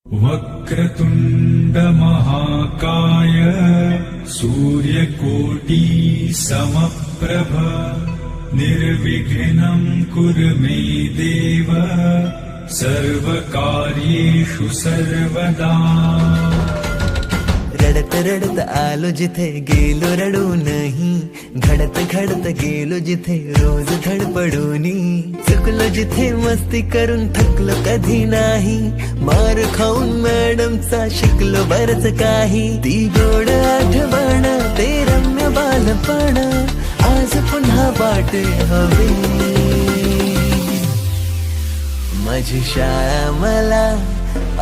वक्रतुंड महाकाय सूर्यकोटि समप्रभ निर्विघ्नं कुरु मे देव सर्वकार्येषु सर्वदा। रडत रडत आलो जिथे गेलो रडू नहीं, घडत घडत गेलो जिथे रोज धडपडूनी, चुकलो जिथे मस्ती करून थकलो कधी नाही, मार खाऊन मॅडमचा शिकलो बरच काही, ती गोड आठवण ते रम्य बालपण आज पुन्हा वाट हवी, माझी शाळा मला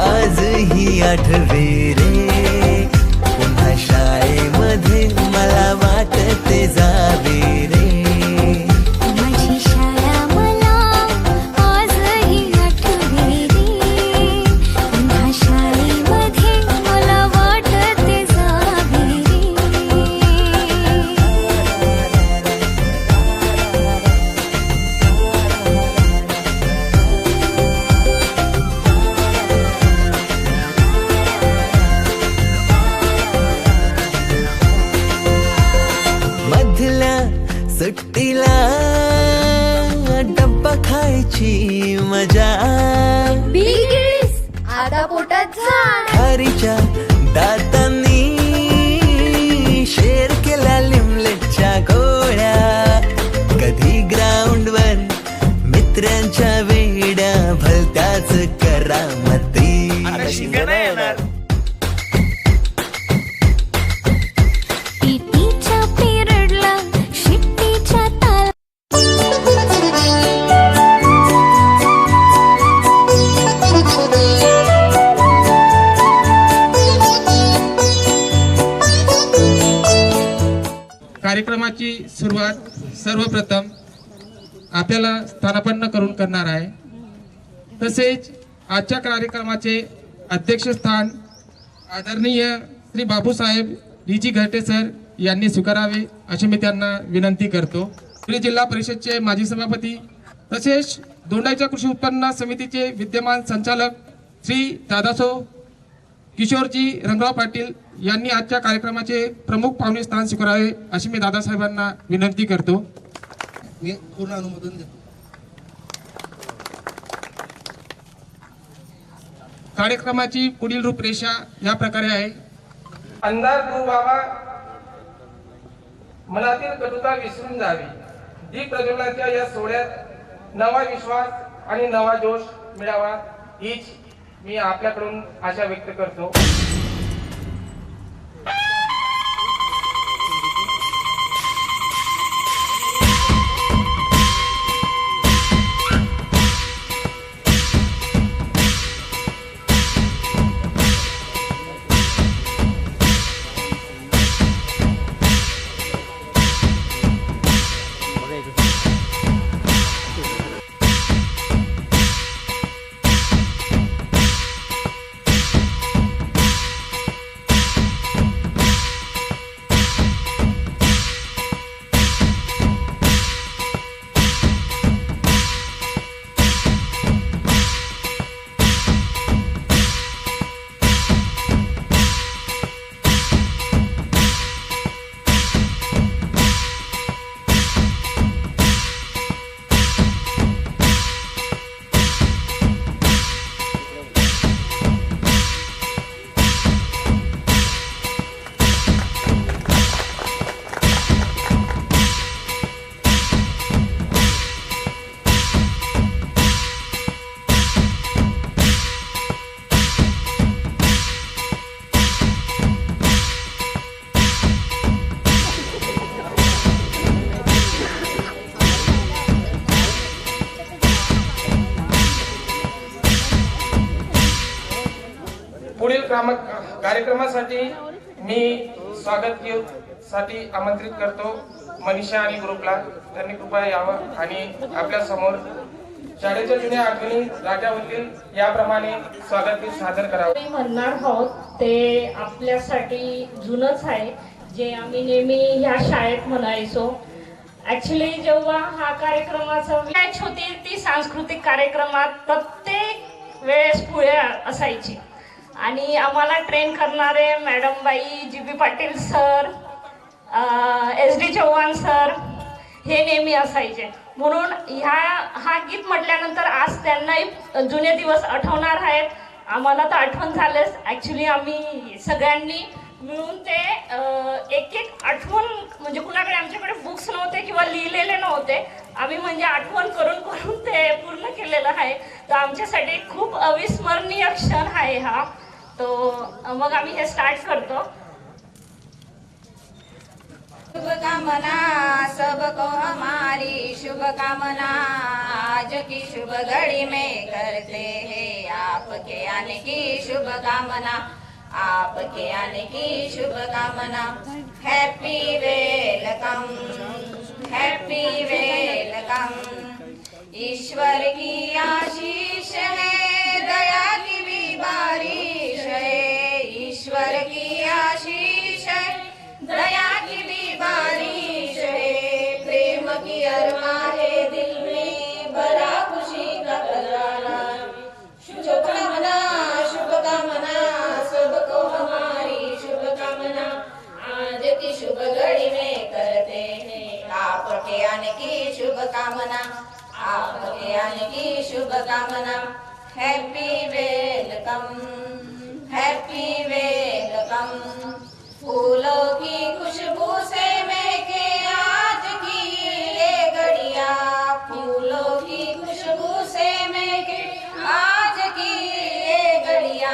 आजही आठवे रे, पुन्हा शाळेमध्ये मला वाटते जावे रे, माझी शाळा मला आजही आठवे रे, पुन्हा शाळेमध्ये मला वाटते जावे रे। मधल्या सुट्टीला डब्बा खायची मजा, बिलगिरीस आता पोटात झाड, खारीच्या दातांनी शेर केला लिमलेटच्या गोळ्या, कधी ग्राउंडवर मित्रांच्या वेड्या भलत्याच करामती, पीटीच्या पिरियडला शिट्टीच्या ताल, कार्यक्रमाची सुरुवात सर्वप्रथम आपल्याला स्थानापन्न करून करणार आहे। तसेच आजच्या कार्यक्रमाचे अध्यक्षस्थान आदरणीय श्री बापूसाहेब डी.जी. घरटे सर यांनी स्वीकारावे अशी मी त्यांना विनंती करतो। पुणे जिल्हा परिषदचे माजी सभापती तसेच दोंडाईच्या कृषी उत्पन्न समितीचे विद्यमान संचालक श्री दादासो किशोरजी रंगराव पाटील यांनी आजच्या कार्यक्रमाचे प्रमुख पाहुणे स्थान स्वीकारावे अशी मी दादासाहेबांना विनंती करतो। मी पूर्ण अनुमोदन देतो। कार्यक्रमाची पुढील रूपरेषा या प्रकारे आहे। अंधार दूर व्हावा, मनातील कटुता विसरून जावी, दीप प्रज्वलनाच्या या सोहळ्यात नवा विश्वास आणि नवा जोश मिळावा हीच मी आपल्याकडून आशा व्यक्त करतो। पुढील कार्यक्रमासाठी मी स्वागत आमंत्रित करतो मनीषा आणि ग्रुपला। त्यांनी कृपया यावं आणि आपल्या समोर शाळेच्या जुन्या आठवणी राजा होतील याप्रमाणे स्वागत सादर करावं। म्हणणार आहोत ते आपल्यासाठी जुनच आहे, जे आम्ही नेहमी ह्या शाळेत म्हणायचो। ऍक्च्युली जेव्हा हा कार्यक्रमाचा मॅच होती ती सांस्कृतिक कार्यक्रमात प्रत्येक वेळेस पुढे असायची। आणि आम्हाला ट्रेन करणारे मॅडम बाई GB Patil sir, SD Chavan sir हे नेहमी असायचे. म्हणून हा गीत म्हटल्यानंतर आज त्यांनाही जुने दिवस आठवणार आहेत. आम्हाला तर आठवण झालेच. ॲक्च्युली आम्ही सगळ्यांनी मिळून ते एक एक आठवण, म्हणजे कुणाकडे आमच्याकडे बुक्स नव्हते किंवा लिहिलेले नव्हते, आम्ही म्हणजे आठवण करून करून ते पूर्ण केलेलं आहे. तर आमच्यासाठी खूप अविस्मरणीय क्षण आहे हा. तो मग आम्ही हे स्टार्ट करतो. शुभकामना सबको हमारी शुभकामना, आज की शुभ घड़ी में करते हैं आपके आने की शुभकामना, आपके आने की शुभकामना. Happy welcome, happy welcome. ईश्वर की आशीष है, दया की भी बारिश है. ईश्वर की आशीष है, दया की भी बारिश है. प्रेम की अरमा है दिल में, बड़ा खुशी का खजाना. शुभकामना शुभकामना सबको हमारी शुभकामना, आज की शुभ घड़ी में करते हैं आपके आने की शुभकामना, आपके आने की शुभकामना. Happy welcome, happy welcome. फूलों की खुशबू से महके आज की ये घड़िया, फूलों की खुशबू से महके आज की ये घड़िया.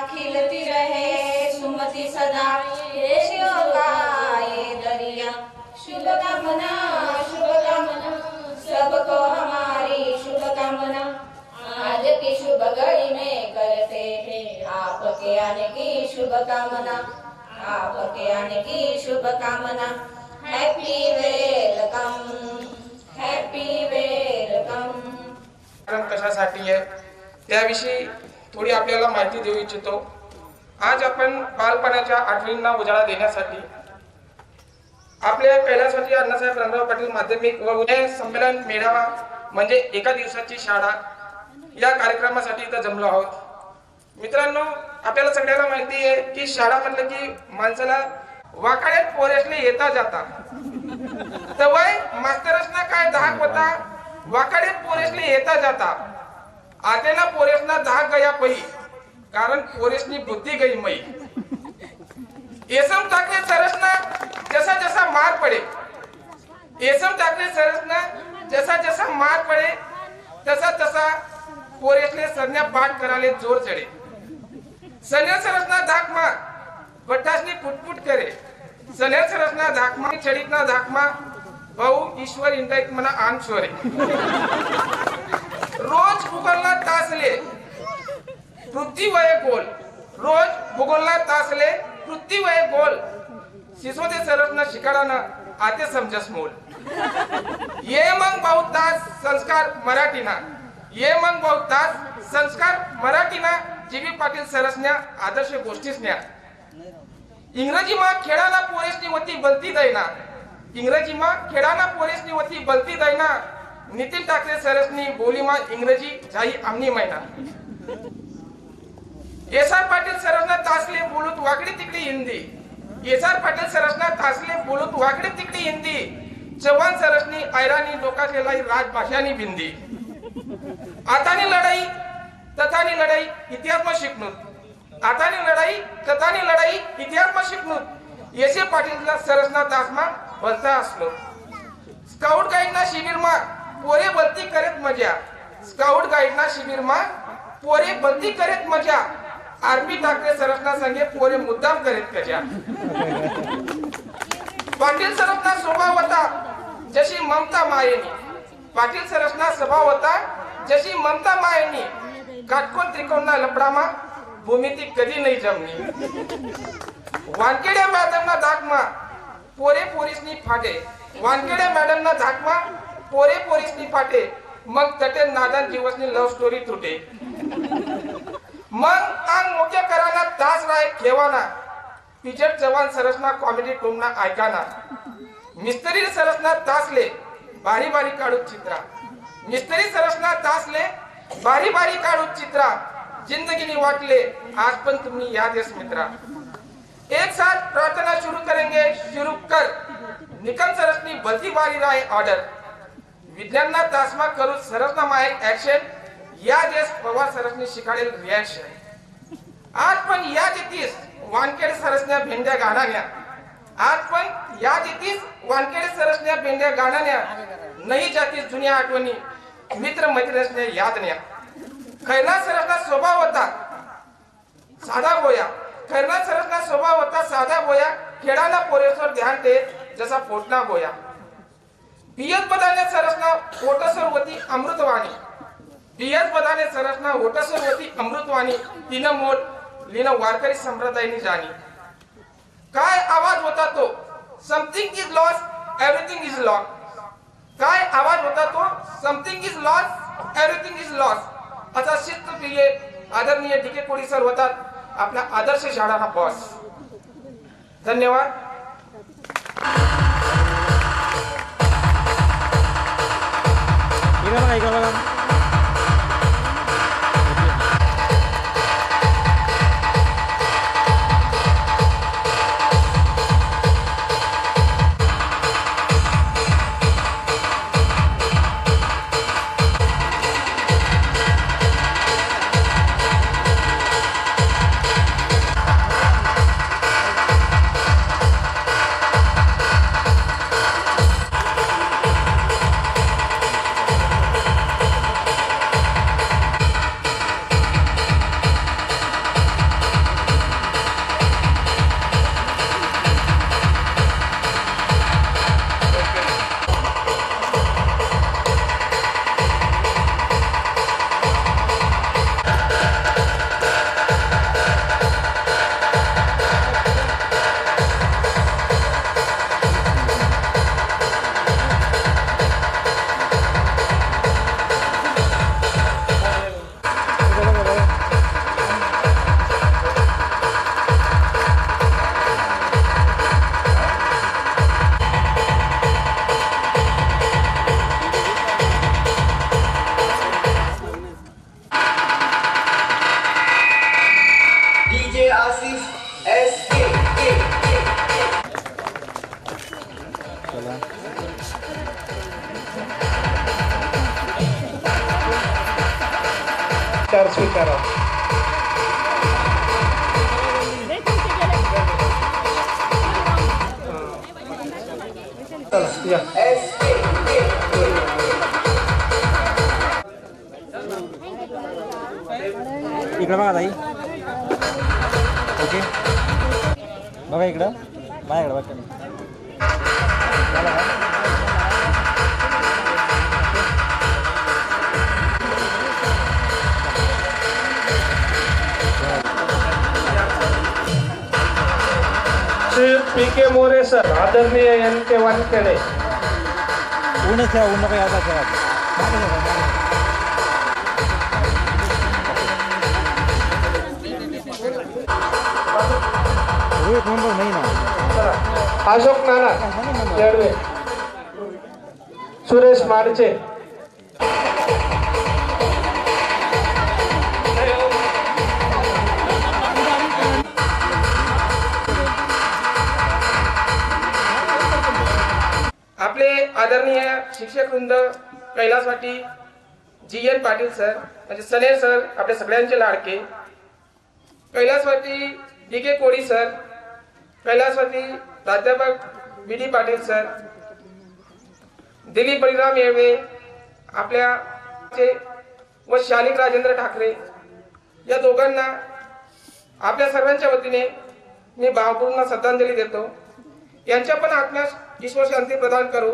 खिलती रहे सुमति सदा खुशियों का ये दरिया. शुभकामना शुभकामना सबको हमारी शुभकामना, आज की शुभ घड़ी में करते हैं आपके आने की शुभकामना, आपके आने की शुभकामना. Happy welcome, happy welcome. कशासाठी आहे त्याविषयी थोडी आपल्याला माहिती देऊ इच्छितो. आज आपण बालपणाच्या आठवणींना उजाळा देण्यासाठी आपल्या कैलासवासी अण्णासाहेब रणराव पाटील माध्यमिक व उदय संमेलन मेळावा म्हणजे एका दिवसाची शाळा या कार्यक्रमासाठी इथं जमलो आहोत. मित्रांनो, आपल्याला सगळ्याला माहिती आहे की शाळा म्हटलं की माणसाला वाकाड्यात पोरेसले येता जाता. तवय मास्तरसना काय धाक होता, वाकाड्यात पोरेसले येता जाता. आतेना पोरेसना धाक गया पई, कारण पोरेसनी बुद्धी गई मई. येसम ठाकरे सरसना जसा जसा मार पडे, येसम ठाकरे सरसना जसा जसा मार पडे तसा तसा पोरेसले संज्ञा पाठ कराले जोर चढे. सन्या सरसना धाकमा बट्टासनी पुटपुट करे, सन्या सरसना धाकमा चढीतना धाकमा भाऊ ईश्वर इंटाईक मना आन छोरे. रोज भूगोलना तासले पृथ्वी वय गोल, रोज भूगोलना तासले पृथ्वी वय गोल. सिसोदे सरसना शिकाडाना आते समजस मोल. ये मग भाऊ तास संस्कार मराठीना, ये मग भाऊ तास संस्कार मराठीना. GB पाटील सरसन्या आदर्श गोष्टीसन्या. इंग्रजी मा खेळाना पोरेसनी होती बलती दैना, इंग्रजी मा खेळाना पोरेसनी होती बलती दैना. नितीन ठाकरे सरसनी बोली मा इंग्रजी जाई आमनी मैना. SR पाटील सरसना तासले बोलत वाकडी तिकडी हिंदी, SR पाटील सरसना तासले बोलत वाकडी तिकडी हिंदी. चव्हाण सरसनी ऐराणी लोकांचे लाई राजभाषानी बिंदी. आतानी लढाई तथानी लढाई इतिहासमा शिकणूत, आतानी लढाई तथानी लढाई इतिहासमा शिकणूत. येसे पाटीलला सरसना तासमा बोलता असलो. स्काउट गाईडना शिबिरमा पोरे बलती करेत मजा, स्काउट गाईडना शिबिरमा पोरे बलती करेत मजा. RP ठाकरे सरसना संगे पोरे मुद्दाम करेत कजा. पाटील सरसना स्वभाव होता जशी ममता मायेनी, पाटील सरसना स्वभाव होता जशी ममता मायेनी. काटकोन त्रिकोणना लपडामा भूमिती कधी नाही जमनी. वानखेड्या मॅडमना धाकमा पोरे पोरीसनी फाटे, वानखेड्या मॅडमना धाकमा पोरे पोरीसनी फाटे. मग तटे नादान दिवसनी लव्ह स्टोरी तुटे. मग अंग मोठ्या कराना तास राय ठेवाना. पिजट चव्हाण सरसना कॉमेडी टोमना ऐकाना. मिस्त्री सरसना तासले बारी बारी काढू चित्रा, मिस्त्री सरसना तासले बारी बारी काढू चित्रा. जिंदगी वाटले आज पण तुम्ही याद यस मित्रा। एक साथ प्रार्थना शुरू करेंगे, शुरू कर निकम सरसनी भलती बारी राय ऑर्डर विज्ञानना तासमा करू सरसना मायक ऍक्शन या देश पवार सरसनी शिकाडेल रिॲक्शन। आज पण या देतीस वानखेडे सरसन्या भेंड्या गाणाऱ्या, आज पण या देतीस वानखेडे सरसन्या भेंड्या गाणाऱ्या, नाही जातीस जुन्या आठवणी मित्र मैत्रिणीसने याद न्या। खैरनार सरसना स्वभाव होता साधा बोया, खैरनार सरसना स्वभाव होता साधा बोया, खेळाला पोरेसवर ध्यान देत जसा पोटना बोया। पियत बदाने सरसना पोटसर होती अमृतवाणी, पियत बदाने सरसना होटसर होती अमृतवाणी, तिनं मोल लिनं वारकरी संप्रदायनी जाणी। काय आवाज होता तो, something is lost everything is lost, काय आवाज होता तो, something is lost everything is lost, असा शिस्तप्रिय आदरणीय डी के कोळी सर होतात आपला आदर्श शाळाचा बॉस। धन्यवाद। स्वीकारा। इकडं बघा ताई, ओके बघा इकडं, माझ्याकडे बघा। श्री पी के मोरे सर आदरणीय यांचे वानखेडे। ऊनच ठेवा, ऊन नको यायला ठेवा। एक नंबर नाही ना। अशोक नाना येडवे, सुरेश माडचे, आपले आदरणीय शिक्षक वृंद कैलासवाटी जी एन पाटील सर म्हणजे सनेर सर, आपले सगळ्यांचे लाडके कैलासवाटी डी के कोळी सर, कैलासवाटी प्राध्यापक बी डी पाटील सर, दिलीप बळीराम येळवे आपल्या व शालिक राजेंद्र ठाकरे या दोघांना आपल्या सर्वांच्या वतीने मी भावपूर्ण श्रद्धांजली देतो। यांच्या पण आत्म्यास ईश्वर शांती प्रदान करू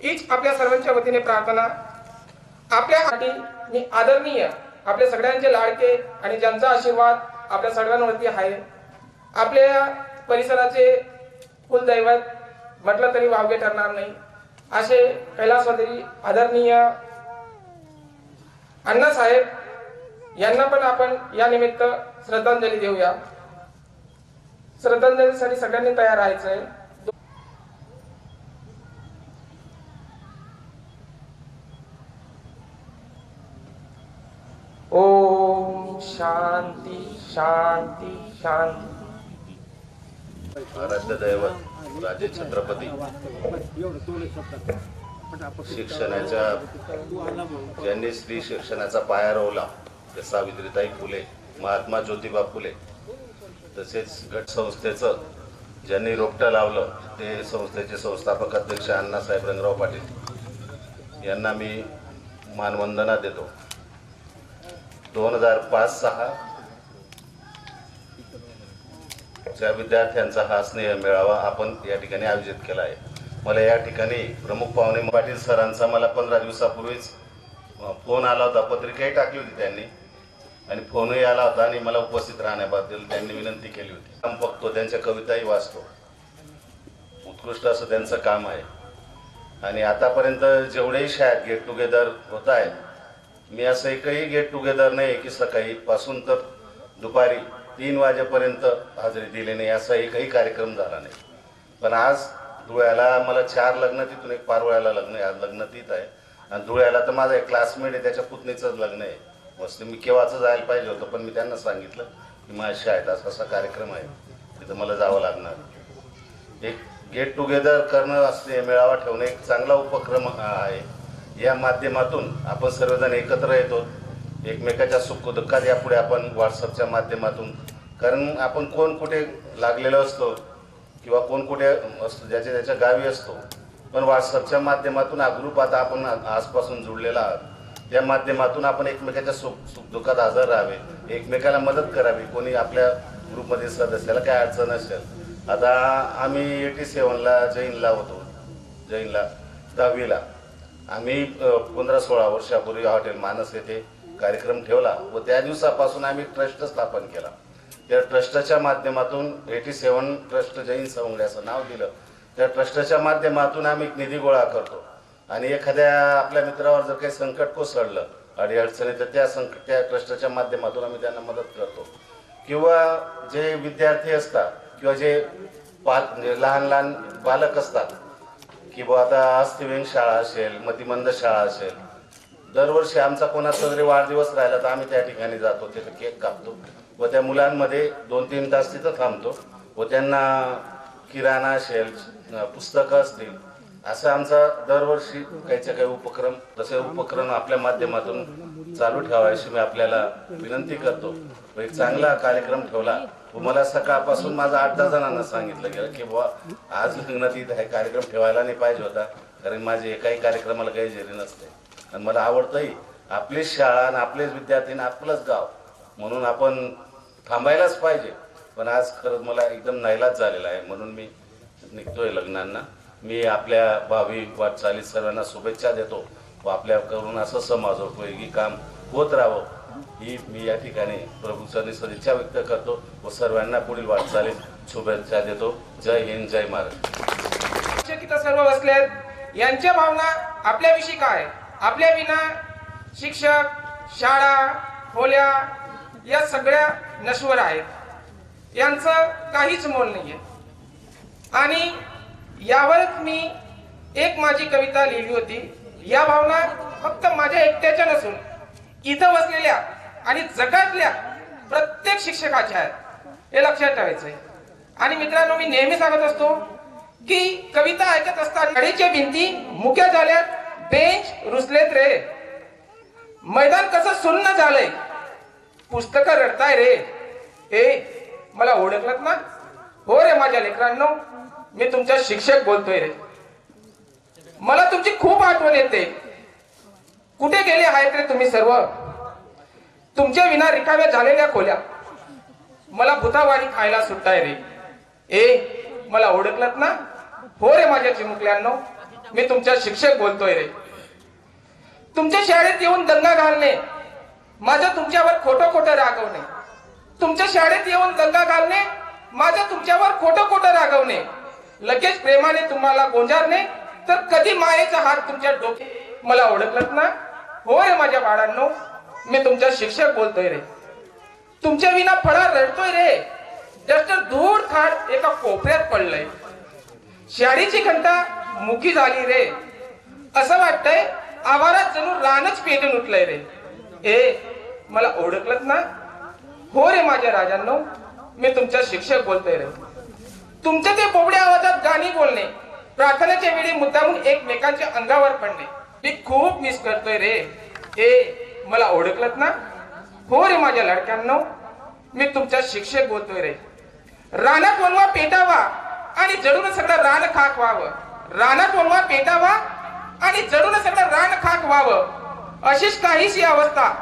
हीच आपल्या सर्वांच्या वतीने प्रार्थना। आपल्यासाठी मी आदरणीय आपल्या सगळ्यांचे लाडके आणि ज्यांचा आशीर्वाद आपल्या सगळ्यांवरती आहे, आपल्या परिसराचे कुलदैवत म्हटलं तरी वावगे ठरणार नाही असे कैलासवासी आदरणीय अण्णासाहेब यांना पण आपण या निमित्त श्रद्धांजली देऊया। श्रद्धांजलीसाठी सगळ्यांनी तयार राहायचंय। ओम शांती शांती शांती. आराध्य दैवत राजे छत्रपती शिक्षणाच्या ज्यांनी स्त्री शिक्षणाचा पाया रोवला ते सावित्रीताई फुले, महात्मा ज्योतिबा फुले, तसेच गट संस्थेचं ज्यांनी रोपटं लावलं ते संस्थेचे संस्थापक अध्यक्ष अण्णासाहेब रंगराव पाटील यांना मी मानवंदना देतो. 2005-06 च्या विद्यार्थ्यांचा हा स्नेह मेळावा आपण या ठिकाणी आयोजित केला आहे. मला या ठिकाणी प्रमुख पाहुणे पाटील सरांचा मला 15 दिवसापूर्वीच फोन आला होता, पत्रिकाही टाकली होती त्यांनी आणि फोनही आला होता आणि मला उपस्थित राहण्याबद्दल त्यांनी विनंती केली होती. काम बघतो, त्यांच्या कविताही वाचतो, उत्कृष्ट असं त्यांचं काम आहे. आणि आतापर्यंत जेवढेही शाळेत गेट टुगेदर होत आहेत, मी असं एकही गेट टुगेदर नाही की सकाळी पासून तर दुपारी 3 वाजेपर्यंत हजेरी दिली नाही, असा एकही कार्यक्रम झाला नाही. पण आज धुळ्याला मला 4 लग्न, तिथून एक पारवळ्याला लग्न आहे, आज लग्न तीच आहे. आणि धुळ्याला तर माझा एक क्लासमेट आहे, त्याच्या पुतणीचंच लग्न आहे. मस्त मी केव्हाचं जायला पाहिजे होतं, पण मी त्यांना सांगितलं की माझ्या शाळेत असा कार्यक्रम आहे, तिथं मला जावं लागणार. एक गेट टुगेदर करणं असते, मेळावा ठेवणं एक चांगला उपक्रम आहे. या माध्यमातून आपण सर्वजण एकत्र येतो, एकमेकाच्या सुख दुःखात यापुढे आपण व्हॉट्सअपच्या माध्यमातून, कारण आपण कोण कुठे लागलेलो असतो किंवा कोण कुठे असतो, ज्याच्या गावी असतो, पण व्हॉट्सअपच्या माध्यमातून हा ग्रुप आता आपण आजपासून जुळलेला आहात. त्या माध्यमातून आपण एकमेकाच्या सुख दुःखात हजर राहावे, एकमेकाला मदत करावी. कोणी आपल्या ग्रुपमध्ये सदस्याला काय अडचण असेल. आता आम्ही 87ला जैनला होतो, जैनला 10वीला आम्ही 15-16 वर्षापूर्वी हॉटेल मानस येथे कार्यक्रम ठेवला व त्या दिवसापासून आम्ही ट्रस्ट स्थापन केला. त्या ट्रस्टच्या माध्यमातून 87 ट्रस्ट जैन सवंगडे असं नाव दिलं. त्या ट्रस्टच्या माध्यमातून आम्ही निधी गोळा करतो आणि एखाद्या आपल्या मित्रावर जर काही संकट कोसळलं, अडीअडचणी, तर त्या ट्रस्टच्या माध्यमातून आम्ही त्यांना मदत करतो. किंवा जे विद्यार्थी असतात किंवा जे म्हणजे लहान बालक असतात, किंवा आता अस्थिव्यंग शाळा असेल, मतिमंद शाळा असेल, दरवर्षी आमचा कोणाचा जरी वाढदिवस राहिला तर आम्ही त्या ठिकाणी जातो, तिथे केक कापतो व त्या मुलांमध्ये 2-3 तास तिथं थांबतो व त्यांना किराणा असेल, पुस्तकं असतील, असं आमचा दरवर्षी काही उपक्रम, तसे उपक्रम आपल्या माध्यमातून चालू ठेवायची मी आपल्याला विनंती करतो. व एक चांगला कार्यक्रम ठेवला व मला सकाळपासून माझा 8-10 जणांना सांगितलं गेलं की बुवा आज लग्नात हा कार्यक्रम ठेवायला नाही पाहिजे होता, कारण माझे एकाही कार्यक्रमाला काही जेरी नसते आणि मला आवडतंही आपली शाळा आणि आपलेच विद्यार्थी आणि आपलंच गाव, म्हणून आपण थांबायलाच पाहिजे. पण आज खरंच मला एकदम नाईलाज झालेला आहे, म्हणून मी निघतोय लग्नांना. मी आपल्या भावी वाटचालीत सर्वांना शुभेच्छा देतो व आपल्याकडून असं समाजोपयोगी काम होत राहावं ही मी या ठिकाणी प्रभूचरणी सदिच्छा व्यक्त करतो व सर्वांना पुढील वाटचालीत शुभेच्छा देतो. जय हिंद, जय महाराष्ट्र. तिथं सर्व बसलेत, यांच्या भावना आपल्याविषयी काय? आपल्या विना शिक्षक, शाळा, खोल्या या सगळ्या नश्वर आहेत, यांचं काहीच मोल नाहीये. आणि यावरच मी एक माझी कविता लिहिली होती. या भावना फक्त माझ्या एकट्याच्या नसून इथं बसलेल्या आणि जगातल्या प्रत्येक शिक्षकाच्या आहेत, हे लक्षात ठेवायचंय. आणि मित्रांनो, मी नेहमी सांगत असतो की कविता ऐकत असताना शाळेच्या भिंती मुक्या झाल्यात, बेंच रुसलेत रे, मैदान कसं सुन्न झालंय, पुस्तकं रडताय रे. ए मला ओळखलत ना? हो रे माझ्या लेकरांनो, मी तुमचा शिक्षक बोलतोय रे. मला तुमची खूप आठवण येते. कुठे गेले आहेत रे तुम्ही सर्व? तुमच्या विना रिकाम्या झालेल्या खोल्या, मला भूतावाणी खायला सुटताय रे. ए मला ओळखलत ना? हो रे माझ्या चिमुकल्यांनो, मी तुमचा शिक्षक बोलतोय रे. तुमच्या शाळेत येऊन दंगा घालणे, माझं तुमच्यावर खोटं रागवणे. तुमच्या शाळेत येऊन दंगा घालणे, माझं तुमच्यावर खोटं रागवणे. लगेच प्रेमाने तुम्हाला गोंजारणे, तर कधी मायेचा हात तुमच्या डोके. मला ओळखलत ना? हो रे माझ्या बाळांनो, मी तुमचा शिक्षक बोलतोय रे. तुमच्या विना फळा रडतोय रे. जस्ट धूळ खाड एका कोपऱ्यात पडलंय. शाळेची घंटा मुकी झाली रे. असं वाटतंय आवारात जणू रानच पेटून उठलंय रे. ए मला ओळखलत ना? हो रे माझ्या राजांनो, मी तुमचा शिक्षक बोलतोय रे. तुमच्या ते बोबड्या आवाजात गाणी बोलणे, प्रार्थनेच्या वेळी मुद्दामून एकमेकांच्या अंगावर पडणे मी खूप मिस करतोय रे. मला ओळखलत ना? हो रे माझ्या लडक्यांनो, मी तुमचा शिक्षक बोलतोय रे. रानात वनवा पेटावा आणि जडून सगळं रान खाक व्हावं. रानात वनवा पेटावा आणि जडून सगळं रान खाक व्हावं, अशीच काहीशी अवस्था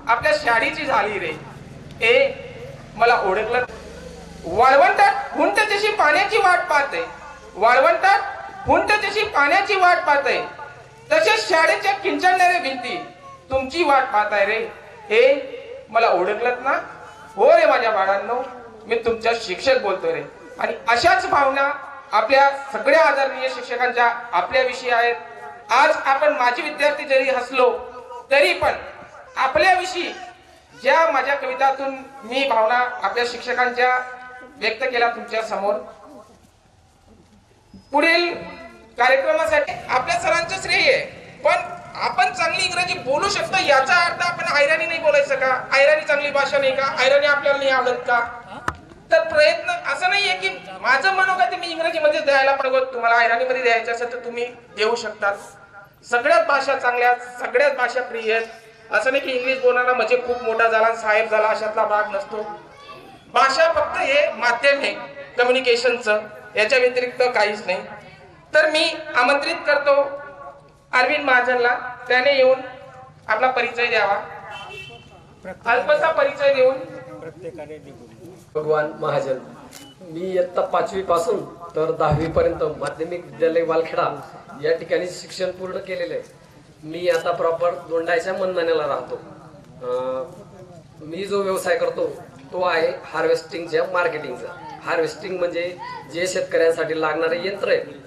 आपल्या शाळेची झाली रे. मला ओळखलं? वाळवंटात हुंट जशी पाण्याची वाट पाहते, वाळवंटात हुंट जशी पाण्याची वाट पाहते, तसेच शाळेच्या किंचाळणाऱ्या भिंती तुमची वाट पाहताय रे. मला ओळखलत ना? हो रे माझ्या बाळांनो, मी तुमच्या शिक्षक बोलतोय रे. आणि अशाच भावना आपल्या सगळ्या आदरणीय शिक्षकांच्या आपल्याविषयी आहेत. आज आपण माजी विद्यार्थी जरी हसलो तरी पण आपल्याविषयी ज्या माझ्या कवितातून मी भावना आपल्या शिक्षकांच्या व्यक्त केल्या तुमच्या समोर, पुढील कार्यक्रमासाठी आपल्या सरांचं श्रेय आहे. पण आपण चांगली इंग्रजी बोलू शकतो याचा अर्थ आपण आयराणी नाही बोलायचं का? आयराणी चांगली भाषा नाही का? आयराणी आपल्याला नाही आवडत का? तर प्रयत्न असं नाहीये की माझं मनोगत मी इंग्रजीमध्ये द्यायला पाहिजे, तुम्हाला आयराणीमध्ये द्यायचं असेल तर तुम्ही देऊ शकता. सगळ्याच भाषा चांगल्या, सगळ्याच भाषा प्रिय आहेत. असं नाही की इंग्लिश बोलणारा म्हणजे खूप मोठा झाला, साहेब झाला, अशातला भाग नसतो. भाषा फक्त हे माध्यम आहे कम्युनिकेशनचं, याच्या व्यतिरिक्त काहीच नाही. तर मी आमंत्रित करतो अरविंद महाजनला, त्याने येऊन आपला परिचय द्यावा. अल्पसा परिचय देऊन. भगवान महाजन, मी इयत्ता 5वी पासून तर 10वी पर्यंत माध्यमिक विद्यालय वालखेडा या ठिकाणी शिक्षण पूर्ण केलेलं आहे. मी आता प्रॉपर दोंडायच्या मंदाण्याला राहतो. मी जो व्यवसाय करतो तो आहे हार्वेस्टिंगच्या मार्केटिंगचा. हार्वेस्टिंग म्हणजे जे शेतकऱ्यांसाठी लागणारे यंत्र आहे,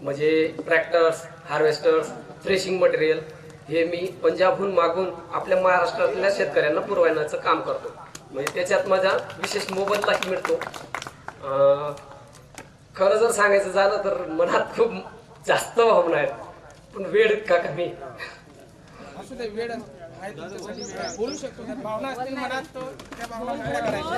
म्हणजे ट्रॅक्टर्स, हार्वेस्टर्स, थ्रेशिंग मटेरियल, हे मी पंजाबहून मागून आपल्या महाराष्ट्रातल्या शेतकऱ्यांना पुरवण्याचं काम करतो. म्हणजे त्याच्यात माझा विशेष मोबदलाही मिळतो. खरं जर सांगायचं झालं तर मनात खूप जास्त भावना आहेत, पण वेळ इतका कमी. वेळ बोलू शकतो, भावना असतील मनात तर त्या भावना काय करायच्या?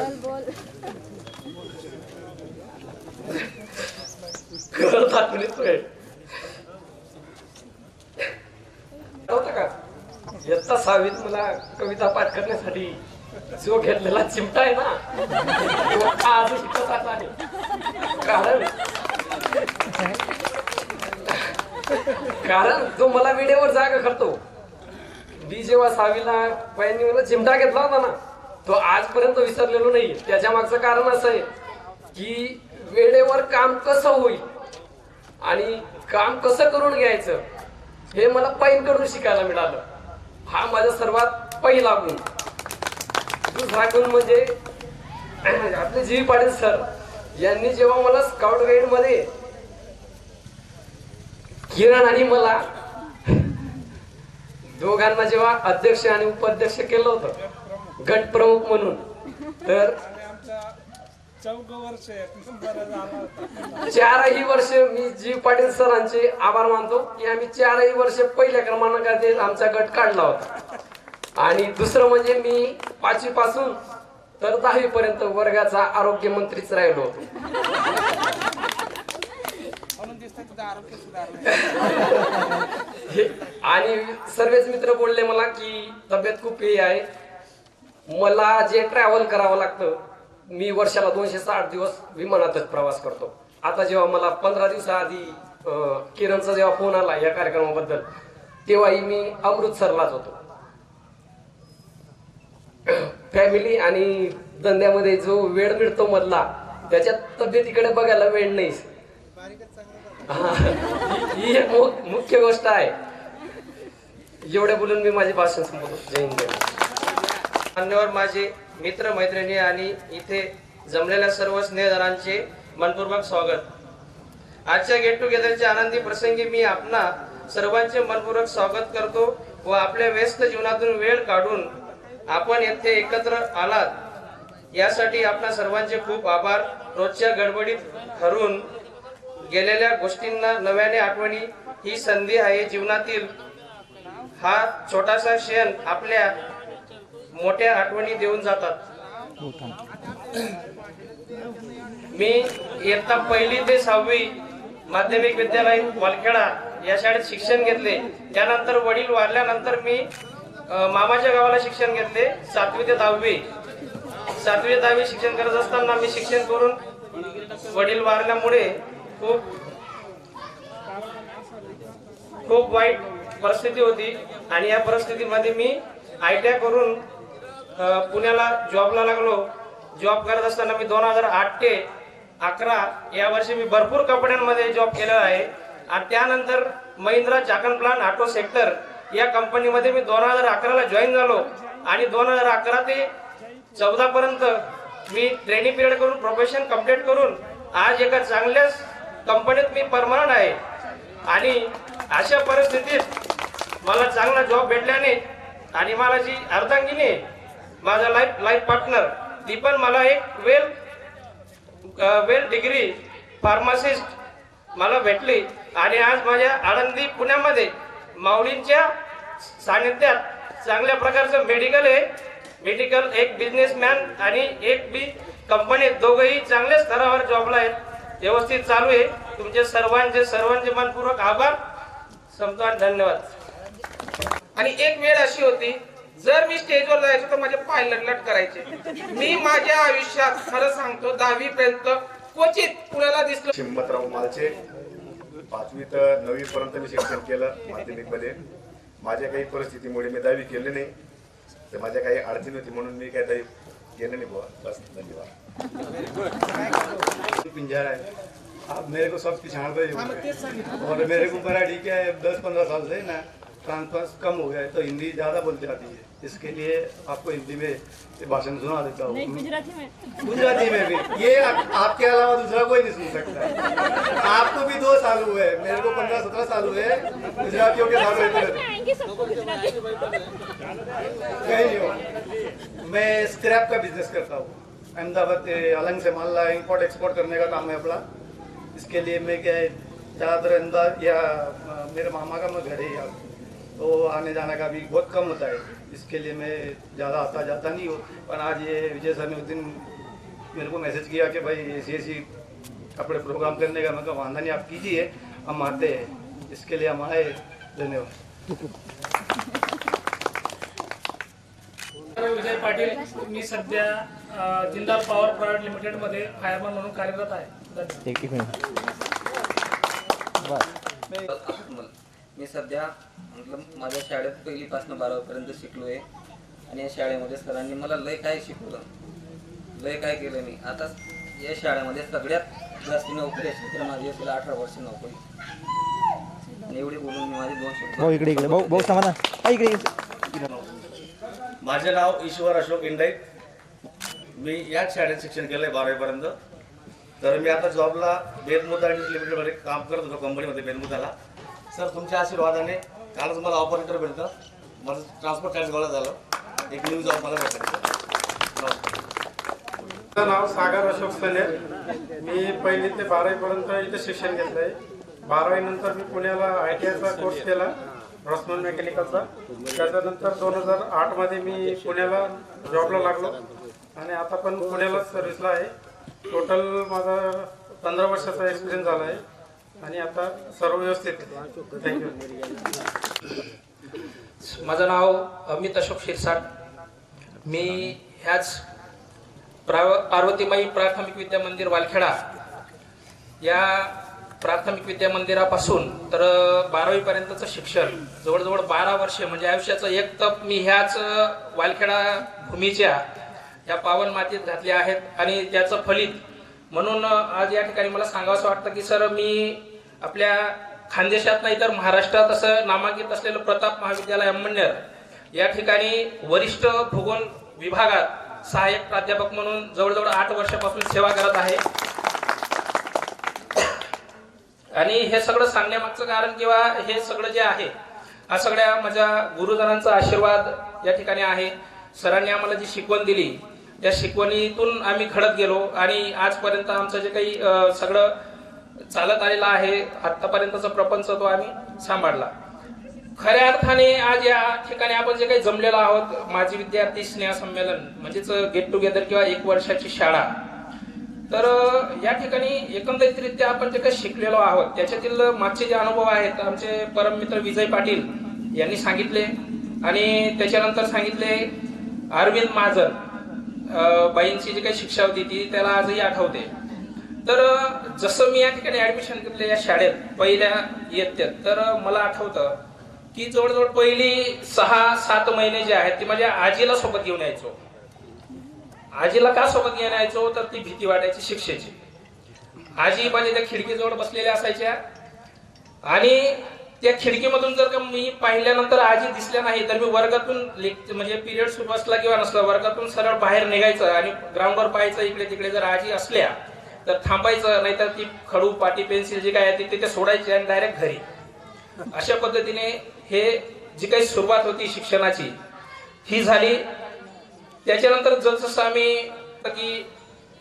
नव्हतं का इयत्ता 6वीत मला कविता पाठ करण्यासाठी जो घेतलेला चिमटा आहे ना, तो आज शिकत आहे. कारण जो मला वेळेवर जागा करतो. मी जेव्हा 6वीला पहिल्यांदा चिमटा घेतला होता ना, तो आजपर्यंत विसरलेलो नाही. त्याच्या मागचं कारण असं आहे की वेळेवर काम कसं होईल आणि काम कसं करून घ्यायचं हे मला पैनकडून शिकायला मिळालं. हा माझा सर्वात पहिला गुण. दुसरा गुण म्हणजे आपले जी पाटील सर यांनी जेव्हा मला स्काउट गाईड मध्ये किरण आणि मला दोघांना जेव्हा अध्यक्ष आणि उपाध्यक्ष केलं होतं गट प्रमुख म्हणून, तर 4ही वर्ष मी जी पाटील सरांचे आभार मानतो की आम्ही 4ही वर्ष पहिल्या क्रमांकाने आमचा गट काढला होता. आणि दुसरं म्हणजे मी 5वी पासून तर 10वी पर्यंत वर्गाचा आरोग्य मंत्रीच राहिलो होतो. आणि सर्वच मित्र बोलले मला की तब्येत खूप हे आहे, मला जे ट्रॅव्हल करावं लागतं, मी वर्षाला 260 दिवस विमानातच प्रवास करतो. आता जेव्हा मला 15 दिवसाआधी किरणचा जेव्हा फोन आला या कार्यक्रमाबद्दल, तेव्हाही मी अमृतसरलाच होतो. फॅमिली आणि धंद्यामध्ये जो वेळ मिळतो मधला, त्याच्यात तब्येतीकडे बघायला वेळ नाही. ही एक मुख्य गोष्ट आहे. एवढे बोलून मी माझे भाषण संपवतो. जय हिंद. मान्यवर माझे मित्र मैत्रिणी आणि इथे जमलेल्या सर्व स्नेहधनांचे मनपूर्वक स्वागत. आजच्या गेट टुगेदरच्या आनंदी प्रसंगी मी आपणा सर्वांचे मनपूर्वक स्वागत करतो व आपल्या व्यस्त जीवनातून वेळ काढून आपण येथे एकत्र आलात यासाठी आपणा सर्वांचे खूप आभार. रोजच्या गडबडीत हरून गेलेल्या गोष्टींना नव्याने आठवणी ही संधी आहे जीवनातील. हा छोटासा क्षण आपल्या मोठ्या आठवणी देऊन जातात. मी इयत्ता 1ली ते 6वी माध्यमिक विद्यालय वालखेडा या शाळेत शिक्षण घेतले. त्यानंतर वडील वारल्यानंतर मी मामाच्या गावाला शिक्षण घेतले 7वी ते 10वी. 7वी ते 10वी शिक्षण करत असताना मी शिक्षण करून वडील वारल्यामुळे खूप वाईट परिस्थिती होती आणि या परिस्थितीमध्ये मी ITI करून पुण्याला जॉबला लागलो. जॉब करत असताना मी 2008 ते 11 या वर्षी मी भरपूर कंपन्यांमध्ये जॉब केलेला आहे. आणि त्यानंतर Mahindra Chakan plant auto sector या कंपनीमध्ये मी 2011ला जॉईन झालो आणि 2011 ते 14 पर्यंत मी ट्रेनिंग पिरियड करून प्रोफेशन कंप्लीट करून आज एका चांगल्याच कंपनीत मी परमनंट आहे. आणि अशा परिस्थितीत मला चांगला जॉब भेटल्याने आणि मला जी अर्धांगिनी माझा लाईफ पार्टनर ती पण मला एक वेल डिग्री फार्मासिस्ट मला भेटली आणि आज माझ्या आळंदी पुण्यामध्ये माऊलींच्या सानिध्यात चांगल्या प्रकारचं मेडिकल एक बिझनेसमॅन आणि एक बी कंपनीत दोघंही चांगल्या स्तरावर जॉबला आहेत. व्यवस्थित चालू आहे. तुमचे सर्वांचे मनपूर्वक आभार समजतो आणि धन्यवाद. आणि एक वेळ अशी होती जर मी स्टेजवर जायचो तर माझे पाय लटलट करायचे. मी माझ्या आयुष्यात खरं सांगतो 10वी पर्यंत क्वचित पुण्याला दिसलो. हिम्मतराव मालचे 5वी तर 9वी पर्यंत मी शिक्षण केलं माध्यमिक मध्ये. माझ्या काही परिस्थितीमुळे मी 10वी केली नाही तर माझ्या काही अडचणी होती म्हणून मी काही 10वी केलं नहीं. बस धन्यवाद. पिंजरा है आप मेरे को सब पिछाड़ दो और मेरे को मराठी क्या है 10-15 साल से ना ट्रांसफर कम हो गया है तो हिंदी ज़्यादा बोलती आती है. इसके लिए आपको हिंदी में भाषण सुना देता हूँ. गुजराती में भी ये आपके अलावा दूसरा कोई नहीं सुन सकता. आपको भी 2 साल हुए, मेरे को 15-17 साल हुए. गुजरातियों के साथ कहीं नहीं हो. मैं स्क्रैप का बिजनेस करता हूँ. अहमदाबाद अलंग से माल इंपोर्ट एक्सपोर्ट करने का काम है अपना. इसके लिए मैं क्या है ज़्यादातर अहमदाबाद या मेरे मामा का मैं घर है यार तो आने जाने का भी बहुत कम होता है. इसके लिए मैं ज़्यादा आता जाता नहीं हूँ. पर आज ये विजय सर ने उस दिन मेरे को मैसेज किया कि भाई ऐसी कपड़े प्रोग्राम करने का. मैं कहा वादा नहीं आप कीजिए हम आते हैं. इसके लिए हम आए. धन्यवाद. विजय पाटील. मी सध्या जिंदाल पॉवर प्रायव्हेट लिमिटेड मध्ये फायरमॅन म्हणून कार्यरत आहे. मी सध्या मतलब माझ्या शाळेत 1ली पासून 12वी पर्यंत शिकलो आहे आणि या शाळेमध्ये सरांनी मला लय काय शिकवलं, लय काय केलं. मी आता या शाळेमध्ये सगळ्यात जास्त नोकरी असेल तर माझी असेल 18 वर्ष नोकरी. आणि एवढी बोलून मी माझे 2 शब्द माझे नाव ईश्वर अशोक इंडाई. मी याच शाळेत शिक्षण केलंय 12वी पर्यंत. तर मी आता जॉबला बेदमुदा लिमिटेडमध्ये काम करत होतो कंपनीमध्ये बेदमुदाला. सर तुमच्या आशीर्वादाने कालच मला ऑपरेटर भेटतं. माझं ट्रान्सपोर्ट चार्ज गोळा झालं. एक न्यू जॉब मला भेटलं. माझं नाव सागर अशोक सने. मी 1ली ते 12वी पर्यंत इथे शिक्षण घेतलं आहे. 12वी नंतर मी पुण्याला ITIचा कोर्स केला रॉसमन मेकॅनिकलचा. त्याच्यानंतर 2008 मध्ये मी पुण्याला जॉबला लागलो आणि आता पण पुण्यालाच सर्व्हिसला आहे. टोटल माझा 15 वर्षाचा एक्सपिरियन्स झाला आहे आणि आता सर्व व्यवस्थित. थँक्यू. माझं नाव अमित अशोक शिरसाट. मी ह्याच पार्वतीमाई प्राथमिक विद्या मंदिर वालखेडा या प्राथमिक विद्या मंदिरापासून तर 12वी पर्यंतचं शिक्षण जवळजवळ 12 वर्षे म्हणजे आयुष्याचं एक तप मी ह्याच वालखेडा भूमीच्या या पावन मातीत घातले आहेत आणि त्याचं फलित म्हणून आज या ठिकाणी मला सांगावंसं वाटतं की सर मी आपल्या खानदेशात नाही तर महाराष्ट्रात असं नामांकित असलेलं प्रताप महाविद्यालय अंमळनेर या ठिकाणी वरिष्ठ भूगोल विभागात सहाय्यक प्राध्यापक म्हणून जवळजवळ 8 वर्षापासून सेवा करत आहे. आणि हे सगळं सांगण्यामागचं कारण किंवा हे सगळं जे आहे हा सगळ्या माझ्या गुरुजनांचा आशीर्वाद या ठिकाणी आहे. सरांनी आम्हाला जी शिकवण दिली त्या शिकवणीतून आम्ही घडत गेलो आणि आजपर्यंत आमचं जे काही सगळं चालत आलेलं आहे आतापर्यंतचा प्रपंच तो आम्ही सांभाळला. खऱ्या अर्थाने आज या ठिकाणी आपण जे काही जमलेलो आहोत, माजी विद्यार्थी स्नेह संमेलन म्हणजेच गेट टुगेदर किंवा 1 वर्षाची शाळा, तर या ठिकाणी एकंदरीतरित्या आपण जे काही शिकलेलो आहोत त्याच्यातील मागचे जे अनुभव आहेत आमचे परममित्र विजय पाटील यांनी सांगितले आणि त्याच्यानंतर सांगितले अरविंद महाजन बाईंची जी काही शिक्षा होती ती त्याला आजही आठवते. तर जसं मी या ठिकाणी ऍडमिशन घेतलं या शाळेत पहिल्या इयत्तेत, तर मला आठवतं की जवळजवळ पहिली 6-7 महिने जे आहेत ती माझ्या आजीला सोबत घेऊन यायचो. आजीला का सोबत घेऊन यायचो तर ती भीती वाटायची शिक्षेची. आजी माझ्या त्या खिडकीजवळ बसलेल्या असायच्या आणि त्या खिडकीमधून जर का मी पाहिल्यानंतर आजी दिसल्या नाही तर मी वर्गातून म्हणजे पिरियड सुरू असला किंवा नसला वर्गातून सरळ बाहेर निघायचं आणि ग्राउंडवर पाहायचं इकडे तिकडे जर आजी असल्या तर थांबायचं, नाहीतर ती खडू पाटी पेन्सिल जे काय आहे ते सोडायची आणि डायरेक्ट घरी. अशा पद्धतीने हे जी काही सुरुवात होती शिक्षणाची ही झाली. त्याच्यानंतर जसजसं आम्ही की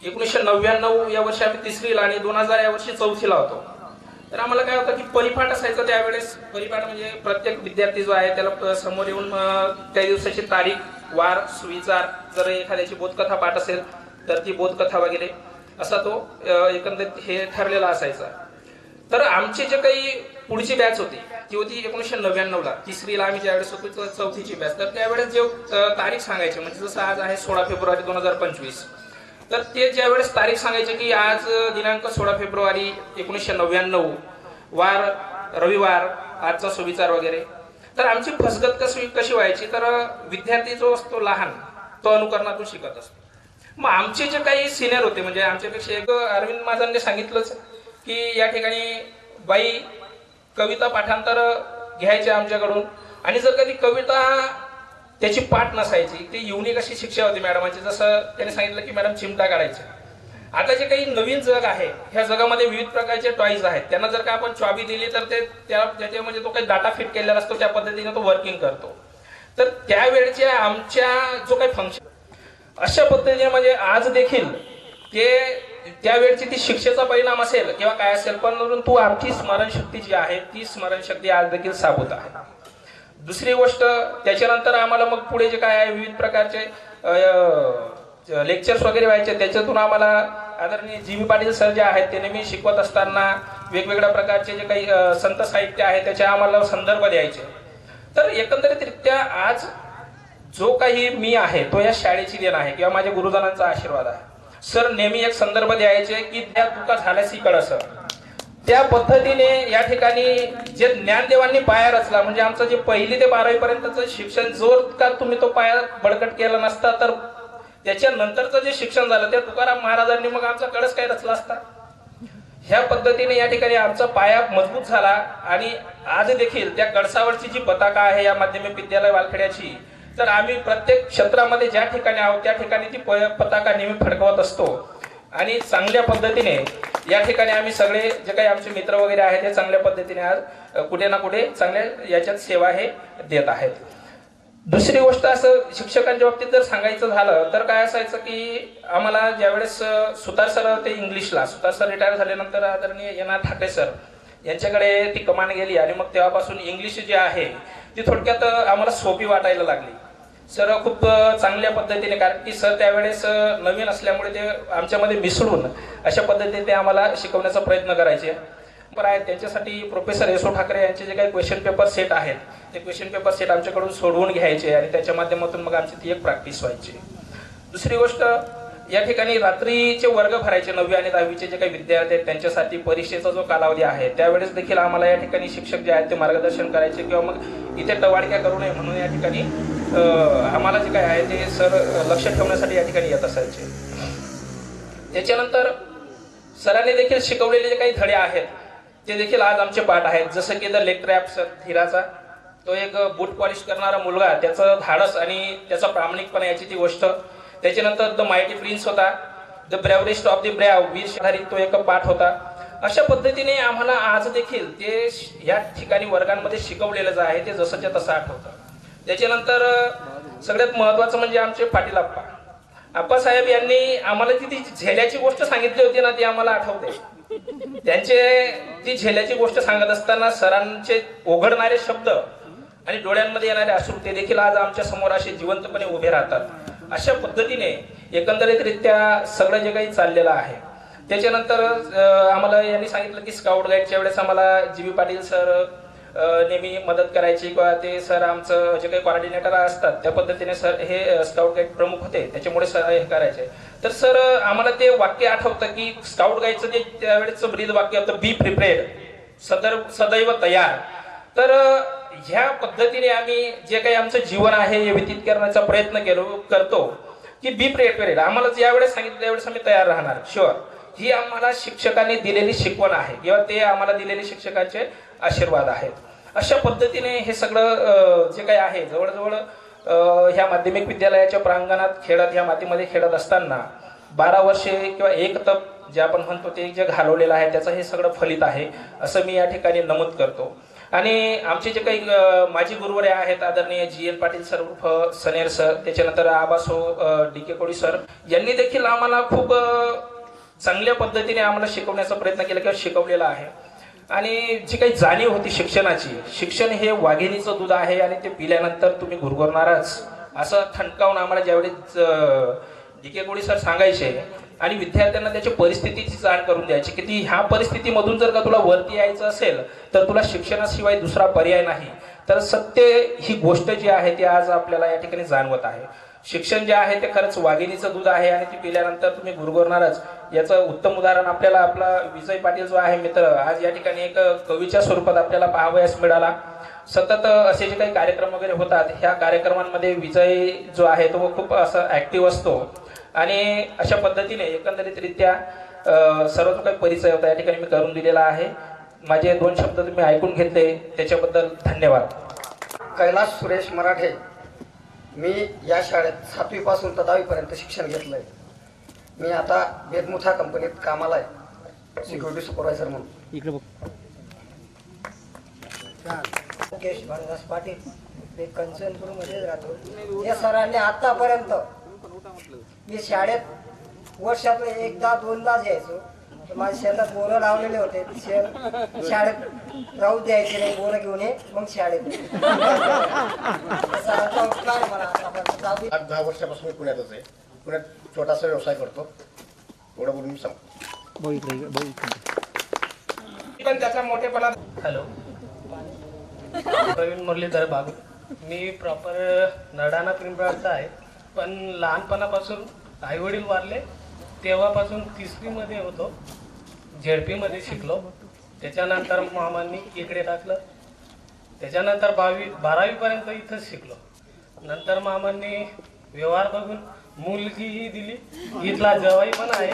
1999 या वर्षी आम्ही 3रीला आणि 2000 या वर्षी 4थीला होतो. तर आम्हाला काय होतं की परिपाठ असायचं त्यावेळेस. परिपाठ म्हणजे प्रत्येक विद्यार्थी जो आहे त्याला समोर येऊन त्या दिवसाची तारीख, वार, सुविचार, जर एखाद्याची बोधकथा पाठ असेल तर ती बोधकथा वगैरे असा तो एकंदरीत हे ठरलेला असायचा. तर आमची जे काही पुढची बॅच होती ती होती 1999ला. 3रीला आम्ही ज्यावेळेस होतो 4थीची बॅच. तर त्यावेळेस जे तारीख सांगायची म्हणजे जसं आज आहे 16 फेब्रुवारी 2025, तर ते ज्यावेळेस तारीख सांगायचे की आज दिनांक 16 फेब्रुवारी 1999 वार रविवार, आजचा सुविचार वगैरे, तर आमची फसगत कशी व्हायची तर विद्यार्थी जो असतो लहान तो अनुकरणातून शिकत असतो. मग आमचे जे काही सिनियर होते म्हणजे आमच्यापेक्षा एक अरविंद महाजनने सांगितलंच की या ठिकाणी बाई कविता पाठांतर घ्यायचे आमच्याकडून आणि जर कधी कविता त्याची पाठ नसायची ती युनिक अशी शिक्षा होती मॅडमांची. जसं त्याने सांगितलं की मॅडम चिमटा काढायचे. आता जे काही नवीन जग आहे ह्या जगामध्ये विविध प्रकारचे टॉईज आहेत, त्यांना जर का आपण चाबी दिली तर ते त्याच्यामध्ये तो काही डाटा फिट केलेला असतो त्या पद्धतीने तो वर्किंग करतो. तर त्यावेळेच्या आमच्या जो काही फंक्शन अशा पद्धतीने म्हणजे आज देखील ते त्यावेळची ती शिक्षेचा परिणाम असेल किंवा काय असेल पण तू आमची स्मरणशक्ती जी आहे ती स्मरणशक्ती आज देखील साबूत आहे. दुसरी गोष्ट त्याच्यानंतर आम्हाला मग पुढे जे काय आहे विविध प्रकारचे लेक्चर्स वगैरे व्हायचे. त्याच्यातून आम्हाला आदरणीय जी. बी. पाटील सर जे आहेत ते नेहमी शिकवत असताना वेगवेगळ्या प्रकारचे जे काही संत साहित्य आहे त्याचे आम्हाला संदर्भ द्यायचे. तर एकंदरीतरित्या आज जो काही मी आहे तो या शाळेची देण आहे किंवा माझ्या गुरुजनांचा आशीर्वाद आहे. सर नेहमी एक संदर्भ द्यायचे की त्या तुका झाल्यासी कळस. त्या पद्धतीने या ठिकाणी जे ज्ञानदेवांनी पाया रचला म्हणजे आमचं जे 1ली ते 12वी पर्यंतचं शिक्षण जर का तुम्ही तो पाया बळकट केला नसता तर त्याच्यानंतरचं जे शिक्षण झालं त्या तुकाराम महाराजांनी मग आमचा कळस काय रचला असता. ह्या पद्धतीने या ठिकाणी आमचा पाया मजबूत झाला आणि आज देखील त्या कळसावरची जी पताका आहे या माध्यमिक विद्यालय वालखेड्याची, तर आम्ही प्रत्येक क्षेत्रामध्ये ज्या ठिकाणी आहोत त्या ठिकाणी ती पताका नेहमी फडकवत असतो आणि चांगल्या पद्धतीने या ठिकाणी आम्ही सगळे जे काही आमचे मित्र वगैरे आहेत ते चांगल्या पद्धतीने आज कुठे ना कुठे चांगल्या याच्यात सेवा हे देत आहेत. दुसरी गोष्ट असं शिक्षकांच्या बाबतीत जर सांगायचं झालं तर काय असायचं की आम्हाला ज्यावेळेस सुतार सर ते इंग्लिशला, सुतार सर रिटायर झाल्यानंतर आदरणीय एन.आर. ठाकरे सर यांच्याकडे ती कमांड गेली आणि मग तेव्हापासून इंग्लिश जी आहे ती थोडक्यात आम्हाला सोपी वाटायला लागली. सर खूप चांगल्या पद्धतीने, कारण की सर त्यावेळेस नवीन असल्यामुळे ते आमच्यामध्ये मिसळून अशा पद्धतीने ते आम्हाला शिकवण्याचा प्रयत्न करायचे. त्यांच्यासाठी प्रोफेसर एस.ओ. ठाकरे यांचे जे काही क्वेश्चन पेपर सेट आहेत ते क्वेश्चन पेपर सेट आमच्याकडून सोडवून घ्यायचे आणि त्याच्या माध्यमातून मग आमची ती एक प्रॅक्टिस व्हायची. दुसरी गोष्ट या ठिकाणी रात्रीचे वर्ग भरायचे 9वी आणि 10वीचे जे काही विद्यार्थी आहेत त्यांच्यासाठी परीक्षेचा जो कालावधी आहे त्यावेळेस देखील आम्हाला या ठिकाणी शिक्षक जे आहेत ते मार्गदर्शन करायचे किंवा मग इथे टवाळक्या करू नये म्हणून या ठिकाणी आम्हाला जे काय आहे ते सर लक्ष ठेवण्यासाठी या ठिकाणी येत असायचे. त्याच्यानंतर सरांनी देखील शिकवलेले जे काही धडे आहेत ते देखील आज आमचे पाठ आहेत. जसं की द लेग ट्रॅप सर धीराचा, तो एक बूट पॉलिश करणारा मुलगा, त्याचं धाडस आणि त्याचा प्रामाणिकपणा याची ती गोष्ट. त्याच्यानंतर द मायटी प्रिन्स होता, द ब्रेव्हरेस्ट ऑफ द ब्रॅव वीर आधारित तो एक पाठ होता. अशा पद्धतीने आम्हाला आज देखील ते या ठिकाणी वर्गांमध्ये शिकवलेलं जे आहे ते जसंच्या तसं आठवतं. त्याच्यानंतर सगळ्यात महत्वाचं म्हणजे आमचे पाटील आप्पासाहेब यांनी आम्हाला ती झेल्याची गोष्ट सांगितली होती ना ती आम्हाला आठवते. त्यांचे ती झेल्याची गोष्ट सांगत असताना सरांचे ओघडणारे शब्द आणि डोळ्यांमध्ये येणारे अश्रू ते देखील आज आमच्या समोर असे जिवंतपणे उभे राहतात। अशा पद्धतीने एकंदरीतरित्या सगळं जे काही चाललेलं आहे। त्याच्यानंतर आम्हाला यांनी सांगितलं की स्काउट गाईडच्या वेळेस आम्हाला जी.बी. पाटील सर नेहमी मदत करायची किंवा ते सर आमचं जे काही कोऑर्डिनेटर असतात त्या पद्धतीने सर हे स्काउट गाईड प्रमुख होते, त्याच्यामुळे सर हे करायचे। तर सर आम्हाला ते वाक्य आठवतं की स्काउट गाईडचं जे त्यावेळेचं ब्रीद वाक्य होतं, बी प्रिपेअर्ड, सदैव तयार। तर ह्या पद्धतीने आम्ही जे काही आमचं जीवन आहे हे व्यतीत करण्याचा प्रयत्न करतो की बी प्रिपेअर्ड। आम्हाला ज्यावेळेस सांगितलं त्यावेळेस आम्ही तयार राहणार, शुअर। ही आम्हाला शिक्षकांनी दिलेली शिकवण आहे किंवा ते आम्हाला दिलेले शिक्षकांचे आशीर्वाद आहेत। अशा पद्धतीने हे सगळं जे काही आहे जवळजवळ ह्या माध्यमिक विद्यालयाच्या प्रांगणात खेळत, ह्या मातीमध्ये खेळत असताना 12 वर्षे किंवा एक तप जे आपण म्हणतो ते जे घालवलेलं आहे त्याचं हे सगळं फलित आहे असं मी या ठिकाणी नमूद करतो। आणि आमचे जे काही माजी गुरुवर्य आहेत आदरणीय जी.एन. पाटील सर उर्फ सनेर सर, त्याच्यानंतर आबासो डी.के. कोळी सर यांनी देखील आम्हाला खूप चांगल्या पद्धतीने आम्हाला शिकवण्याचा प्रयत्न केला किंवा शिकवलेला आहे। आणि जी काही जाणीव होती शिक्षणाची, शिक्षण हे वाघिणीचं दूध आहे आणि ते पिल्यानंतर तुम्ही गुरगुरणारच असं ठणकावून आम्हाला ज्यावेळेस डी.के. कोळी सर सांगायचे आणि विद्यार्थ्यांना त्याच्या परिस्थितीची जाण करून द्यायची की ती ह्या परिस्थितीमधून जर का तुला वरती यायचं असेल तर तुला शिक्षणाशिवाय दुसरा पर्याय नाही। तर सत्य ही गोष्ट जी आहे ती आज आपल्याला या ठिकाणी जाणवत आहे। शिक्षण जे आहे ते खरंच वाघिणीचं दूध आहे आणि ती पिल्यानंतर तुम्ही गुरगुरणारच। याचं उत्तम उदाहरण आपल्याला आपला विजय पाटील जो आहे मित्र आज या ठिकाणी एक कवीच्या स्वरूपात आपल्याला पाहावयास मिळाला। सतत असे जे काही कार्यक्रम वगैरे होतात ह्या कार्यक्रमांमध्ये विजय जो आहे तो खूप असं ऍक्टिव्ह असतो आणि अशा पद्धतीने एकंदरीतरित्या सर्व जो काही परिचय होता या ठिकाणी मी करून दिलेला आहे। माझे 2 शब्द तुम्ही ऐकून घेतले त्याच्याबद्दल धन्यवाद। कैलास सुरेश मराठे, मी या शाळेत 7वी पासून तर 10वी पर्यंत शिक्षण घेतलंय। मी आता बेदमुथा कंपनीत कामाला आहे, सिक्युरिटी सुपरवायझर म्हणून। इकडे बघ। मुकेश भानुदास पाटील, मी कंचनपूरमध्येच राहतो। या सरांनी आतापर्यंत मी शाळेत वर्षातून एकदा 2दाच यायचो। माझ्या शेतात बोरं लावलेले होते, शाळेत राहू द्यायचे नाही, बोरं घेऊन ये मग शाळेत। 8-10 वर्षापासून मी पुण्यातच आहे। पुण्यात छोटासा व्यवसाय करतो, एवढं बोलून मी सांगतो। पण त्याचा मोठेपणा। हॅलो, प्रवीण मुरलीधर बागू, मी प्रॉपर नडाणा पिंपळाचा आहे, पण लहानपणापासून आई वडील वारले तेव्हापासून 3री मध्ये होतो, झेडपीमध्ये शिकलो। त्याच्यानंतर मामांनी इकडे टाकलं, त्याच्यानंतर 12वी पर्यंत इथंच शिकलो। नंतर मामांनी व्यवहार बघून मुलगीही दिली, इथला जवाई पण आहे।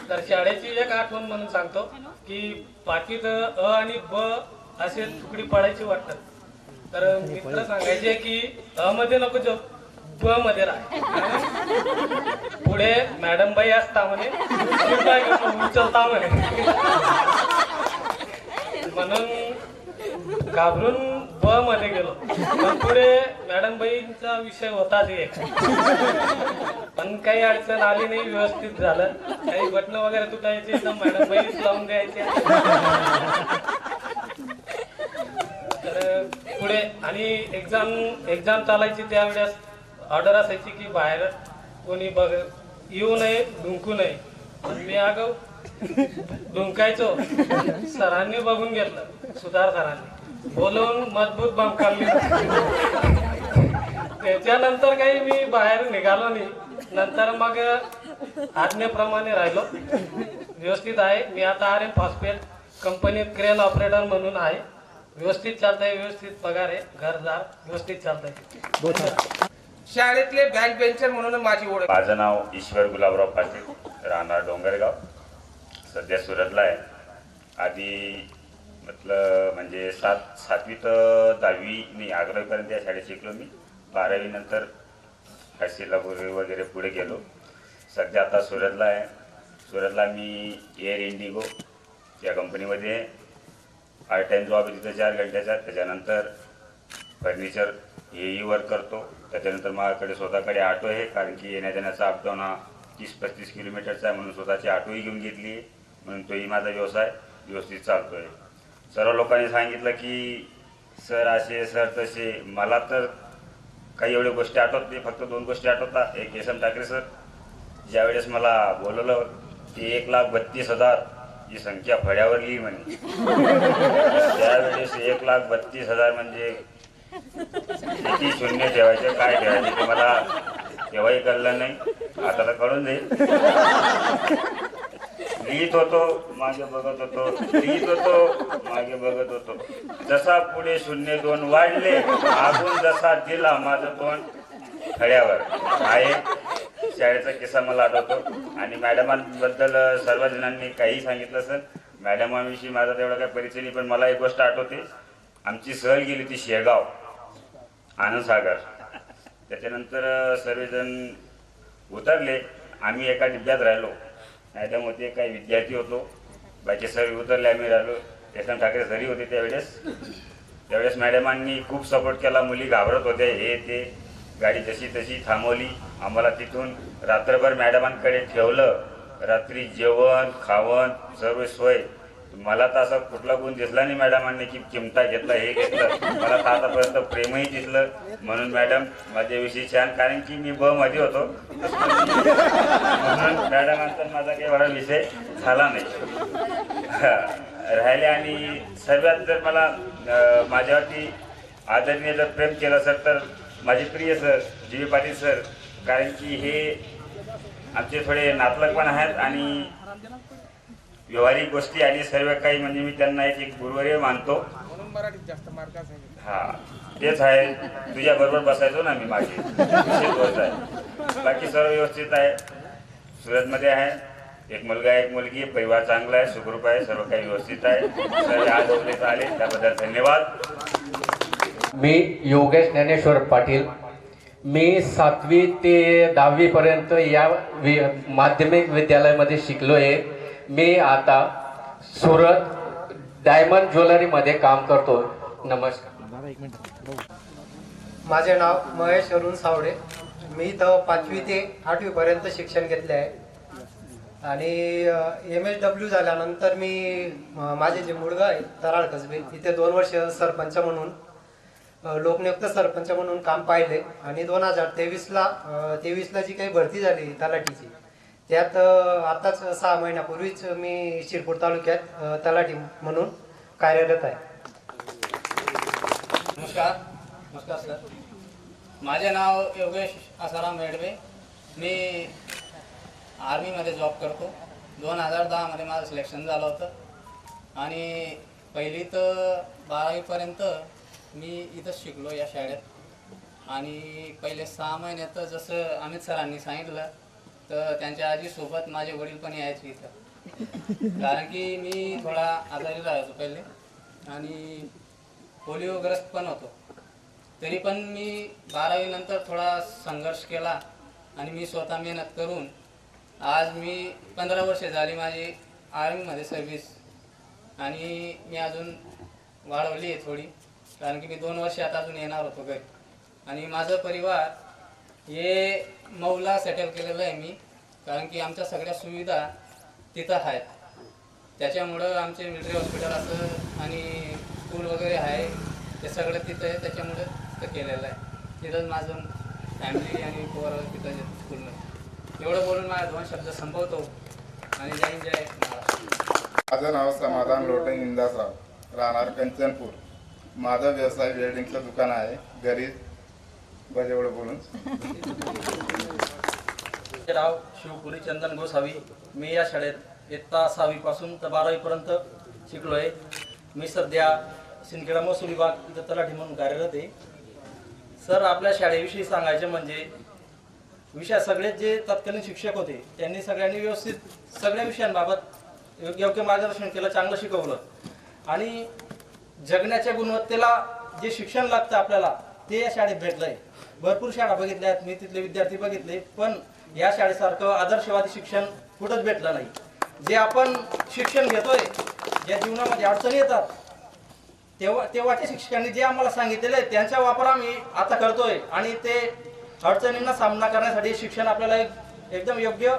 तर शाळेची एक आठवण म्हणून सांगतो की पाठीत अ आणि ब असे तुकडी पडायची वाटतात, तर मित्र सांगायचे की अ मध्ये नको जो ब मध्ये राह, पुढे मॅडम बाई असता म्हणे, उचलता म्हणे, म्हणून घाबरून ब मध्ये गेलो। पण पुढे मॅडम बाईंचा विषय होताच एक, पण काही अडचण आली नाही, व्यवस्थित झालं। काही बटणं वगैरे तुटायचे तर मॅडम बाईच लावून द्यायचे। तर पुढे आणि एक्झाम चालायची त्यावेळेस ऑर्डर असायची की बाहेर कोणी येऊ नये, ढुंकू नये, पण मी आगाऊ ढुंकायचो। सरांनी बघून घेतलं, सुधार सरांनी बोलवून मजबूत बंब काढली। त्याच्यानंतर काही मी बाहेर निघालो नाही, नंतर मग आज्ञेप्रमाणे राहिलो। व्यवस्थित आहे, मी आता RM फॉस्फेट कंपनीत क्रेन ऑपरेटर म्हणून आहे। व्यवस्थित चालतंय, व्यवस्थित पगार आहे, घरदार व्यवस्थित चालतंय। शाळेतले बँक बेंचर म्हणून माझी ओळख। माझं नाव ईश्वर गुलाबराव पाटील, राहणार डोंगरगाव, सध्या सुरतला आहे। आधी म्हणजे 7वी तर 10वी नाही 11वीपर्यंत या शाळेत शिकलो मी। 12वी नंतर हायस्कूलला वगैरे पुढे गेलो। सध्या आता सुरतला आहे। सुरतला मी एअर इंडिगो या कंपनीमध्ये पार्ट टाईम जॉब आहे, तिथं 4 घंट्याचा। त्याच्यानंतर फर्निचर हेही वर्क करतो। त्याच्यानंतर माझ्याकडे स्वतःकडे ऑटो आहे, कारण की येण्या जाण्याचा अपडाऊन हा 30-35 किलोमीटरचा आहे, म्हणून स्वतःची ऑटोही घेऊन घेतली आहे, म्हणून तोही माझा व्यवसाय व्यवस्थित चालतो आहे। सर्व लोकांनी सांगितलं की सर असे सर तसे. मला तर काही एवढ्या गोष्टी आठवत नाही, फक्त 2 गोष्टी आठवतात. एक केशव ठाकरे सर ज्यावेळेस मला बोलवलं की 1,32,000 ही संख्या फळ्यावर लिही म्हणे. त्यावेळेस 1,32,000 म्हणजे किती शून्य ठेवायचं काय ठेवायचं ते मला तेव्हाही कळलं नाही, आता तर कळून जाईल. लिहित होतो, मागे बघत होतो, लिहित होतो, मागे बघत होतो. जसा पुढे 0-2 वाढले, मागून जसा दिला माझं तोंड खड्यावर. हा एक शाळेचा किस्सा मला आठवतो. आणि मॅडमांबद्दल सर्वजणांनी काही सांगितलं सर, मॅडमांविषयी माझा तेवढा काही परिचय नाही, पण मला एक गोष्ट आठवते. आमची सहल गेली ती शेगाव आनंदसागर. त्याच्यानंतर सर्वजण उतरले, आम्ही एका डिब्यात राहिलो. त्यामध्ये काही विद्यार्थी होतो, बाकी सर्व उतरले, आम्ही राहिलो. केशव ठाकरे सरी होते त्यावेळेस मॅडमांनी खूप सपोर्ट केला. मुली घाबरत होत्या, हे ते. गाडी जशी तशी थांबवली, आम्हाला तिथून रात्रभर मॅडमांकडे ठेवलं. रात्री जेवण खावण सर्व सोय. मला तर असा कुठला गुण दिसला नाही मॅडमांनी की चिमटा घेतला, हे घेतलं. मला तर आतापर्यंत प्रेमही दिसलं. म्हणून मॅडम माझ्याविषयी छान, कारण की मी ब मध्ये होतो म्हणून मॅडमांचा माझा काही बरा विषय झाला नाही राहिले. आणि सर्वात जर मला माझ्यावरती आदरणीय जर प्रेम केलं सर तर माझे प्रिय सर जी. पाटील सर, कारण की हे आमचे थोडे नातलग पण आहेत आणि व्यवहारिक गोष्टी आणि सर्व काही, म्हणजे मी त्यांना एक गुरुवर्य मानतो. हा तेच आहे, तुझ्या बरोबर बसायचो ना मी मागे. बाकी सर्व व्यवस्थित आहे, सुरतमध्ये आहे. एक मुलगा एक मुलगी, परिवार चांगला आहे, सुखरूप आहे, सर्व काही व्यवस्थित आहे. सर्व आज बोलले आले त्याबद्दल धन्यवाद. मी योगेश ज्ञानेश्वर पाटील. मी 7वी ते 10वी पर्यंत या माध्यमिक विद्यालयामध्ये शिकलो आहे. मी आता सुरत डायमंड ज्वेलरीमध्ये काम करतो. नमस्कार. माझे नाव महेश अरुण सावडे. मी इथं 5वी ते 8वी पर्यंत शिक्षण घेतले आहे आणि MSW झाल्यानंतर मी माझे जे मुलगा आहे तराळ कसबे इथे 2 वर्ष सरपंच म्हणून लोकनियुक्त सरपंच म्हणून काम पाहिले. आणि 2023ला जी काही भरती झाली तलाठीची, त्यात आताच 6 महिन्यापूर्वीच मी शिरपूर तालुक्यात तलाठी म्हणून कार्यरत आहे. नमस्कार सर. माझे नाव योगेश आसाराम मेडवे. मी आर्मीमध्ये जॉब करतो. 2010मध्ये माझं सिलेक्शन झालं होतं आणि 1ली तर 12वीपर्यंत मी इथंच शिकलो या शाळेत. आणि पहिले 6 महिन्यात जसं अमित सरांनी सांगितलं तर त्यांच्या आजीसोबत माझे वडील पण यायचे इथं, कारण की मी थोडा आजारी राहायचो पहिले आणि पोलिओग्रस्त पण होतो. तरी पण मी 12वी नंतर थोडा संघर्ष केला आणि मी स्वतः मेहनत करून आज मी 15 वर्षे झाली माझी आर्मीमध्ये सर्व्हिस. आणि मी अजून वाढवली आहे थोडी, कारण की मी 2 वर्षात अजून येणार होतो घरी. आणि माझं परिवार हे मौला सेटल केलेलं आहे मी, कारण की आमच्या सगळ्या सुविधा तिथं आहेत. त्याच्यामुळं आमचे मिलिटरी हॉस्पिटल असं आणि स्कूल वगैरे आहे ते सगळं तिथं आहे. त्याच्यामुळं तिथं केलेलं आहे. तिथंच माझं फॅमिली आणि पोरं तिथं स्कूलमध्ये. एवढं बोलून माझे 2 शब्द संपवतो आणि जय जय महाराष्ट्र. माझं नाव समाधान लोटे इंदासराव, राहणार कंचनपूर. माझा व्यवसाय वेल्डिंगचं दुकान आहे. घरी बस एवढं बोलून. राव शिवपुरी चंदन गोसावी. मी या शाळेत इयत्ता 6वी पासून तर 12वी पर्यंत शिकलो आहे. मी सध्या सिंदखेडा महसूल विभाग इथं तलाठी म्हणून कार्यरत आहे. सर, आपल्या शाळेविषयी सांगायचे म्हणजे सगळे जे तत्कालीन शिक्षक होते त्यांनी सगळ्यांनी व्यवस्थित सगळ्या विषयांबाबत योग्य मार्गदर्शन केलं, चांगलं शिकवलं. आणि जगण्याच्या गुणवत्तेला जे शिक्षण लागतं आपल्याला ते या शाळेत भेटलंय. भरपूर शाळा बघितल्या आहेत, मी तिथले विद्यार्थी बघितले, पण या शाळेसारखं आदर्शवादी शिक्षण कुठंच भेटलं नाही. जे आपण शिक्षण घेतोय, ज्या जीवनामध्ये अडचणी येतात तेव्हाच्या शिक्षकांनी जे आम्हाला सांगितलेलं आहे त्यांचा वापर आम्ही आता करतोय. आणि ते अडचणींना सामना करण्यासाठी शिक्षण आपल्याला एकदम योग्य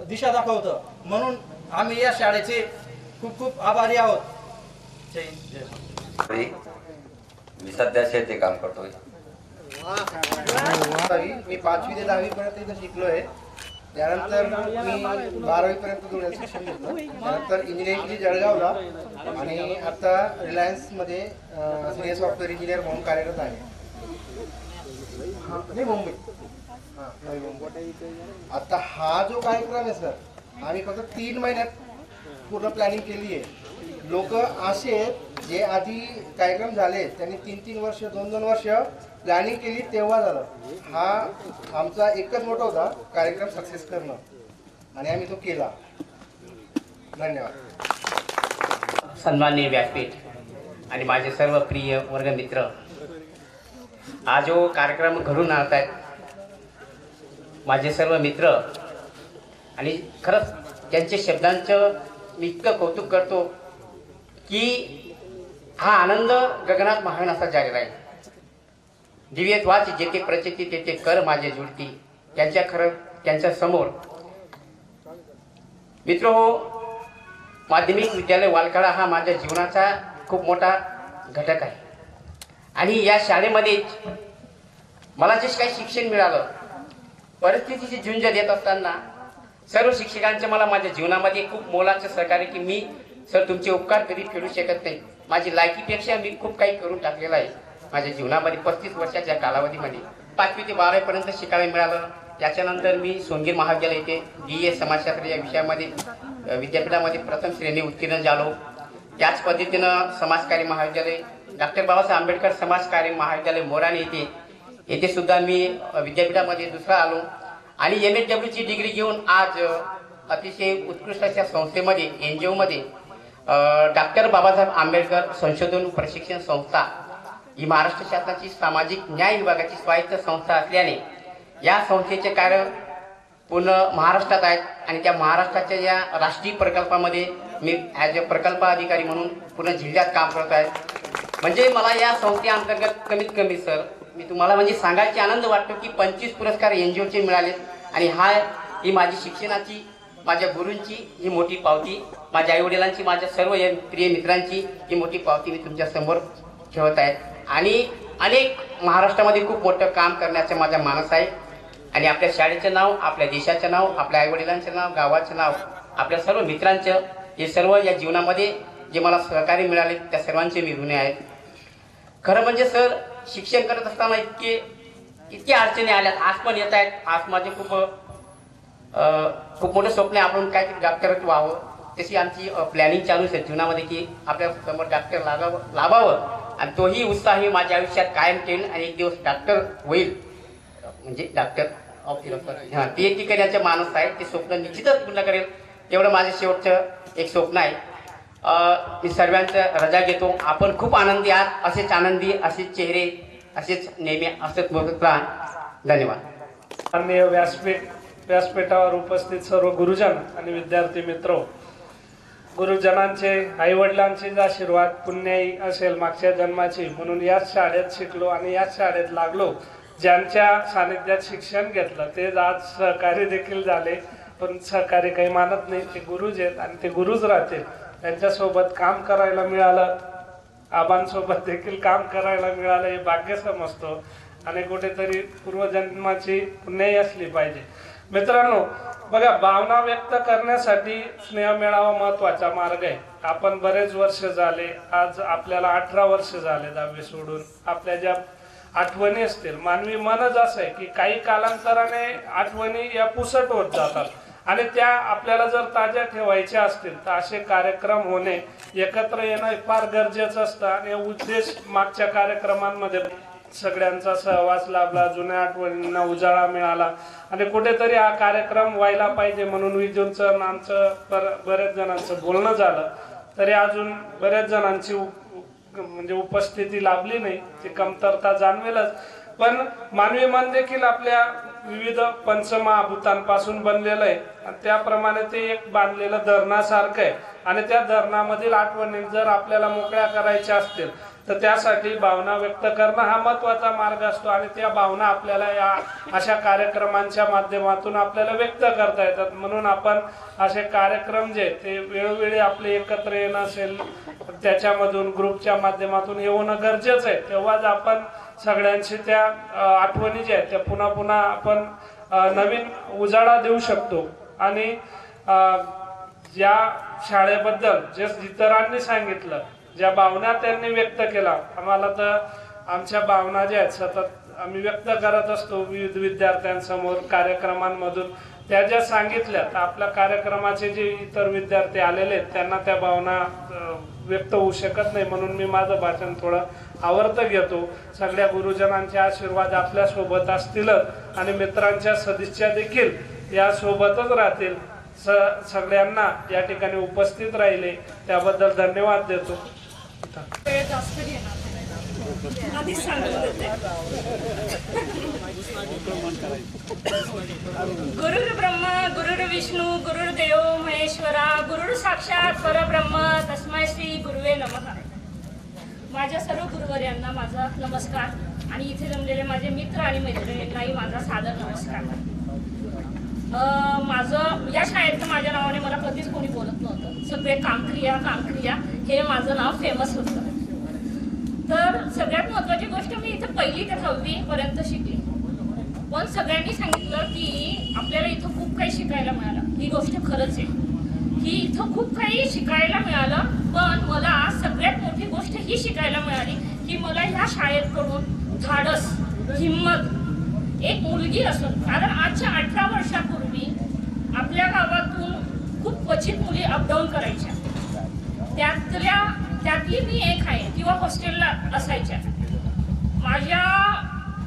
दिशा दाखवतं. म्हणून आम्ही या शाळेचे खूप खूप आभारी आहोत. जय हिंद जय महाराष्ट्र. मी सध्या शेती काम करतोय. मी 5वी ते 10वी पर्यंत इथं शिकलोय. त्यानंतर मी 12वी पर्यंत धुळ्यात शिक्षण घेतलं. त्यानंतर इंजिनिअरिंग केली जळगावला आणि आता रिलायन्समध्ये सिनियर सॉफ्टवेअर इंजिनियर म्हणून कार्यरत आहे. नाही मुंबई. हां नवी मुंबई. आता हा जो कार्यक्रम आहे सर, आम्ही फक्त 3 महिन्यात पूर्ण प्लॅनिंग केली आहे. लोक असे आहेत जे आधी कार्यक्रम झाले त्यांनी 3-3 वर्ष 2-2 वर्ष प्लॅनिंग केली तेव्हा झालं. हा आमचा एकच मोठा होता कार्यक्रम सक्सेस करणं आणि आम्ही तो केला. धन्यवाद. सन्माननीय व्यासपीठ आणि माझे सर्व प्रिय वर्गमित्र, हा जो कार्यक्रम घडून आणत आहेत माझे सर्व मित्र, आणि खरंच त्यांच्या शब्दांचं मी इतकं कौतुक करतो की हा आनंद गगनात महान असा जारी राहील. दिव्यत वाच जेथे प्रचिती तेथे कर माझे जुळती. त्यांच्या समोर मित्र हो, माध्यमिक विद्यालय वालखाडा हा माझ्या जीवनाचा खूप मोठा घटक आहे. आणि या शाळेमध्ये मला जे काही शिक्षण मिळालं, परिस्थितीची झुंज देत असताना सर्व शिक्षकांचे मला माझ्या जीवनामध्ये खूप मोलाचं सहकार्य, की मी सर तुमचे उपकार कधी फेडू शकत नाही. माझी लायकीपेक्षा मी खूप काही करून टाकलेलं आहे माझ्या जीवनामध्ये. 35 वर्षाच्या कालावधीमध्ये 5वी ते 12वी पर्यंत शिकायला मिळालं. त्याच्यानंतर मी सोनगीर महाविद्यालय येथे BA समाजशास्त्र या विषयामध्ये विद्यापीठामध्ये प्रथम श्रेणी उत्तीर्ण झालो. त्याच पद्धतीनं समाजकार्य महाविद्यालय, डॉक्टर बाबासाहेब आंबेडकर समाजकार्य महाविद्यालय मोराणे येथे सुद्धा मी विद्यापीठामध्ये दुसरा आलो. आणि MSWची डिग्री घेऊन आज अतिशय उत्कृष्ट अशा संस्थेमध्ये NGO मध्ये डॉक्टर बाबासाहेब आंबेडकर संशोधन प्रशिक्षण संस्था ही महाराष्ट्र शासनाची सामाजिक न्याय विभागाची स्वायत्त संस्था असल्याने या संस्थेचे कार्य पूर्ण महाराष्ट्रात आहेत. आणि त्या महाराष्ट्राच्या या राष्ट्रीय प्रकल्पामध्ये मी ॲज अ प्रकल्प अधिकारी म्हणून पूर्ण जिल्ह्यात काम करत आहे. म्हणजे मला या संस्थेअंतर्गत कमीत कमी सर मी तुम्हाला म्हणजे सांगायची आनंद वाटतो की 25 पुरस्कार NGOचे मिळाले. आणि ही माझी शिक्षणाची, माझ्या गुरूंची ही मोठी पावती, माझ्या आईवडिलांची, माझ्या सर्व प्रिय मित्रांची ही मोठी पावती मी तुमच्या समोर ठेवत आहे. आणि अनेक महाराष्ट्रामध्ये खूप मोठं काम करण्याचं माझा मानस आहे. आणि आपल्या शाळेचं नाव, आपल्या देशाचं नाव, आपल्या आईवडिलांचं नाव, गावाचं नाव, आपल्या सर्व मित्रांचं, हे सर्व या जीवनामध्ये जे मला सहकार्य मिळाले त्या सर्वांचे मी ऋणी आहेत. खरं म्हणजे सर शिक्षण करत असताना इतके अडचणी आल्यात, आज पण येत आहेत. आज माझे खूप मोठं स्वप्न आहे आपण काहीतरी डॉक्टर व्हावं. तशी आमची प्लॅनिंग चालू आहे जीवनामध्ये की आपल्या समोर डॉक्टर लाभावं. आणि तोही उत्साह माझ्या आयुष्यात कायम ठेवेल आणि एक दिवस डॉक्टर होईल, म्हणजे डॉक्टर ऑफ हां PhD करण्याचे माणूस आहे. ते स्वप्न निश्चितच पूर्ण करेल, एवढं माझं शेवटचं एक स्वप्न आहे. मी सर्वांचं रजा घेतो. आपण खूप आनंदी आहात, असेच आनंदी, असेच चेहरे, असेच नेहमी असंच बोलत राहा. धन्यवाद. माननीय व्यासपीठावर उपस्थित सर्व गुरुजन आणि विद्यार्थी मित्र, गुरुजनांचे, आईवडिलांचे आशीर्वाद पुण्याई असेल मागच्या जन्माची, म्हणून याच शाळेत शिकलो आणि याच शाळेत लागलो. ज्यांच्या सानिध्यात शिक्षण घेतलं ते आज सहकारी देखील झाले, पण सहकारी काही मानत नाही, ते गुरुज आहेत आणि ते गुरुज राहतील. त्यांच्यासोबत काम करायला मिळालं, आबांसोबत देखील काम करायला मिळालं, हे भाग्य समजतो आणि कुठेतरी पूर्वजन्माची पुण्याई असली पाहिजे. मित्रांनो बघा, भावना व्यक्त करण्यासाठी स्नेह मेळावा महत्वाचा मार्ग आहे. आपण बरेच वर्ष झाले, आज आपल्याला 18 वर्ष झाले 10वी सोडून. आपल्या ज्या आठवणी असतील, मानवी मनच असं आहे की काही कालांतराने आठवणी या पुसट होत जातात आणि त्या आपल्याला जर ताज्या ठेवायच्या असतील तर असे कार्यक्रम होणे, एकत्र येणं फार गरजेचं असतं. आणि उद्देश मागच्या कार्यक्रमांमध्ये सगळ्यांचा सहवास लाभला, जुन्या आठवणींना उजाळा मिळाला आणि कुठेतरी हा कार्यक्रम व्हायला पाहिजे म्हणून विजूंचं आमचं बऱ्याच जणांचं बोलणं झालं, तरी अजून बऱ्याच जणांची म्हणजे उपस्थिती लाभली नाही, ती कमतरता जाणवेलच. पण मानवी मन देखील आपल्या विविध पंचमहाभूतांपासून बनलेलं आहे आणि त्याप्रमाणे ते एक बांधलेलं धरणासारखं आहे. आणि त्या धरणामधील आठवणी जर आपल्याला मोकळ्या करायच्या असतील तर त्यासाठी भावना व्यक्त करणं हा महत्त्वाचा मार्ग असतो आणि त्या भावना आपल्याला या अशा कार्यक्रमांच्या माध्यमातून आपल्याला व्यक्त करता येतात. म्हणून आपण असे कार्यक्रम जे ते वेळोवेळी आपले एकत्र येणं असेल त्याच्यामधून ग्रुपच्या माध्यमातून हे होणं गरजेचं आहे. तेव्हाच आपण सगळ्यांची त्या आठवणी ज्या आहेत त्या पुन्हा पुन्हा आपण नवीन उजाळा देऊ शकतो. आणि ज्या शाळेबद्दल जे इतरांनी सांगितलं, ज्या भावना त्यांनी व्यक्त केला, आम्हाला तर आमच्या भावना ज्या आहेत सतत आम्ही व्यक्त करत असतो विविध विद्यार्थ्यांसमोर कार्यक्रमांमधून. त्या ज्या सांगितल्या तर आपल्या कार्यक्रमाचे जे इतर विद्यार्थी आलेले आहेत त्यांना त्या भावना व्यक्त होऊ शकत नाही. म्हणून मी माझं भाषण थोडं आवर्त घेतो. सगळ्या गुरुजनांचे आशीर्वाद आपल्या सोबत असतीलच आणि मित्रांच्या सदिच्छा देखील या सोबतच राहतील. सगळ्यांना या ठिकाणी उपस्थित राहिले त्याबद्दल धन्यवाद देतो. गुरुर् ब्रह्मा गुरुर्विष्णू गुरुर्देव महेश्वरा गुरुर् साक्षात परब्रह्म तस्मै श्री गुरुवे नमः. माझ्या सर्व गुरुवर्यांना माझा नमस्कार आणि इथे जमलेले माझे मित्र आणि मैत्रिणींनाही माझा सादर नमस्कार. माझं या शाळेत माझ्या नावाने मला कधीच कोणी बोलत नव्हतं. सगळे कामक्रिया हे माझं नाव फेमस होतं. तर सगळ्यात महत्त्वाची गोष्ट मी इथे 1ली ते 6वी पर्यंत शिकली. पण सगळ्यांनी सांगितलं की आपल्याला इथं खूप काही शिकायला मिळालं. ही गोष्ट खरंच आहे की इथं खूप काही शिकायला मिळालं. पण मला सगळ्यात मोठी गोष्ट ही शिकायला मिळाली की मला ह्या शाळेकडून धाडस, हिंमत, एक मुलगी असून, कारण आजच्या 18 वर्षापूर्वी आपल्या गावातून खूप क्वचित मुली अपडाऊन करायच्या. त्यातली मी एक आहे किंवा हॉस्टेलला असायच्या. माझ्या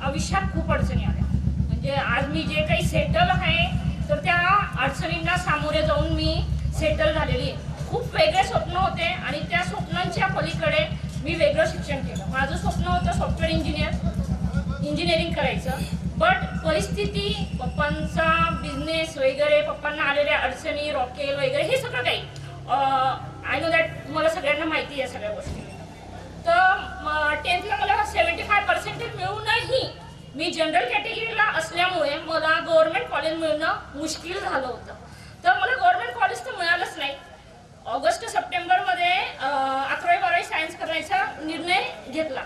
आयुष्यात खूप अडचणी आल्या. म्हणजे आज मी जे काही सेटल आहे तर त्या अडचणींना सामोरे जाऊन मी सेटल झालेली. खूप वेगळे स्वप्न होते आणि त्या स्वप्नांच्या पलीकडे मी वेगळं शिक्षण केलं. माझं स्वप्न होतं सॉफ्टवेअर इंजिनिअरिंग करायचं. बट परिस्थिती, पप्पांचा बिझनेस वगैरे, पप्पांना आलेल्या अडचणी, रॉकेल वगैरे हे सगळं काही आय नो दॅट, मला सगळ्यांना माहिती आहे सगळ्या गोष्टी. तर 10thला मला 75% मिळूनही मी जनरल कॅटेगरीला असल्यामुळे मला गव्हर्नमेंट कॉलेज मिळणं मुश्किल झालं होतं. तर मला गव्हर्नमेंट कॉलेज तर मिळालंच नाही. ऑगस्ट सप्टेंबरमध्ये 11वी-12वी सायन्स करण्याचा निर्णय घेतला.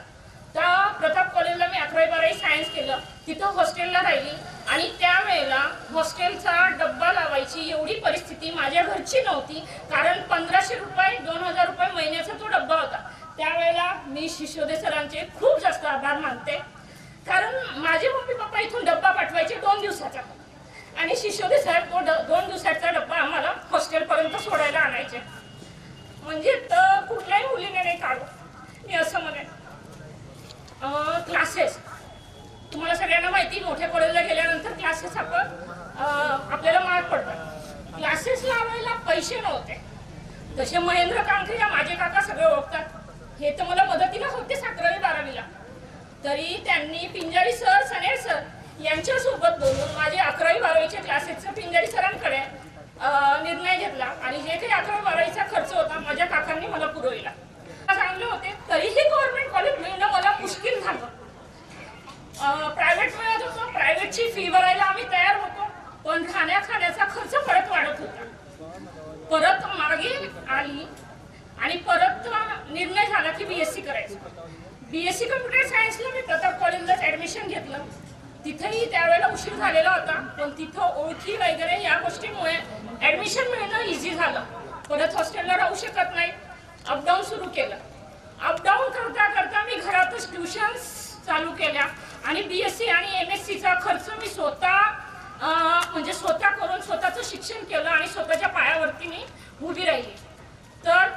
तर प्रताप कॉलेजला मी 11वी-12वी सायन्स केलं. तिथं हॉस्टेलला राहिली आणि त्यावेळेला हॉस्टेलचा डब्बा लावायची एवढी परिस्थिती माझ्या घरची नव्हती. कारण 1500 रुपये 2000 रुपये महिन्याचा तो डब्बा होता. त्यावेळेला मी शिशोदे सरांचे खूप जास्त आभार मानते. कारण माझे मम्मी पप्पा इथून डब्बा पाठवायचे 2 दिवसाचा आणि शिशोदे सर तो 2 दिवसाचा डब्बा आम्हाला हॉस्टेलपर्यंत सोडायला आणायचे. म्हणजे तर कुठल्याही मुलीने नाही काढू, मी असं म्हणेन. क्लासेस तुम्हाला सगळ्यांना माहिती, मोठ्या कॉलेजला गेल्यानंतर क्लासेस आपल्याला महाग पडतात. क्लासेस लावायला पैसे नव्हते. तसे महेंद्र कांकरिया माझे काका सगळे ओळखतात. हे तर मला मदतीला होते 11वी-12वीला. तरी त्यांनी पिंजारी सर, सनेर सर यांच्यासोबत बोलून माझे 11वी-12वीचे क्लासेसचं पिंजारी सरांकडे निर्णय घेतला आणि जे काही 11वी-12वीचा खर्च होता माझ्या काकांनी मला पुरवला. चांगले होते तरीही गव्हर्नमेंट कॉलेज मिळणं मला मुश्किल झालं. प्रायव्हेट मिळत होतं. प्रायव्हेटची फी भरायला आम्ही तयार होतो, पण खाण्याचा खर्च परत वाढत होता. परत मागे आली आणि परत निर्णय झाला की BSc करायचं. BSc कम्प्युटर सायन्सला मी प्रताप कॉलेजलाच ॲडमिशन घेतलं. तिथेही त्यावेळेला उशीर झालेला होता, पण तिथं ओळखी वगैरे या गोष्टींमुळे ॲडमिशन मिळणं इझी झालं. परत हॉस्टेलला राहू शकत नाही, अपडाऊन सुरू केलं. अपडाऊन करता करता मी घरातच ट्युशन्स चालू केल्या आणि BSc आणि MScचा खर्च मी स्वतः करून स्वतःचं शिक्षण केलं आणि स्वतःच्या पायावरती मी उभी राहिली. तर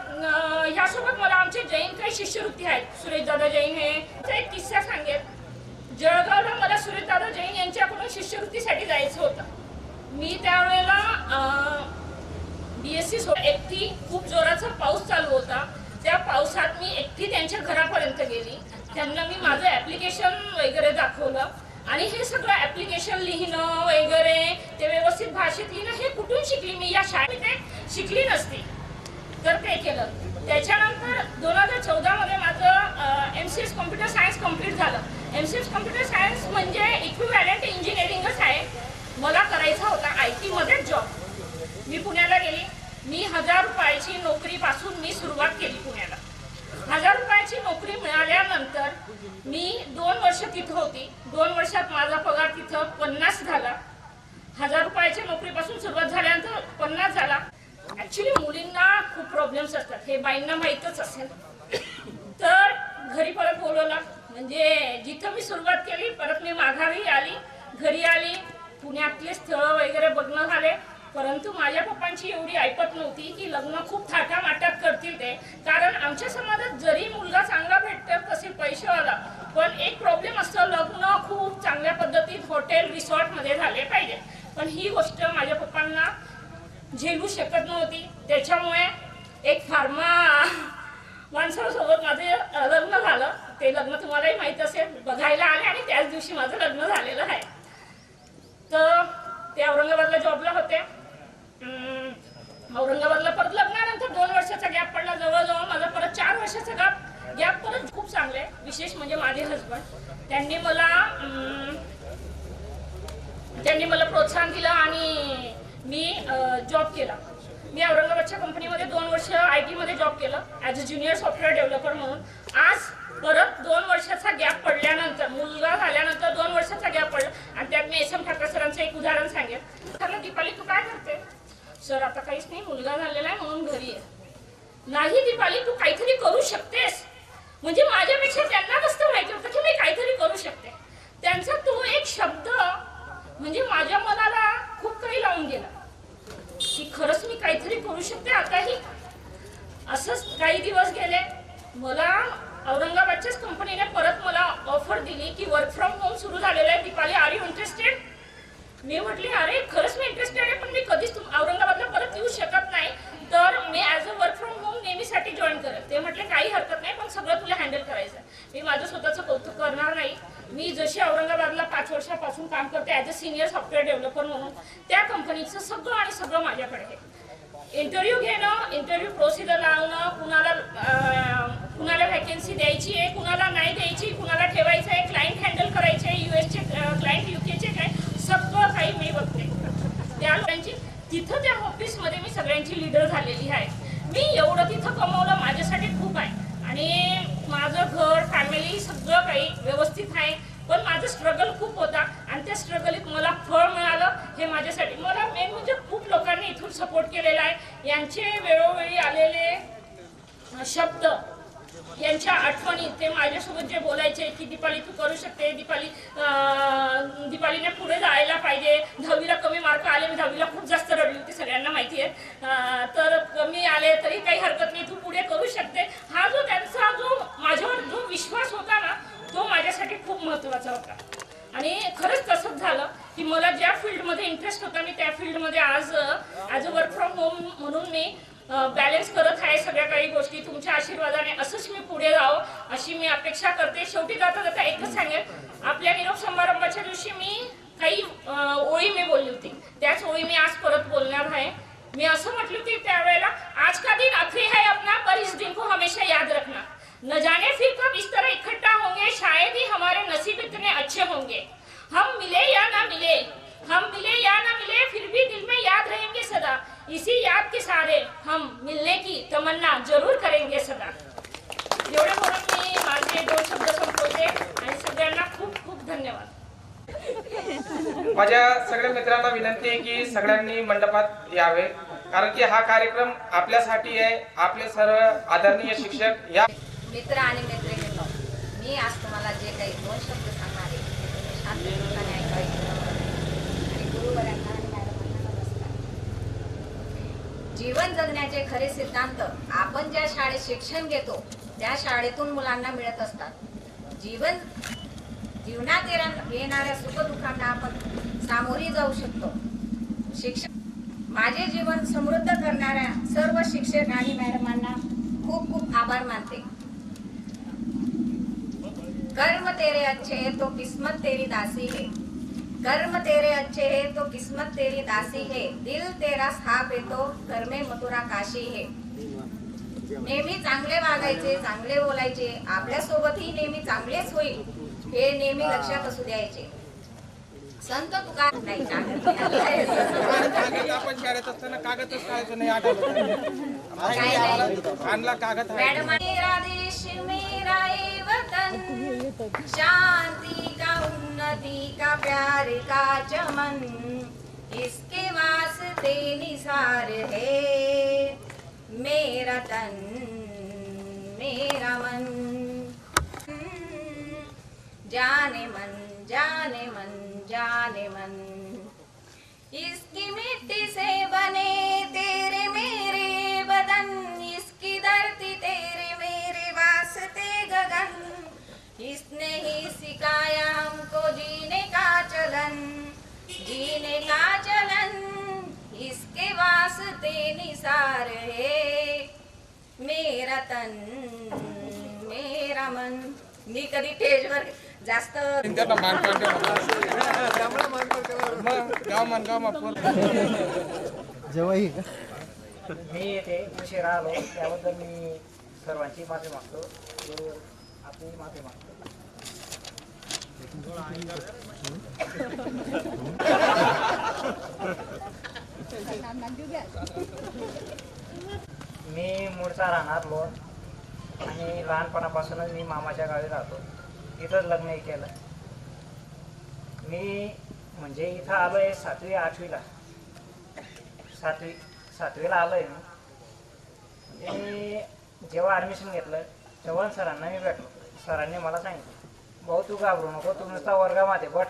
ह्यासोबत मला आमचे जैन काही शिष्यवृत्ती आहेत. सुरेशदादा जैन हे एक किस्सा सांगेल. जळगावला मला सुरेशदादा जैन यांच्याकडून शिष्यवृत्तीसाठी जायचं होतं. मी त्यावेळेला BSc एकटी, खूप जोराचा पाऊस चालू होता. त्या पावसात मी एकटी त्यांच्या घरापर्यंत गेली. त्यांना मी माझं ॲप्लिकेशन वगैरे दाखवलं आणि हे सगळं ॲप्लिकेशन लिहिणं वगैरे ते व्यवस्थित भाषेत लिहिणं हे कुठून शिकली मी? या शाळेत शिकली नसती. तर ते केलं. त्याच्यानंतर 2014 मध्ये माझं MCS कॉम्प्युटर सायन्स कम्प्लीट झालं. MCS कॉम्प्युटर सायन्स म्हणजे इक्विव्हॅलंट इंजिनिअरिंगच आहे. मला करायचा होता IT मध्येच जॉब. मी पुण्याला गेली. मी 1000 रुपयाची नोकरीपासून मी सुरुवात केली पुण्याला. 1000 रुपयाची नोकरी मिळाल्यानंतर मी 2 वर्ष तिथं होती. 2 वर्षात माझा पगार तिथं 50 झाला. 1000 रुपयाच्या नोकरीपासून सुरुवात झाल्यानंतर 50 झाला. ऍक्च्युली मुलींना खूप प्रॉब्लेम्स असतात, हे बाईंना माहीतच असेल. तर घरी परत बोलवलं. म्हणजे जिथं मी सुरुवात केली परत मी माघारी आली, घरी आली. पुण्यातले स्थळ वगैरे बघणं झाले. परंतु माझ्या पप्पांची एवढी ऐपत नव्हती की लग्न खूप थाटामाटात करतील ते. कारण आमच्या समाजात जरी मुलगा चांगला भेटत असेल पैशावाला, पण एक प्रॉब्लेम असतो, लग्न खूप चांगल्या पद्धतीत हॉटेल रिसॉर्टमध्ये झाले पाहिजे. पण ही गोष्ट माझ्या पप्पांना झेलू शकत नव्हती. त्याच्यामुळे एक फार्मा माणसासोबत माझे लग्न झालं. ते लग्न तुम्हालाही माहीत असेल, बघायला आले आणि त्याच दिवशी माझं लग्न झालेलं आहे. तर ते औरंगाबादला जॉबला होते. औरंगाबादला परत लग्नानंतर 2 वर्षाचा गॅप पडला. जवळजवळ माझा परत 4 वर्षाचा गॅप परत खूप चांगले. विशेष म्हणजे माझे हसबंड त्यांनी मला प्रोत्साहन दिलं आणि मी जॉब केला. मी औरंगाबादच्या कंपनीमध्ये 2 वर्ष IT मध्ये जॉब केलं as a junior software developer म्हणून. आज परत 2 वर्षाचा गॅप पडल्यानंतर, मुलगा झाल्यानंतर 2 वर्षाचा गॅप पडला आणि त्यात मी SM ठाकरे सरांचं एक उदाहरण सांगेन. म्हटलं दीपाली तू काय करते? सर आता काहीच नाही, मुलगा झालेला आहे म्हणून घरी आहे. नाही दीपाली तू काहीतरी करू शकतेस. म्हणजे माझ्यापेक्षा त्यांना नसतं माहिती होतं की मी काहीतरी करू शकते. त्यांचा तो एक शब्द म्हणजे माझ्या मनाला खूप काही लावून गेला की खरंच मी काहीतरी करू शकते आताही. असंच काही दिवस गेले. मला औरंगाबादच्याच कंपनीने परत मला ऑफर दिली की वर्क फ्रॉम होम सुरू झालेलं आहे दीपाली, आर यू इंटरेस्टेड? मी म्हटली अरे खरंच मी इंटरेस्टेड आहे, पण मी कधीच औरंगाबादला परत येऊ शकत नाही, तर मी as a work from home नेहमीसाठी जॉईन करेल. ते म्हटले काही हरकत नाही, पण सगळं तुला हँडल करायचं. मी माझं स्वतःचं कौतुक करणार नाही. मी जशी औरंगाबादला 5 वर्षापासून काम करते as a senior software developer म्हणून, त्या कंपनीचं सगळं आणि सगळं माझ्याकडे आहे. इंटरव्ह्यू घेणं, इंटरव्ह्यू प्रोसिजर लावणं, कुणाला व्हॅकन्सी द्यायची आहे, कुणाला नाही द्यायची, कुणाला ठेवायचं आहे, क्लायंट हँडल करायचे, US क्लायंट UKचे क्लायंट, सगळं काही मी बघते. त्या लोकांची तिथं त्या ऑफिसमध्ये मी सगळ्यांची लीडर झालेली आहे. मी एवढं तिथं कमवलं माझ्यासाठी खूप आहे आणि माझं घर फॅमिली सगळं काही व्यवस्थित आहे. पण माझं स्ट्रगल खूप होता आणि त्या स्ट्रगलीत मला फळ मिळालं हे माझ्यासाठी. मला मेन म्हणजे खूप लोकांनी इथून सपोर्ट केलेला आहे. यांचे वेळोवेळी आलेले शब्द, यांच्या आठवणी, ते माझ्यासोबत जे बोलायचे की दीपाली तू करू शकते, दीपालीने पुढे जायला पाहिजे. 10वीला कमी मार्क आले, मी 10वीला खूप जास्त रडली होती सगळ्यांना माहिती आहे. तर कमी आले तरी काही हरकत नाही, तू पुढे करू शकते. हा जो त्यांचा जो माझ्यावर जो विश्वास होता ना, तो माझ्यासाठी खूप महत्त्वाचा होता. आणि खरंच तसंच झालं की मला ज्या फील्डमध्ये इंटरेस्ट होता मी त्या फील्डमध्ये आज as a work from home म्हणून मी बॅलन्स करत आहे सगळ्या काही गोष्टी. तुमच्या आशीर्वादाने असंच मी पुढे जावं अशी मी अपेक्षा करते. शेवटी जाता जाता एकच सांगेन, आपल्या निरोप समारंभाच्या दिवशी मी काही ओळी मी बोलली होती, त्याच ओळी मी आज परत बोलणार आहे. मी असं म्हटली होती त्यावेळेला, आज का दिन आखरी है अपना, पर इस दिन को हमेशा याद रखना. न जाने फिर कब इस तरह इकट्ठा होंगे, शायद ही हमारे नसीब इतने अच्छे होंगे. हम मिले या ना मिले, हम मिले या ना मिले, फिर भी दिल में याद रहेंगे सदा. इसी याद के सहारे हम मिलने की तमन्ना जरूर करेंगे सदा. एवढे बोलून मी माझे 2 शब्द संपवते आणि सगळ्यांना खूप खूप धन्यवाद. माझ्या सगळ्या मित्रांना विनंती आहे की सगळ्यांनी मंडपात यावे, कारण की हा कार्यक्रम आपल्यासाठी आहे. आपले सर्व आदरणीय शिक्षक या मित्र आणि मैत्रिणींनो, मी आज तुम्हाला जे काही 2 शब्द सांगणार आहे ते तुम्ही शांतपणे ऐकायचे आणि गुरुवरांना आणि मॅडमांना नमस्कार. जीवन जगण्याचे खरे सिद्धांत आपण ज्या शाळेत शिक्षण घेतो त्या शाळेतून मुलांना मिळत असतात. जीवनात येणाऱ्या सुखदुःखांना आपण सामोरी जाऊ शकतो. माझे जीवन समृद्ध करणाऱ्या सर्व शिक्षक आणि मॅडमांना खूप खूप आभार मानते. कर्म तेरे अच्छे तो किस्मत तेरी दासी है, कर्म तेरे अच्छे है तो किस्मत तेरी दासी है, दिल तेरा साफ है तो घर में मथुरा काशी है. नेहमी चांगले वागायचे, चांगले बोलायचे, आपल्या सोबतही नेहमी चांगलेच होईल हे नेहमी लक्षात असू द्यायचे. संत तुकार नाही आपण शाळेत असताना कागदच काढायचं नाही आणला कागद मॅडम. मेरा देश मेरा ये वतन, शांति का उन्नति का प्यार का चमन, इसके वास्ते निसार है मेरा तन मेरा मन. जाने मन जाने मन जाने मन, इसकी मिट्टी से बने तेरे मेरे बदन, इसकी धरती तेरे मेरे वास्ते गगन, इसने ही सिखाया हमको जीने का चलन, जीने का चलन, इसके वास्ते निसार है मेरा तन मेरा मन. मी कधी स्टेजवर जास्त जेव्हाही मी येथे उशिरा आलो त्याबद्दल मी सर्वांची माफी मागतो. आपली माफी मागतो. मी मूळचा राहणार लोण आणि लहानपणापासूनच मी मामाच्या गावी राहतो. इथंच लग्नही केलं. मी म्हणजे इथं आलो आहे 7वी 8वीला. 7वीला आलो आहे मी. म्हणजे जेव्हा ॲडमिशन घेतलं तेव्हा सरांना मी भेटलो. सरांनी मला सांगितलं, भाऊ तू घाबरू नको, तू नुसता वर्गामध्ये बट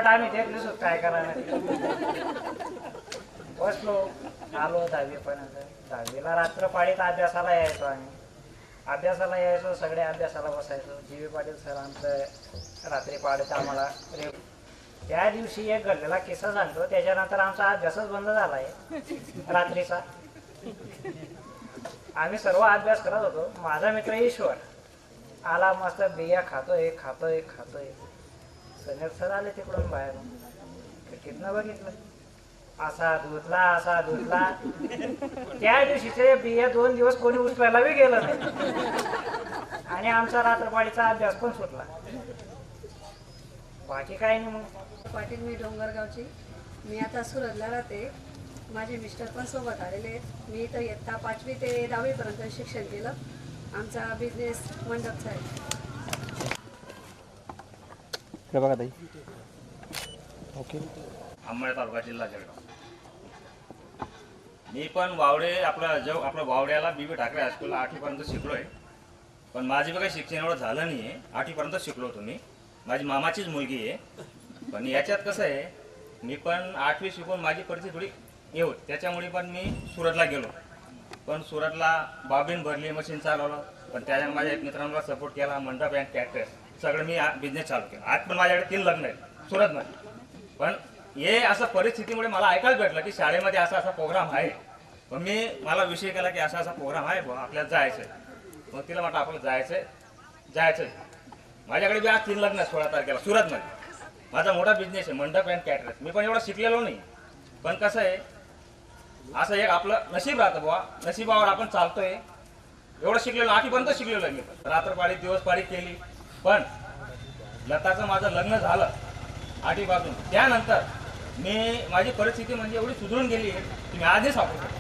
आम्ही देखलीच काय करायला. बसलो, आलो 10वीपर्यंत. 10वीला रात्रपाळीत अभ्यासाला यायचो आम्ही. अभ्यासाला यायचो, सगळे अभ्यासाला बसायचो. जी.वी. पाटील सरांचं रात्री पाळीत आम्हाला त्या दिवशी एक घडलेला किस्सा सांगतो. त्याच्यानंतर आमचा अभ्यासच बंद झाला आहे रात्रीचा. आम्ही सर्व अभ्यास करत होतो. माझा मित्र ईश्वर आला, मस्त बिया खातोय. सनील सर आले तिकडून बाहेर. खिडकीतनं बघितलं, असा धुतला. त्या दिवशीचे बिया 2 दिवस कोणी उचलायला बी गेलं नाही आणि आमचा रात्रपाळीचा अभ्यास पण सुटला. बाकी काही नाही. मग पाटील, मी डोंगरगावची. मी आता सुरतला राहते. माझे मिस्टर पण सोबत आलेले आहेत. मी इथं इयत्ता 5वी ते 10वी पर्यंत शिक्षण केलं. आमचा बिझनेस मंडपचा आहे. बघा ताई. ओके. अंबड तालुका जिल्हा जळगाव. मी पण वावडे आपलं वावड्याला बी ठाकरे हायस्कूलला 8वीपर्यंत शिकलो आहे. पण माझी बघा शिक्षण एवढं झालं नाही आहे. 8वीपर्यंत शिकलो होतो मी. माझी मामाचीच मुलगी आहे. पण याच्यात कसं आहे, मी पण 8वी शिकून माझी परिस्थिती थोडी हे होती. त्याच्यामुळे पण मी सुरतला गेलो. पण सुरतला बाबीन भरली, मशीन चालवलं. पण त्याच्यात माझ्या एक मित्रांना सपोर्ट केला. मंडप अँड ट्रॅक्टर्स सगळं मी बिझनेस चालू केला. आज पण माझ्याकडे 3 लग्न आहेत सुरतमध्ये. पण हे असं परिस्थितीमुळे मला ऐकायला भेटलं की शाळेमध्ये असा प्रोग्राम आहे. पण मला विषय केला की असा प्रोग्राम आहे बुवा, आपल्याला जायचं आहे. मग तिला म्हटलं आपल्याला जायचं. माझ्याकडे बी आज 3 लग्न आहेत 16 तारखेला सुरतमध्ये. माझा मोठा बिझनेस आहे मंडप अँड कॅटरर्स. मी पण एवढं शिकलेलो नाही. पण कसं आहे, असं एक आपलं नशीब राहतं बुवा. नशिबावर आपण चालतोय. एवढं शिकलेलो, 8वीपर्यंत शिकलेलो आहे मी. रात्रपाळी दिवसपाळी केली. पण लताचं माझं लग्न झालं 8वीपासून. त्यानंतर माझी परिस्थिती म्हणजे एवढी सुधरून गेली आहे की मी आजही सांगू शकतो.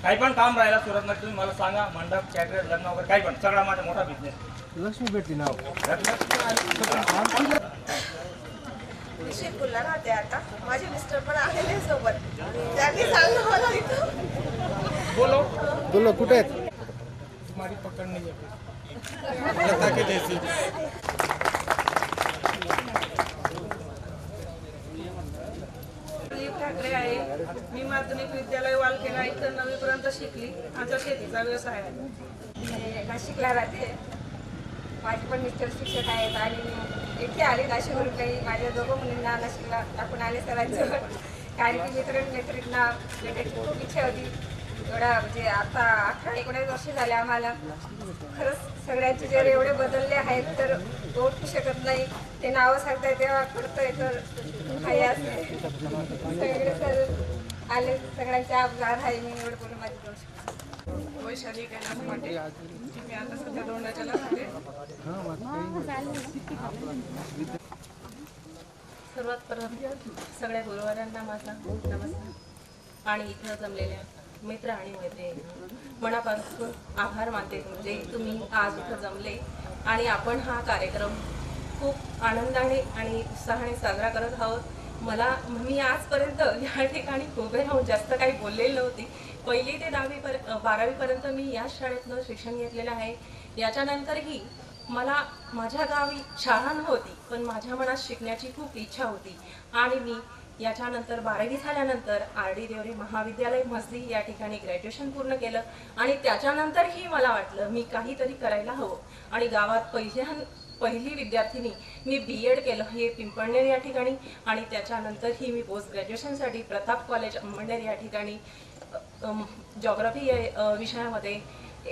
काही पण काम राहिला सुरतमध्ये तुम्ही मला सांगा, मंडप कॅटरर्स लग्न वगैरे काही पण, सगळा माझा मोठा बिझनेस. लक्ष्मी भेटली नाव शिरपूरला राहते आता. माझे मिस्टर पण आलेले सोबत. त्यांनी सांगलं मला इथं. बोलो कुठे आहेत? तुम्हारी पकड नहीं है. ठाकरे आहे. मी माध्यमिक विद्यालय वालखेडा इथं 9वी पर्यंत शिकली. आमचा शेतीचा व्यवसाय आहे. नाशिकला राहते. माझे पण मिस्टर शिक्षक आहेत आणि इथे आले नाशिकवरून. काही माझ्या 2 मुलींना नाशिकला टाकून आले सरांजवळ. कारण की मैत्रिणींना भेटायची खूप इच्छा होती. एवढा म्हणजे आता 18-19 वर्ष झाले आम्हाला. खरंच सगळ्यांचे चेहरे एवढे बदलले आहेत तर ओळखू शकत नाही. ते नावं सांगताय तेव्हा कळतंय तर काही असते. सगळे सर आले, सगळ्यांचे आभार आहे. मी एवढं बोलून माझी दोन शकतो. वैशाली कैलास पाटील. मी आता सध्या दोंडाच्या लागते. सर्वात प्रथम सगळ्या गुरुवारांना माझा नमस्कार आणि इथं जमलेल्या मित्र आणि मैत्रिणी मनापासून आभार मानते. म्हणजे तुम्ही आज इथं जमले आणि आपण हा कार्यक्रम खूप आनंदाने आणि उत्साहाने साजरा करत आहोत. मी आजपर्यंत या ठिकाणी उभे राहून जास्त काही बोललेली नव्हती. 1ली ते 12वीपर्यंत मी याच शाळेतनं शिक्षण घेतलेलं आहे. याच्यानंतरही मला माझ्या गावी शाळा नव्हती पण माझ्या मनात शिकण्याची खूप इच्छा होती आणि मी याच्यानंतर 12वी झाल्यानंतर RD देवरे महाविद्यालय मसली या ठिकाणी ग्रॅज्युएशन पूर्ण केलं आणि त्याच्यानंतरही मला वाटलं मी काहीतरी करायला हवं आणि गावात पहिली विद्यार्थिनी मी BEd केलं हे पिंपळनेर या ठिकाणी आणि त्याच्यानंतरही मी पोस्ट ग्रॅज्युएशनसाठी प्रताप कॉलेज अंबळनेर या ठिकाणी जॉग्राफी या विषयामध्ये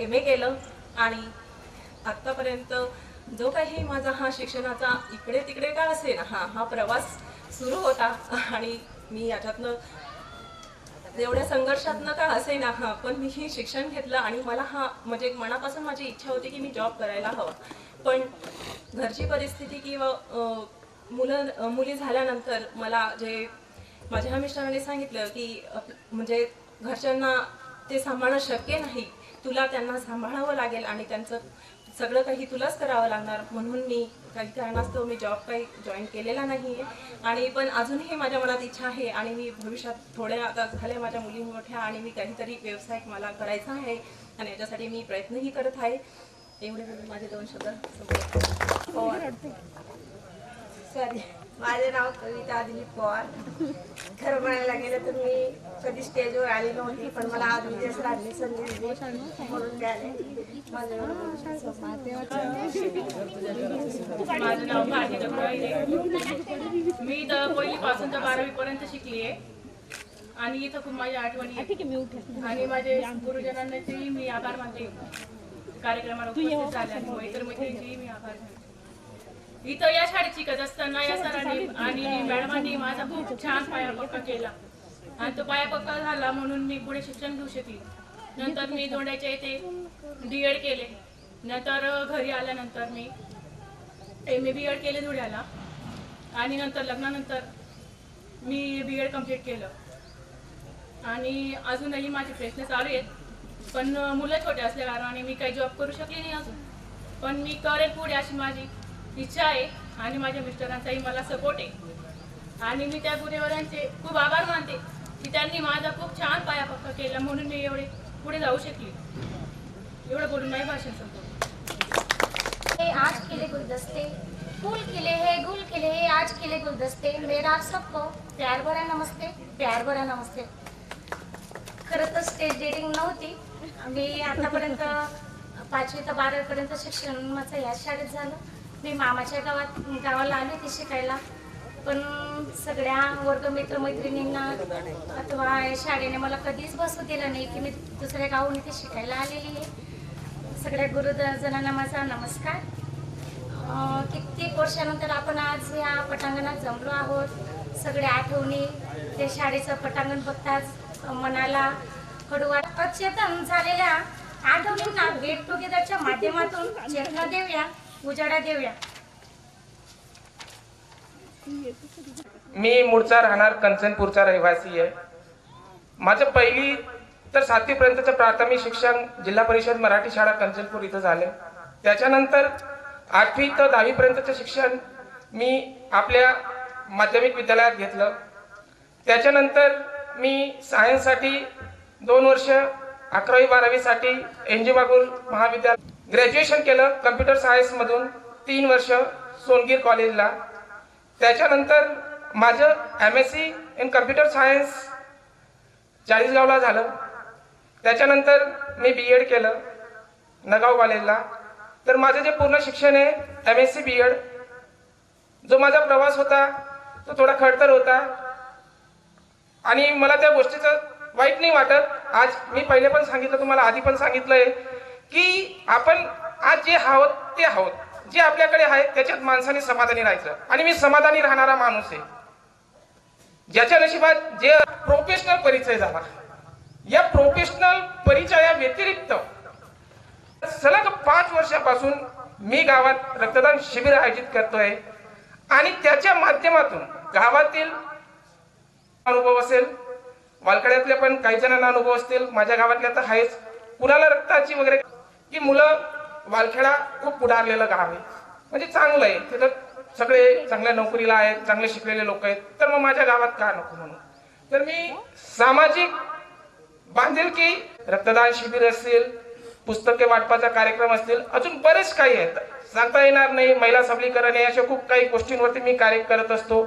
MA केलं आणि आत्तापर्यंत जो काही माझा हा शिक्षणाचा इकडे तिकडे का असेल हा प्रवास सुरू होता आणि मी याच्यातनं एवढ्या संघर्षातनं का असेना पण मी हे शिक्षण घेतलं आणि मला म्हणजे मनापासून माझी इच्छा होती की मी जॉब करायला हवा. पण घरची परिस्थिती किंवा मुली झाल्यानंतर मला जे माझ्या मिस्टरांनी सांगितलं की म्हणजे घरच्यांना ते सांभाळणं शक्य नाही, तुला त्यांना सांभाळावं लागेल आणि त्यांचं सगळं काही तुलाच करावं लागणार. म्हणून मी काही कारणास्तव मी जॉब काही जॉईन केलेला नाही आहे आणि पण अजूनही माझ्या मनात इच्छा आहे आणि मी भविष्यात थोड्या आता झाल्या माझ्या मुली मोठ्या आणि मी काहीतरी व्यवसाय मला करायचा आहे आणि याच्यासाठी मी प्रयत्नही करत आहे. एवढे माझे 2 शब्द सॉरी. माझे नाव कविता दिलीप पवार. खरं म्हणायला गेलं तर मी कधी स्टेजवर आली नव्हती पण मला आज विजय सरांनी संधी दिली म्हणून आले. माझं नाव भारती दगडू. मी तर 1ली पासून तर 12वी पर्यंत शिकली आहे आणि इथं खूप माझ्या आठवणी आणि माझे गुरुजनांचे मी आभार मानते. कार्यक्रमाला उपस्थित झाले आणि मैत्रिणींचे मी आभार मानते. इथं या शाळेत शिकत असताना या सरांनी आणि मॅडमांनी माझा खूप छान पाया पक्का केला आणि तो पाया पक्का झाला म्हणून मी पुढे शिक्षण घेऊ शकले. नंतर मी दोंड्याच्या इथे DEd केले. नंतर घरी आल्यानंतर मी MA BEd केले धुळ्याला आणि नंतर लग्नानंतर मी BEd कम्प्लीट केलं आणि अजूनही माझे प्रयत्न चालू आहेत. पण मुलं छोटे असल्या कारणाने मी काही जॉब करू शकले नाही अजून. पण मी करेल पुढे अशी माझी इच्छा आहे आणि माझ्या मिस्टरांचाही मला सपोर्ट आहे आणि मी त्या गुरुवरांचे खूप आभार मानते की त्यांनी माझा खूप छान पाया पक्का केला म्हणून मी एवढे पुढे जाऊ शकली. एवढं बोलून माझे भाषण संपवते. आज खिले गुलदस्ते, फूल खिले हैं, गुल खिले हैं, आज खिले गुलदस्ते, मेरा सबको प्यार भरा नमस्ते, प्यार भरा नमस्ते. खरं तर स्टेज डेटिंग नव्हती. मी आतापर्यंत 5वी ते 12वी पर्यंत शिक्षण माझं याच शाळेत झालं. मी मामाच्या गावाला आले होते शिकायला पण सगळ्या वर्गमित्रमैत्रिणींना अथवा शाळेने मला कधीच बसू दिलं नाही की मी दुसऱ्या गावून इथे शिकायला आलेली आहे. सगळ्या गुरुजनांना माझा नमस्कार. कित्येक वर्षानंतर आपण आज या पटांगणात जमलो आहोत. सगळ्या आठवणी ते शाळेचं पटांगण बघताच मनाला कडूवाट अचेतन झालेल्या आठवणींना गेट टुगेदरच्या माध्यमातून चेतना देऊया, उजाडा देऊया. मी मूळचा राहणार कंचनपूरचा रहिवासी आहे. माझं 1ली तर 7वी पर्यंतचं प्राथमिक शिक्षण जिल्हा परिषद मराठी शाळा कंचनपूर इथं झाले. त्याच्यानंतर 8वी ते 10वी पर्यंतचं शिक्षण मी आपल्या माध्यमिक विद्यालयात घेतलं. त्याच्यानंतर मी सायन्ससाठी 2 वर्ष 11वी-12वीसाठी NG बागुल महाविद्यालय ग्रॅज्युएशन केलं कम्प्युटर सायन्समधून 3 वर्ष सोनगीर कॉलेजला. त्याच्यानंतर माझं MSc इन कम्प्युटर सायन्स चाळीसगावला झालं. त्याच्यानंतर मी BEd केलं नगाव कॉलेजला. तर माझं जे पूर्ण शिक्षण आहे MSc BEd. जो माझा प्रवास होता तो थोडा खडतर होता आणि मला त्या गोष्टीचं वाईट नाही वाटत आज मी पहिले पण सांगितलं, तुम्हाला आधी पण सांगितलंय की आपण आज जे आहोत ते आहोत, जे आपल्याकडे आहे त्याच्यात माणसाने समाधानी राहायचं. आणि मी समाधानी राहणारा माणूस आहे. ज्याच्या नशिबात जे प्रोफेशनल परिचय झाला, या प्रोफेशनल परिचया व्यतिरिक्त सलग 5 वर्षापासून मी गावात रक्तदान शिबिर आयोजित करतोय. आणि त्याच्या माध्यमातून गावातील अनुभव असेल, वालकड्यातले पण काही जणांना अनुभव असतील, माझ्या गावातल्या तर आहेच, कुणाला रक्ताची वगैरे, की मुलं वालखेडा खूप पुढारलेलं गाव आहे, म्हणजे चांगलं आहे, तिथं सगळे चांगल्या नोकरीला आहेत, चांगले शिकलेले लोक आहेत, तर मग माझ्या गावात का नको म्हणून. तर मी सामाजिक बांधिलकी, रक्तदान शिबिर असतील, पुस्तके वाटपाचा कार्यक्रम असतील, अजून बरेच काही आहेत, सांगता येणार नाही. महिला सबलीकरण आहे, अशा खूप काही गोष्टींवरती मी कार्य करत असतो.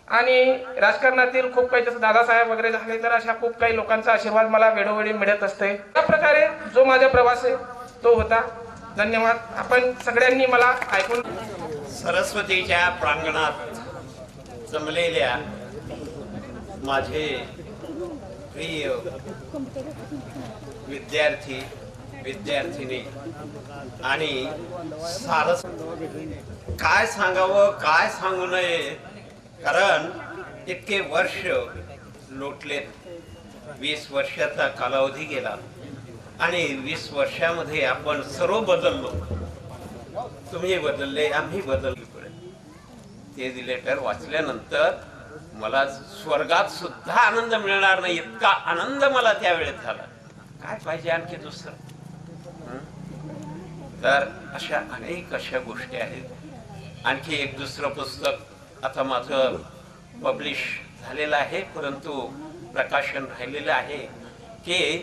आणि राजकारणातील खूप काही, जसं दादासाहेब वगैरे झाले, तर अशा खूप काही लोकांचा आशीर्वाद मला वेळोवेळी मिळत असते. त्या प्रकारे जो माझा प्रवास आहे तो होता. धन्यवाद. आपण सगळ्यांनी मला ऐकून. सरस्वतीच्या प्रांगणात जमलेल्या माझे प्रिय विद्यार्थी विद्यार्थिनी आणि सारस, काय सांगावं काय सांगू नये, कारण इतके वर्ष लोटलेत. 20 वर्षाचा कालावधी गेला आणि 20 वर्षामध्ये आपण सर्व बदललो. तुम्ही बदलले, आम्ही बदललो. ते लेटर वाचल्यानंतर मला स्वर्गात सुद्धा आनंद मिळणार नाही इतका आनंद मला त्यावेळेस झाला. काय पाहिजे आणखी दुसरं? तर अशा अनेक अशा गोष्टी आहेत. आणखी एक दुसरं पुस्तक आता माझं पब्लिश झालेलं आहे, परंतु प्रकाशन राहिलेलं आहे, की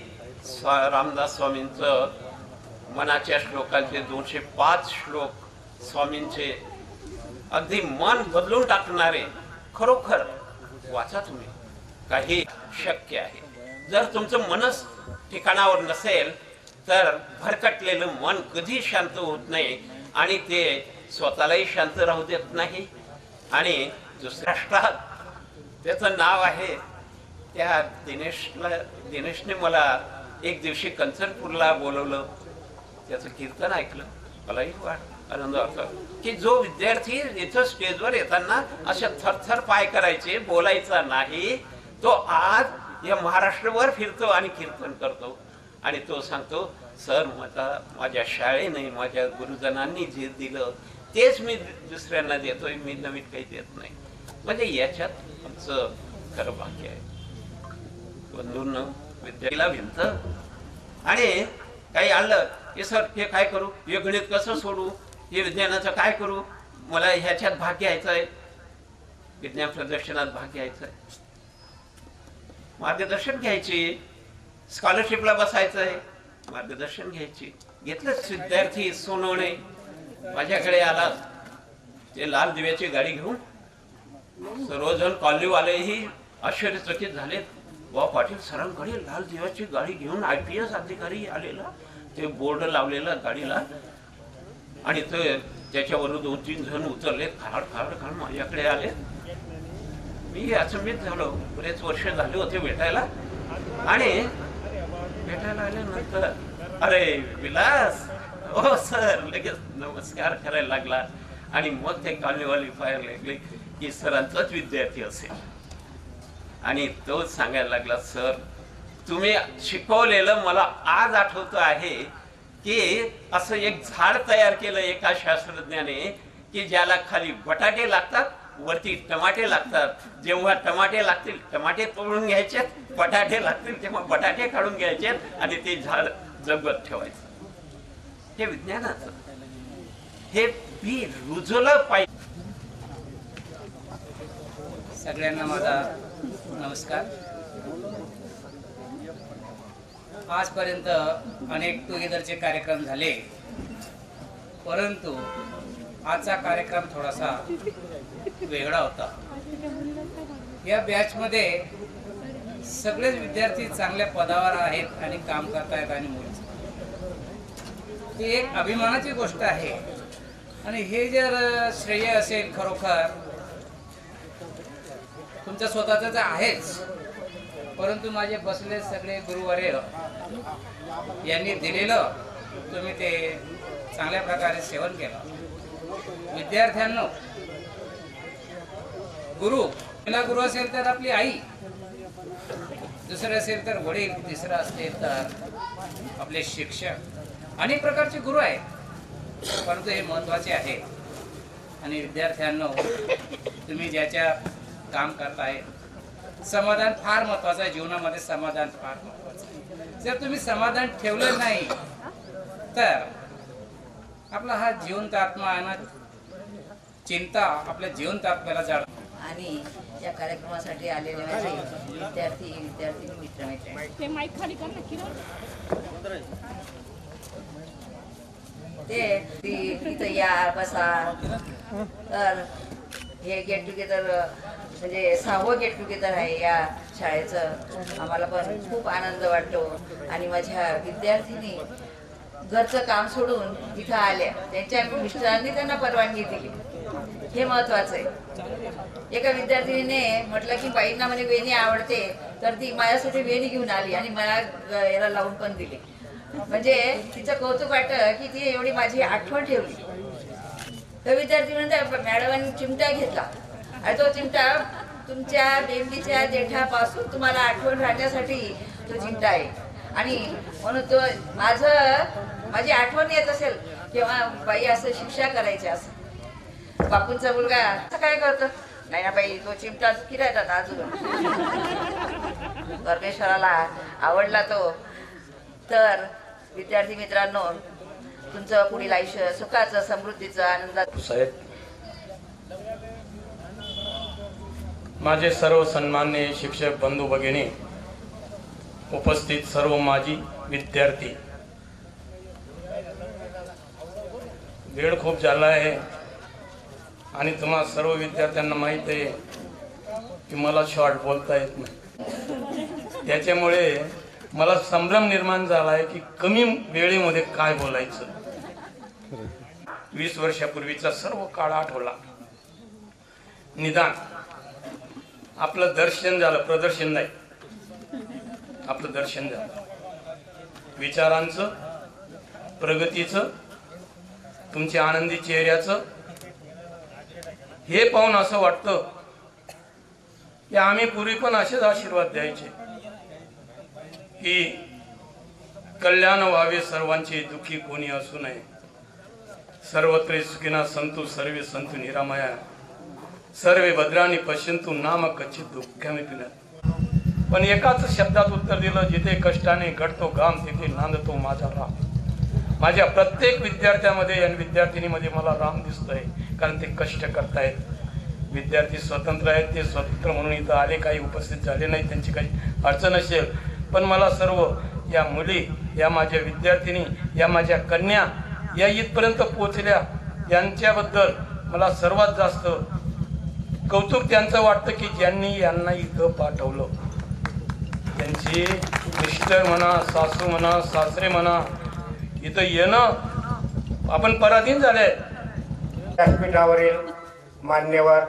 रामदास स्वामींचं मनाच्या श्लोकांचे 205 श्लोक स्वामींचे अगदी मन बदलून टाकणारे. खरोखर वाचा तुम्ही, काही शक्य आहे. जर तुमचं मनच ठिकाणावर नसेल तर भरकटलेलं मन कधी शांत होत नाही आणि ते स्वतःलाही शांत राहू देत नाही. आणि दुसऱ्या राष्ट्रात त्याचं नाव आहे, त्या दिनेशने मला एक दिवशी कंचनपूरला बोलवलं, त्याचं कीर्तन ऐकलं, मलाही आनंद वाटला की जो विद्यार्थी इथं स्टेजवर येताना अशा थरथर पाय करायचे, बोलायचा नाही, तो आज या महाराष्ट्रभर फिरतो आणि कीर्तन करतो. आणि तो सांगतो, सर माझ्या शाळेने माझ्या गुरुजनांनी जे दिलं तेच मी दुसऱ्यांना देतोय, मी नवीन काही देत नाही. म्हणजे याच्यात आमचं खरं भाग्य आहे. बंधूंना विद्यार्थीला भिंत आणि काही आणलं की सर हे काय करू, हे गणित कसं सोडू, हे विज्ञानाचं काय करू, मला ह्याच्यात भाग घ्यायचा आहे, विज्ञान प्रदर्शनात भाग घ्यायचा आहे, मार्गदर्शन घ्यायची, स्कॉलरशिपला बसायचं आहे, मार्गदर्शन घ्यायची. घेतलंच. विद्यार्थी सोनवणे माझ्याकडे आला, ते लाल दिव्याची गाडी घेऊन. सर्वजण कॉलनीवालेही आश्चर्यचकित झाले, वा पाटील सरांकडे लाल दिव्याची गाडी घेऊन IPS अधिकारी आलेला, ते बोर्ड लावलेला गाडीला, आणि ते त्याच्यावरून 2-3 जण उतरले, खाड खाड खाड माझ्याकडे आले. मी अचंबित झालो. बरेच वर्ष झाले होते भेटायला, आणि भेटायला आल्यानंतर अरे विलास, हो सर, लगेच नमस्कार करायला लागला. आणि मग ते कॉलनीवाली पाहायला लागले की सरांचाच विद्यार्थी असेल, आणि तो सांगायला लागला, सर तुम्ही शिकवलेलं मला आज आठवतं आहे की असं एक झाड तयार केलं एका शास्त्रज्ञाने की ज्याला खाली बटाटे लागतात, वरती टमाटे लागतात. जेव्हा टमाटे लागतील टमाटे तोडून घ्यायचे, बटाटे लागतील तेव्हा बटाटे काढून घ्यायचे आणि ते झाड जगत ठेवायचं. हे विज्ञानाचं हे बी रुजवलं पाहिजे. सगळ्यांना माझा नमस्कार. आजपर्यंत अनेक टुगेदरचे कार्यक्रम झाले, परंतु आजचा कार्यक्रम थोडासा वेगळा होता. या बॅचमध्ये सगळेच विद्यार्थी चांगल्या पदावर आहेत आणि काम करतायत, आणि मुलं ती एक अभिमानाची गोष्ट आहे. आणि हे जर श्रेय असेल खरोखर तुमचं स्वतःच तर आहेच, परंतु माझे बसले सगळे गुरुवर्य यांनी दिलेलं तुम्ही ते चांगल्या प्रकारे सेवन केलं. विद्यार्थ्यांनो, गुरु, पहिला गुरु असेल तर आपली आई, दुसरं असेल तर वडील, तिसरं असेल तर आपले शिक्षक. अनेक प्रकारचे गुरु आहेत, परंतु हे महत्त्वाचे आहे. आणि विद्यार्थ्यांनो, तुम्ही ज्याच्या काम करताय, समाधान फार महत्त्वाचं आहे. जीवनामध्ये समाधान फार महत्त्वाचं आहे. जर तुम्ही समाधान ठेवलं नाही तर आपला हा जिवंत आत्मा आहे ना, चिंता आपल्या जिवंत आत्म्याला जाळ. आणि या कार्यक्रमासाठी आलेले माझे विद्यार्थी विद्यार्थिनी मित्रमैत्रिणी ते इथं या बसा. तर हे गेट टुगेदर म्हणजे 6वं गेट टुगेदर आहे या शाळेचं. आम्हाला पण खूप आनंद वाटतो. आणि माझ्या विद्यार्थिनी घरचं काम सोडून इथं आल्या. त्यांच्या मिस्टरांनी त्यांना परवानगी दिली, हे महत्वाचं आहे. एका विद्यार्थिनीने म्हटलं की बाईंना म्हणे वेणी आवडते, तर ती माझ्यासाठी वेणी घेऊन आली आणि मला याला लावून पण दिली. म्हणजे तिचं कौतुक वाटतं की ती एवढी माझी आठवण ठेवली. तर विद्यार्थी म्हणतात मॅडमांनी चिमटा घेतला आणि तो चिमटा तुमच्या बेंबीच्या जेठापासून तुम्हाला आठवण राहण्यासाठी तो चिमटा आहे. आणि म्हणून तो माझी आठवण येत असेल किंवा बाई असं शिक्षा करायची असं. बापूंचा मुलगा असं काय करतो, नाही ना बाई, तो चिमटा किरायचा अजून. परमेश्वराला आवडला तो. तर विद्यार्थी मित्रांनो, तुमचं पुढील आयुष्य सुखाचं, समृद्धीचं, आनंदाचं. साहेब, माझे सर्व सन्मान्य शिक्षक बंधू भगिनी, उपस्थित सर्व माजी विद्यार्थी, वेळ खूप झाला आहे आणि तुम्हा सर्व विद्यार्थ्यांना माहीत आहे की मला शॉर्ट बोलता येत नाही. त्याच्यामुळे मला संभ्रम निर्माण झाला आहे की कमी वेळेमध्ये काय बोलायचं. 20 वर्षापूर्वीचा सर्व काळ आठवला. निदान आपलं दर्शन झालं, प्रदर्शन नाही, आपलं दर्शन झालं. विचारांचं, प्रगतीचं, तुमच्या आनंदी चेहऱ्याचं. हे पाहून असं वाटतं की आम्ही पूर्वी पण असेच आशीर्वाद द्यायचे की कल्याण व्हावे सर्वांचे, दुःखी कोणी असू नये, सर्वत्र सुखिना संतु सर्वे संतु निरामया, सर्वे भद्राणी पश्यंतु नाम कच्चित दुःखाने पिण्यात. पण एकाच शब्दात उत्तर दिलं, जिथे कष्टाने घडतो घाम तिथे नांदतो माझा राम. माझ्या प्रत्येक विद्यार्थ्यामध्ये आणि विद्यार्थिनीमध्ये मला राम दिसतोय, कारण ते कष्ट करतायत. विद्यार्थी स्वतंत्र आहेत, ते स्वतंत्र म्हणून इथं आले, काही उपस्थित झाले नाही, त्यांची काही अडचण असेल. पण मला सर्व या मुली, या माझ्या विद्यार्थिनी, या माझ्या कन्या या इथपर्यंत पोहोचल्या, यांच्याबद्दल मला सर्वात जास्त कौतुक त्यांचं वाटतं की ज्यांनी यांना इथं पाठवलं. त्यांची मिस्टर म्हणा, सासू म्हणा, सासरे म्हणा, इथं येणं आपण पराधीन झाले. व्यासपीठावरील मान्यवर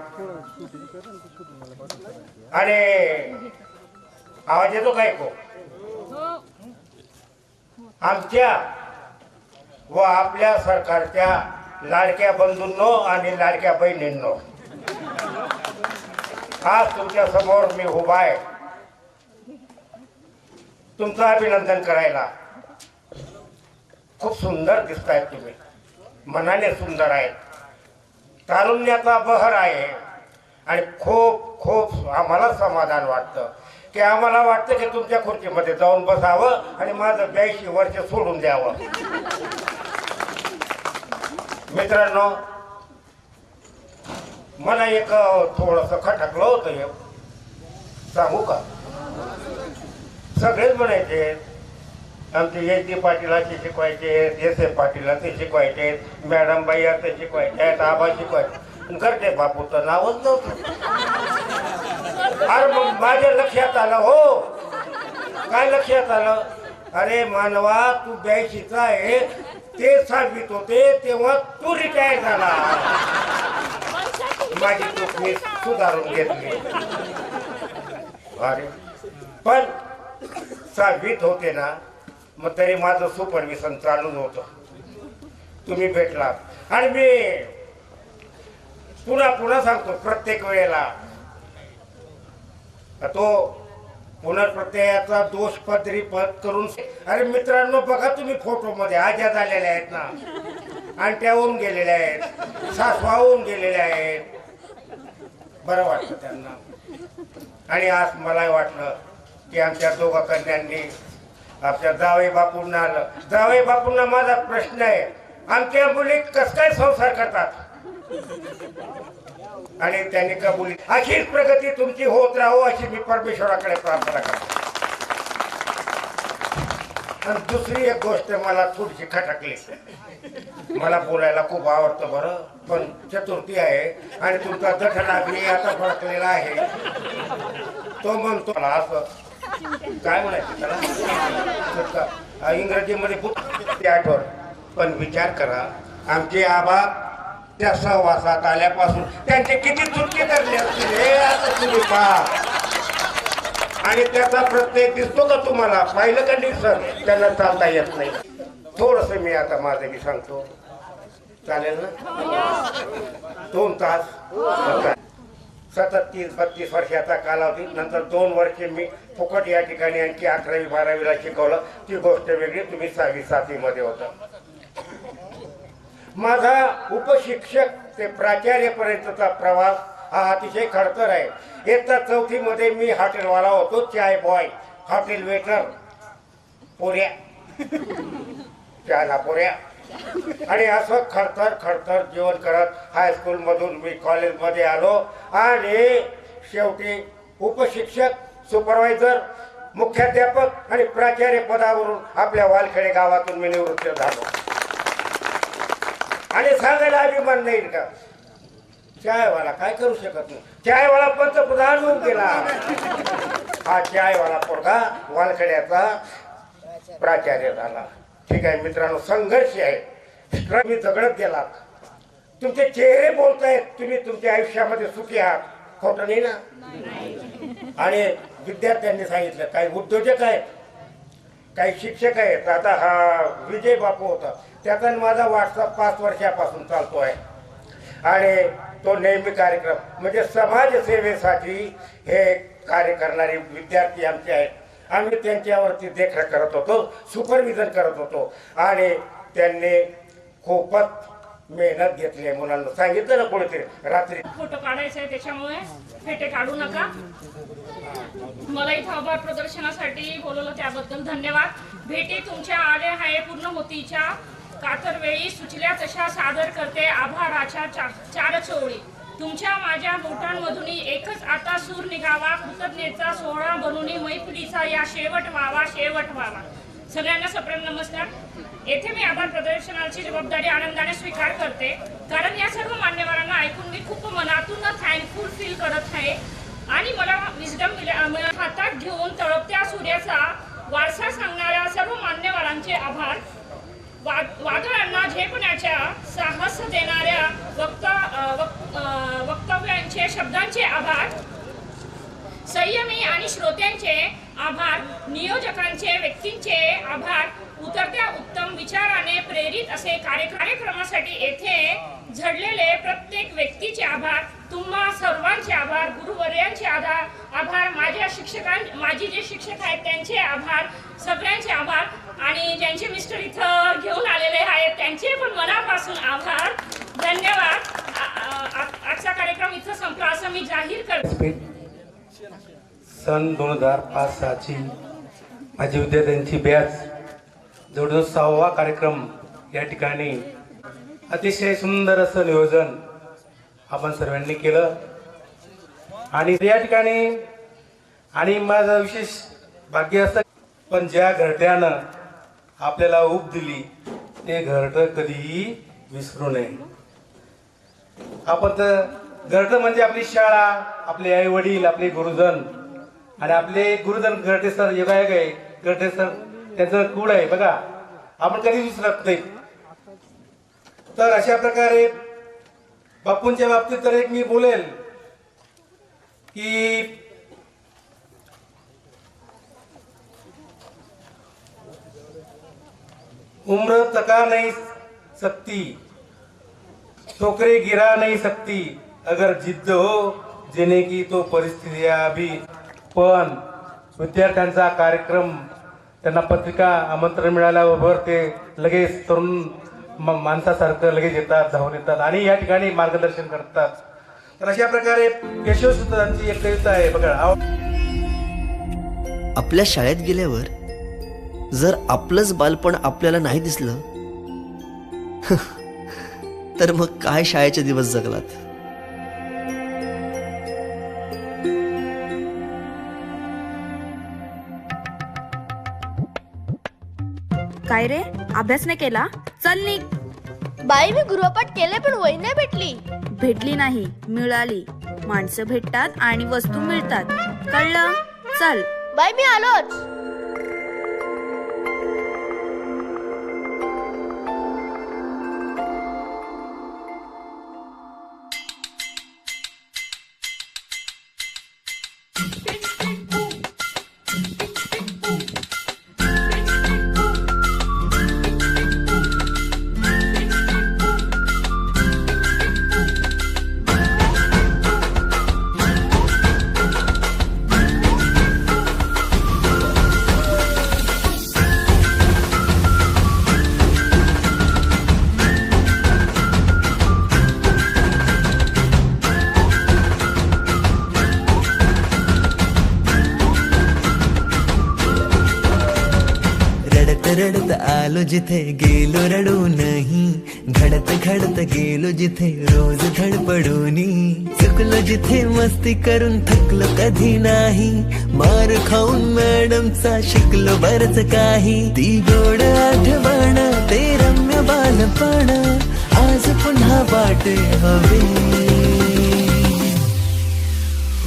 आणि आवाज येतो काय को आमच्या व आपल्या सरकारच्या लाडक्या बंधूंनो आणि लाडक्या बहिणींनो, आज तुमच्या समोर मी उभा आहे तुमचं अभिनंदन करायला. खूप सुंदर दिसतायत तुम्ही, मनाने सुंदर आहेत, तारुण्याचा बहर आहे. आणि खूप खूप आम्हाला समाधान वाटतं की आम्हाला वाटतं की तुमच्या खुर्चीमध्ये जाऊन बसावं आणि माझं 82 वर्ष सोडून द्यावं. मित्रांनो, मला एक थोडंसं खटकलं होतं, हे सांगू का? सगळेच म्हणायचे आमचे एस डी पाटील असे शिकवायचे, एस ए पाटील असे शिकवायचे, मॅडम बाई असे शिकवायचे, आबा शिकवायचे. करते बापू तर नावच नव्हतं. अरे मग माझ्या लक्षात आलं, हो काय लक्षात आलं, अरे मानवा तू 82चा आहे, ते सांगित होते तेव्हा तू रिटायर झाला. माझी चूक मी सुधारून घेतली. अरे पण 6वीत होते ना, मग तरी माझं सुपरविशन चालूच होतं. तुम्ही भेटलात आणि मी पुन्हा सांगतो प्रत्येक वेळेला तो पुनर्प्रत्ययाचा दोष पदरी पद करून. अरे मित्रांनो बघा तुम्ही फोटो मध्ये आज्या झालेल्या आहेत ना, आणट्या होऊन गेलेल्या आहेत, सासवा होऊन गेलेल्या आहेत. बरं वाटतं त्यांना. आणि आज मला वाटलं की आमच्या दोघा कन्यांनी आपल्या जावई बापूंना आलं. जावई बापूंना माझा प्रश्न आहे, आमच्या मुली कस काय संसार करतात? आणि त्यांनी कबुली. अशीच प्रगती तुमची होत राहू अशी मी परमेश्वराकडे प्रार्थना करतो. आणि दुसरी एक गोष्ट मला थोडीशी खटकली. मला बोलायला खूप आवडतं बरं, पण चतुर्थी आहे आणि तुमचा जठराग्नी आता फडकलेला आहे. तो म्हणतो मला असं काय म्हणायचं त्याला इंग्रजीमध्ये खूप आठवण. पण विचार करा, आमचे आबा त्या सहवासात आल्यापासून त्यांचे किती चुटके धरले असतील हे आता तुम्ही पहा. आणि त्याचा प्रत्येक दिसतो का तुम्हाला? पाहिलं का दिसत? त्यांना चालता येत नाही. थोडस मी आता माझं मी सांगतो, चालेल ना? 2 तास सतत 30-32 वर्षाचा कालावधी. नंतर 2 वर्षे मी फुकट या ठिकाणी आणखी 11वी-12वीला शिकवलं. ती गोष्ट वेगळी. तुम्ही 6वी-7वी मध्ये होता. माझा उपशिक्षक ते प्राचार्यपर्यंतचा प्रवास हा अतिशय खडतर आहे. इयत्ता 4थी मध्ये मी हॉटेलवाला होतो, चाय बॉय, हॉटेल वेटर, पोऱ्या, चहाला पोऱ्या. आणि असं खडतर जीवन करत हायस्कूल मधून मी कॉलेजमध्ये आलो आणि शेवटी उपशिक्षक, सुपरवायझर, मुख्याध्यापक आणि प्राचार्य पदावरून आपल्या वालखेडे गावातून मी निवृत्त झालो. आणि सांगायला अभिमान नाही का? चायवाला काय करू शकत नाही. चायवाला पंतप्रधान होऊन गेला. हा चायवाला पोरगा वालखेड्याचा प्राचार्य झाला. ठीक आहे मित्रांनो, संघर्ष आहे. तुम्ही झगडत गेलात, तुमचे चेहरे बोलतायत, तुम्ही तुमच्या आयुष्यामध्ये सुखी आहात. खोटं नाही ना? आणि विद्यार्थ्यांनी सांगितलं, काही उद्योजक आहेत, काही शिक्षक आहेत. आता हा विजय बापू होता, त्याचा माझा व्हॉट्सअप 5 वर्षापासून चालतो आहे. आणि तो नेहमी कार्यक्रम म्हणजे समाजसेवेसाठी हे कार्य करणारे विद्यार्थी आमचे आहेत. आम्ही त्यांच्यावरती देखरेख करत होतो, सुपरविजन करत होतो. आणि त्यांनी खूपच मेहनत घेतली आहे. मुलांना सांगितलं ना कोणीतरी रात्री फोटो काढायचा आहे, त्याच्यामुळे फेटे काढू नका. मला इथं आभार प्रदर्शनासाठी बोलवलं त्याबद्दल धन्यवाद. भेटी तुमच्या आल्या आहे पूर्ण होतीच्या कातर वेळी सुचल्या तशा सादर करते आभाराच्या 4 ओळी. तुमच्या माझ्या बोटांमधून एकच आता सूर निघावा, कृतज्ञतेचा सोहळा बनून मैफिलीचा या शेवट व्हावा. सगळ्यांना सप्रेम नमस्कार. येथे मी आभार प्रदर्शनाची जबाबदारी आनंदाने स्वीकार करते, कारण या सर्व मान्यवरांना ऐकून मी खूप मनातून थँकफुल फील करत आहे. आणि मला विजडम हातात घेऊन तळपत्या सूर्याचा वारसा सांगणाऱ्या सर्व मान्यवरांचे आभार. वादळांना झेपण्याच्या साहस देणाऱ्या वक्तव्यांचे, शब्दांचे आभार. संयमी आणि श्रोत्यांचे आभार. नियोजकांचे, व्यक्तींचे आभार. उतरत्या उत्तम विचाराने प्रेरित असे कार्यक्रमासाठी येथे झडलेले प्रत्येक व्यक्तीचे आभार. तुम्हा सर्वांचे आभार. गुरुवर्यांचे आभार. माझे जे शिक्षक आहेत त्यांचे आभार. सगळ्यांचे आभार. आणि ज्यांचे मिस्टर इथं घेऊन आलेले आहेत त्यांचे पण मनापासून आभार. धन्यवाद. आजचा कार्यक्रम इथं संपला असं मी जाहीर करते. सन 2005-06ची माझी विद्यार्थ्यांची बॅच जवळजवळ 6वा कार्यक्रम या ठिकाणी अतिशय सुंदर असं नियोजन आपण सर्वांनी केलं. आणि या ठिकाणी आणि माझं विशेष भाग्य असं, पण ज्या घरट्यानं आपल्याला ऊब दिली ते घरटं कधीही विसरू नये. आपण तर घरटं म्हणजे आपली शाळा, आपले आई वडील, आपले गुरुजन. आणि आपले गुरुजन घरटे सर योगायोग आहे, घरटे सर त्यांचं कुळ आहे बघा, आपण कधी विसरत नाही. तर अशा प्रकारे बापूंच्या बाबतीत तर एक मी बोलेल की उम्र तका नहीं सकती, ठोकरे गिरा नहीं सकती, अगर जिद्द हो जेणे की तो परिस्थिती अभी. पण विद्यार्थ्यांचा कार्यक्रम, त्यांना पत्रिका आमंत्रण मिळाल्याबरोबर ते लगेच तरुण माणसासारखं लगेच येतात, धावून येतात आणि या ठिकाणी मार्गदर्शन करतात. तर अशा प्रकारे केशवसुतांची एक कविता आहे बघा. आपल्या शाळेत गेल्यावर जर आपलंच बालपण आपल्याला नाही दिसलं तर मग काय शाळेचे दिवस जगलात. काय रे, अभ्यास नाही केला? चल निघ. बाई मी गृहपाठ केले पण वही नाही भेटली. भेटली नाही, मिळाली. माणसं भेटतात आणि वस्तू मिळतात, कळलं? चल. बाई मी आलोच. रडत आलो जिथे गेलो रडू नहीं, घडत घडत गेलो जिथे रोज धडपडूनी, चुकलो जिथे मस्ती करून थकलो कधी नाही, मार खाऊन मॅडमचा शिकलो बरच काही. ती गोड आठवण, ते रम्य बालपण आज पुन्हा वाटे हवे.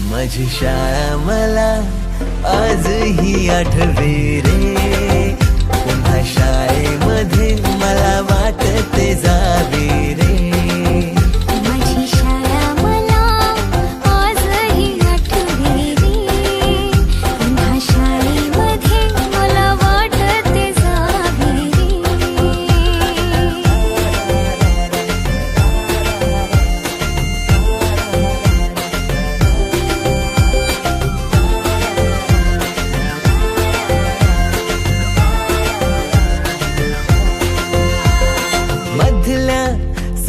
माझी शाळा मला आजही आठवे रे, पुन्हा शाळेमध्ये मला वाटते जावे रे. माझी शाळा मला आजही आठवे रे, पुन्हा शाळेमध्ये मला वाटते जावे रे.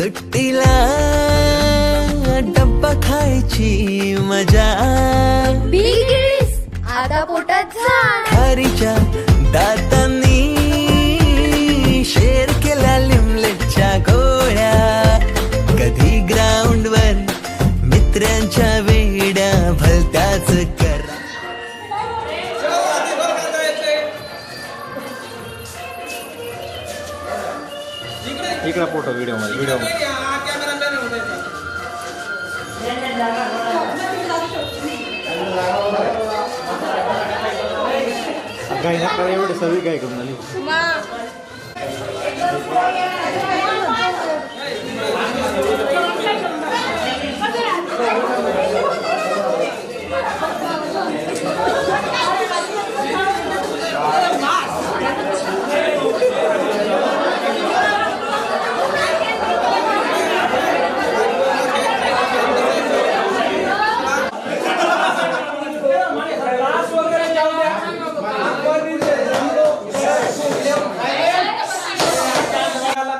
सुट्टीला डब्बा खायची मजा, बिगिस आता पोटात जा. खारीच्या दातांनी शेर केला लिमलेटच्या गोळ्या, कधी ग्राउंडवर मित्रांच्या वेड्या भलत्याच करा. इकडे फोटो व्हिडिओ मध्ये काही ना एवढे सगळी काय करून आली.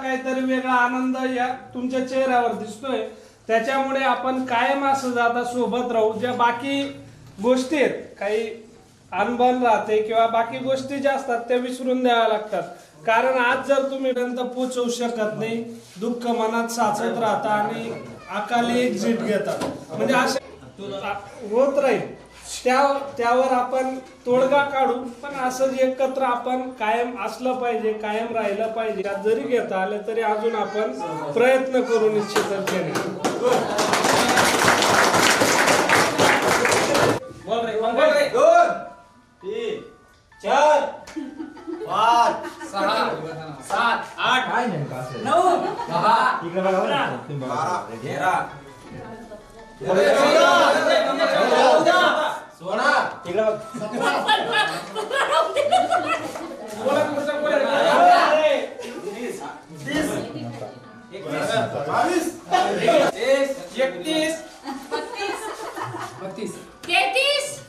काहीतरी वेगळा आनंद या तुमच्या चेहऱ्यावर दिसतोय, त्याच्यामुळे आपण कायम असं जाता सोबत राहू. ज्या बाकी गोष्टी आहेत, काही अनबन राहते किंवा बाकी गोष्टी ज्या असतात त्या विसरून द्याव्या लागतात. कारण आज जर तुम्ही पर्यंत पोचवू शकत नाही, दुःख मनात साचत राहता आणि अकाली एक्झिट घेतात, म्हणजे असे होत राहील. त्यावर आपण तोडगा काढू, पण असं एकत्र आपण कायम असलं पाहिजे, कायम राहिलं पाहिजे. त्यात जरी घेता आलं तरी अजून आपण प्रयत्न करू निश्चितच केले. बोल रे 2 3 4 5 6 7 8 9 10 इकडे बघा 12 सोना इकडे बघ. 31 33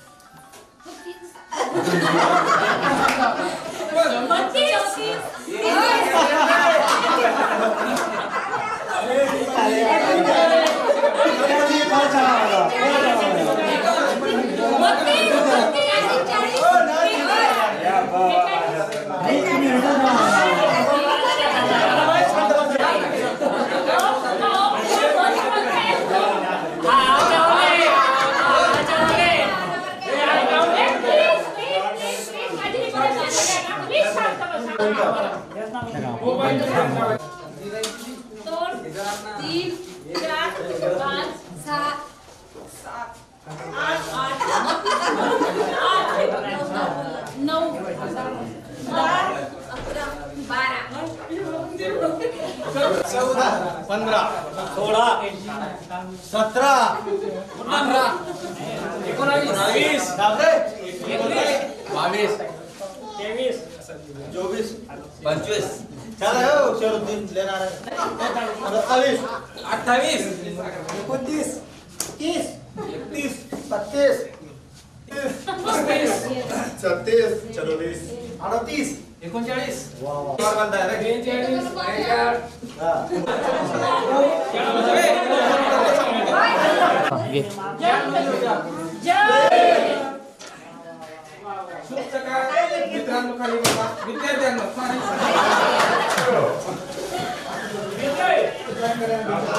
मित्रांनो खाली बघा विद्यार्थ्यांनो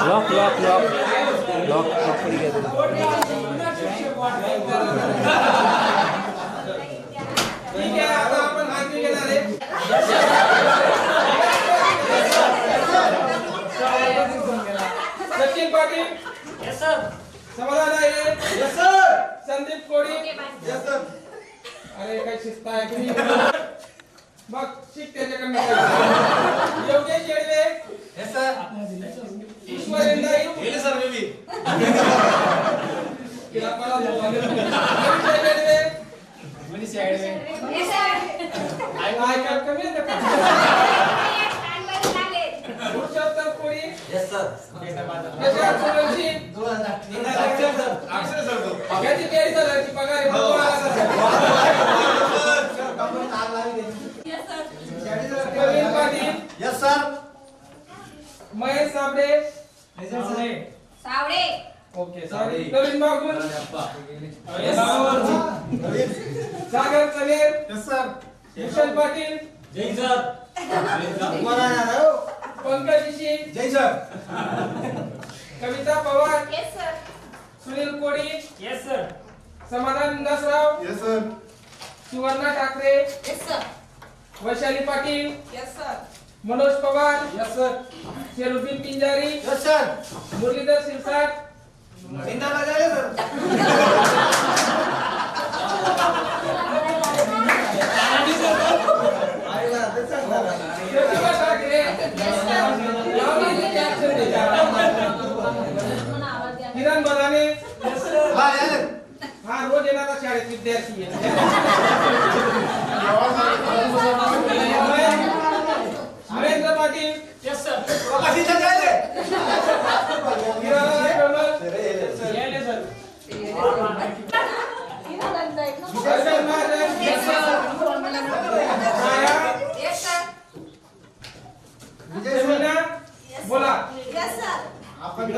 लॉक लॉक लॉक लॉक पकड़ी गया ठीक आहे आता आपण माहिती घेणार आहे सचिन पाटील यस सर समाधान आहे यस सर संदीप कोडी यस सर अरे काय शिस्त आहे की मग शिक त्याच्याकडनं योगेश येडवे यस सर ईश्वर इंदाई येले सर मी तिला मला येडवे मनीष येडवे यस सर आई काय कमी आहे का पुरुषोत्तम कोडी यस सर कशा सुरक्षी अक्षर सर याची तयारी झाली ती पगार आहे yes sir Praveen Patil yes sir Mahesh Sable Sawade okay sorry Praveen Bagul yes sir Sagar Chaler yes sir Bhushan Patil जय सर पंकज ऋषी जय sir Kavita Pawar yes sir Sunil Kodi yes sir Samadhan Indasrao yes sir Suvarna Thackeray yes sir Vaishali Patil yes sir Manoj Pawar yes sir Sheruddin Pinjari yes sir Muralidhar Sirsat जिंदाबाद आहे प्रतिभा ठाकरे किरण बदाने हा रोज येणारा शाळेत विद्यार्थी आहे नरेंद्र पाटील यस सर बोला यस सर आपण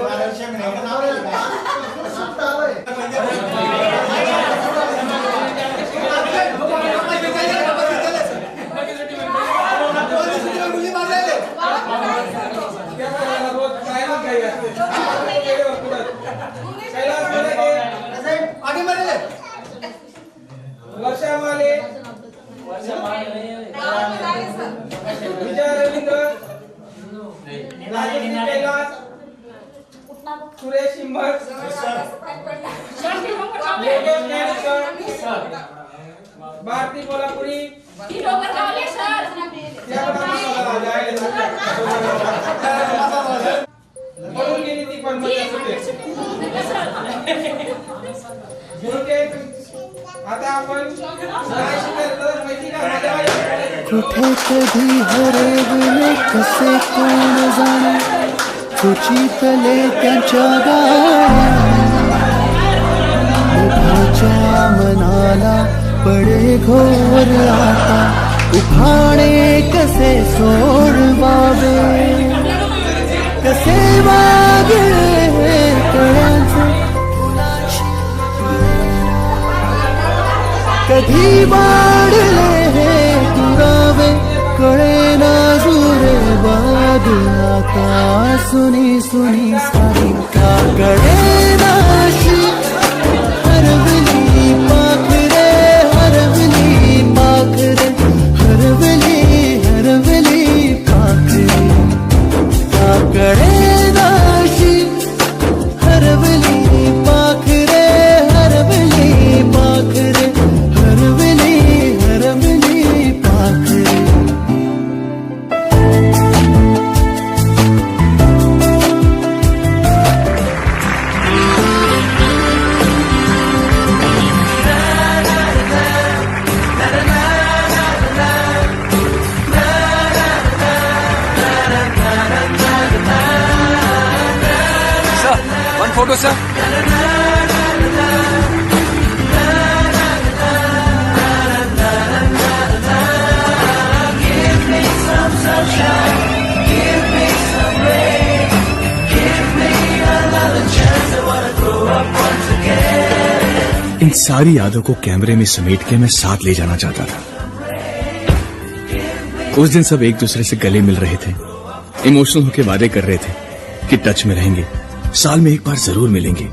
वर्षा माले विजय रवींद्र राजेश कैलास सुरेश हिम्मत योगेश ज्ञानेश्वर भारती कोल्हापुरी म्हणून गेली ती पण आता आपण काय शिकायचं माहिती का कुठे कधी हरवले कसे कोण जाणे सुचितले त्यांच्या गाया मुखाच्या मनाला पडे घोर आता उखाणे कसे सोडवावे कसे वागले कळ्यांचे कधी वाढले हे दुरावे कळे ना जुरे बाग आता सुनी सुनी सारी का कळे नाशी हरवली पाखरे हरवली पाखरे हरवली हरवली पाखरे का कळे नाशी हरवली पाखरे हरवली पाखरे हरवली हरवली पाखरे One photo, sir. इन सारी यादों को कैमरे में समेट के मैं साथ ले जाना चाहता था। उस दिन सब एक दूसरे से गले मिल रहे थे, इमोशनल होके वादे कर रहे थे कि टच में रहेंगे, साल में एक बार जरूर मिलेंगे।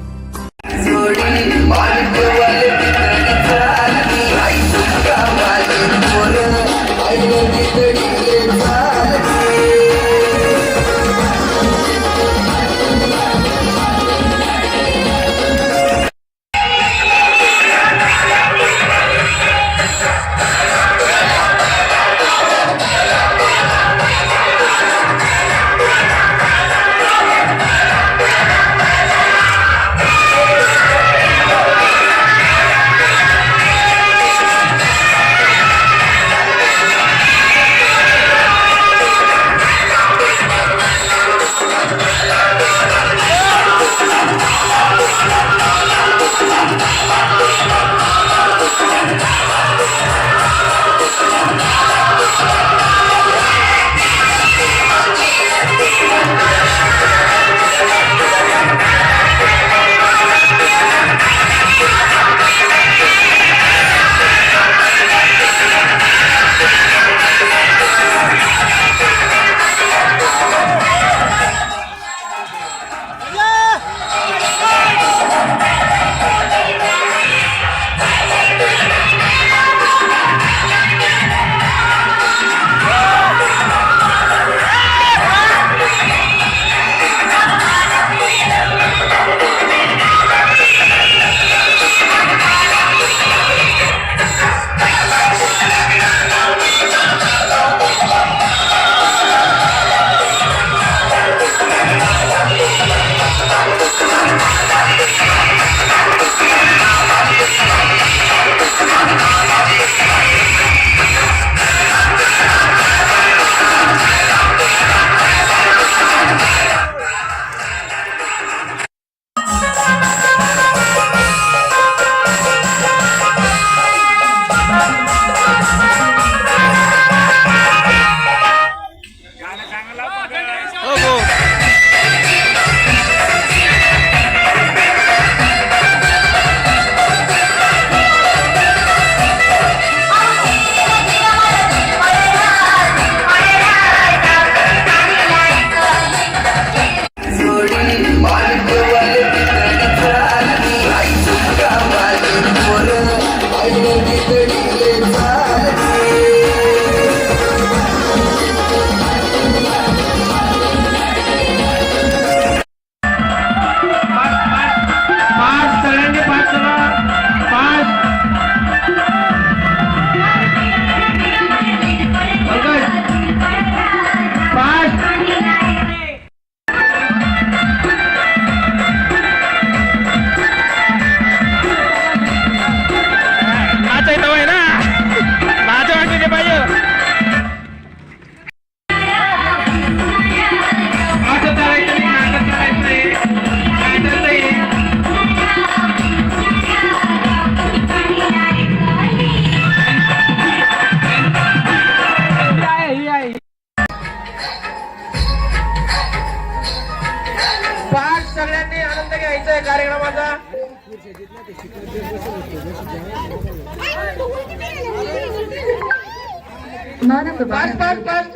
पाच पाच पाच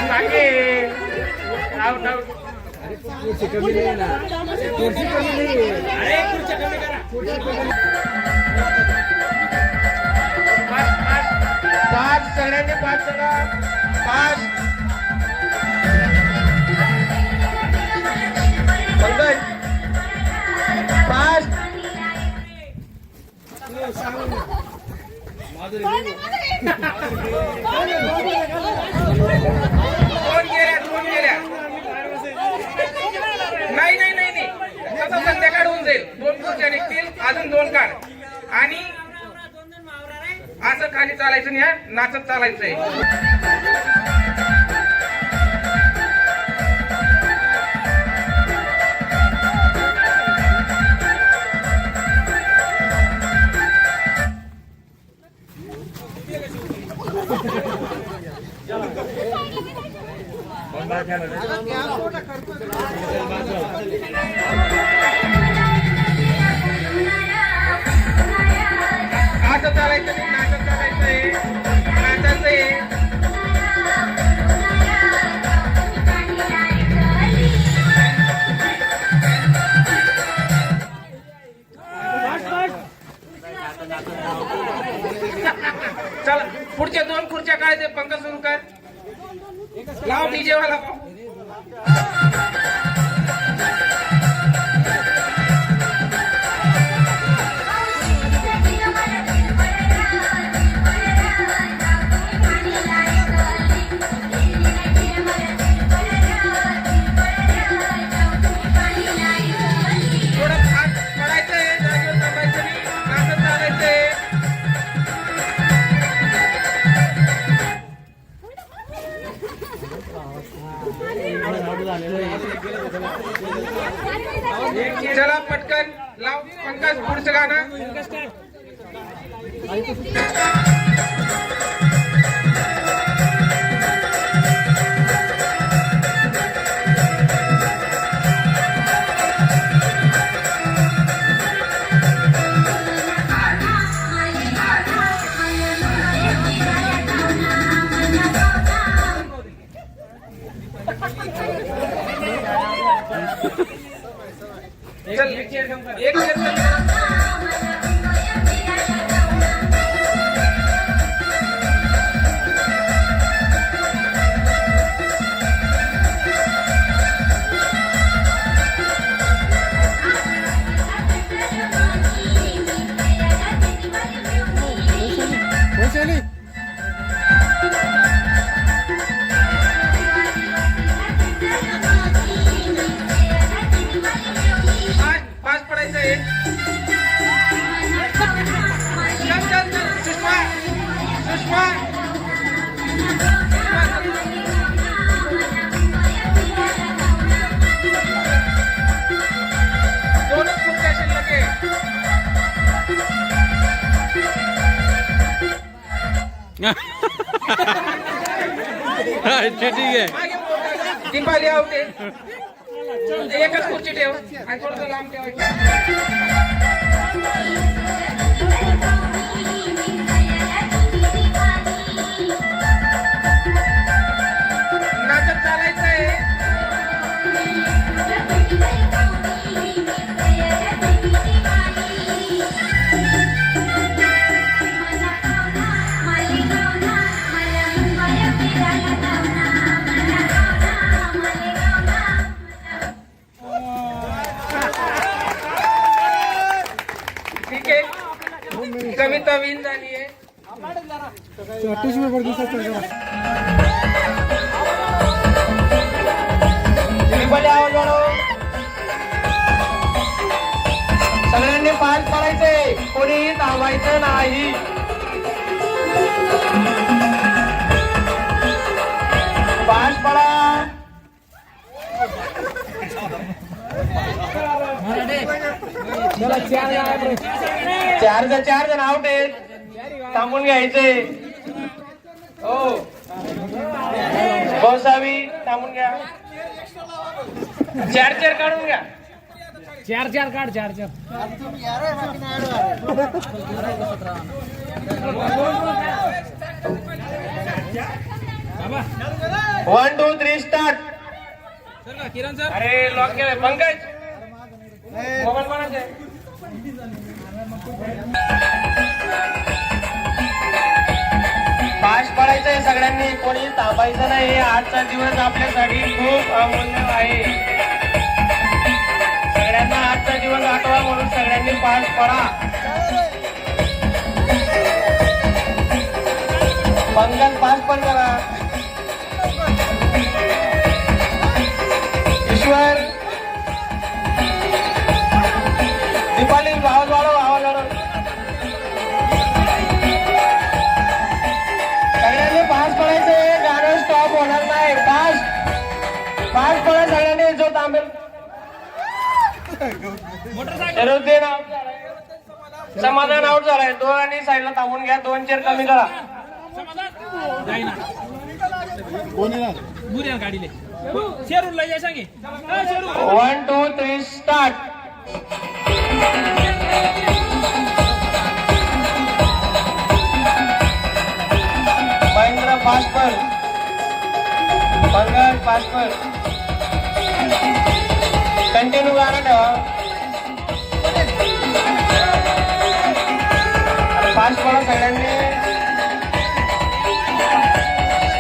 मागे आउट आउट पाच सगळ्यांनी पाच करा पाच पंकज पाच दोन गेल्या नाही नाही नाही नाही तसं संध्याकाळ होऊन जाईल 2 खुर्च्या निघतील अजून 2 काढ आणि असं खाली चालायचं नाही नाचत चालायचंय असं चालायचं नाही नाचत चालायचंय नाचायचंय चला पुढच्या 2 खुर्च्या काढायचे पंकज सुरू कर लाव डीजे वाला चला पटकन लाव पंकज पुढचं गाणं चल एक पाच पडायचं सुषमा सुषमा दोनच खुर्च्या शिल्लक आहे ठीक आहे दीपाली आउट आहे एकच खुर्ची ठेव आणि थोडं लांब ठेवायचं नाचत चालायचंय ठीक आहे कविता विन झाली आहे सगळ्यांनी पाच पडायचे कोणीही थांबायचं नाही पाच पडा चार जण आउट आहेत थांबून घ्यायचे हो गोसावी थांबून घ्या चार काढून घ्या चार काढ चार 1 2 3 स्टार्ट. किरण सर अरे लॉक केलंय पंकज मोबाईल कोणाचे फास्ट पडायचंय सगळ्यांनी, कोणी थांबायचं नाही. आजचा दिवस आपल्यासाठी खूप अमूल्य आहे. सगळ्यांना आजचा दिवस आठवा म्हणून सगळ्यांनी फास्ट पडा. पंकज फास्ट पण करा. ईश्वर दीपाली आवाज वाढव, आवाज वाढव. सगळ्यांनी फास्ट पडायचंय, गाणं स्टॉप होणार नाही. फास्ट फास्ट पडा सगळ्यांनी. जो थांबेल शरदुद्दीन आउट झालाय, समाधान आउट झालाय. दोघांनी साईडला थांबून घ्या, 2 चेअर कमी करा. गाडीले शेरून लय सांगे 1 2 3 स्टार्ट. महेंद्र फास्ट पर, पंकज फास्ट पर. कंटिन्यू गाणं ठेवा. फास्ट पडा सगळ्यांनी,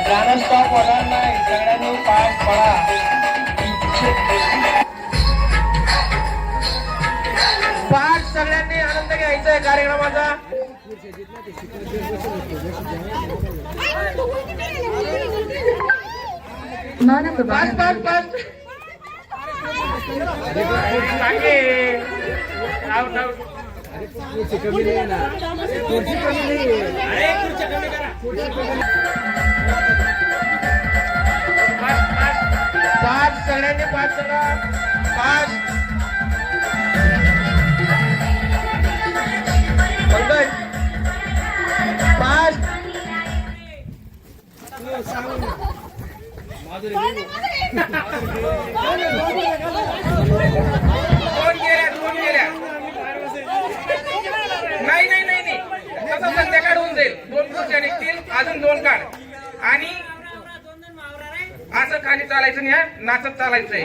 गाणं स्टॉप होणार नाही. सगळ्यांनी फास्ट पडा. फास्ट सगळ्यांनी आनंद घ्यायचा आहे कार्यक्रमाचा. Fast fast fast. Out out. Fast सगळ्यांनी फास्ट करा. Fast Pankaj fast. दोन गेल्या नाही नाही नाही नाही तसं संध्याकाळ होऊन जाईल. 2 खुर्च्या निघतील, अजून 2 काढ. आणि असं खाली चालायचं नाही, नाचत चालायचंय.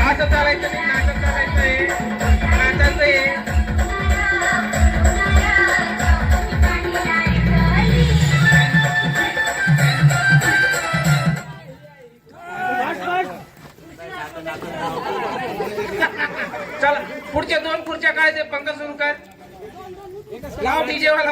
असं चालायचं नाही, नाचत चालायचंय, नाचायचंय. चला पुढच्या 2 खुर्च्या काढायचे. पंकज सुरू कर. लाव डीजे वाला.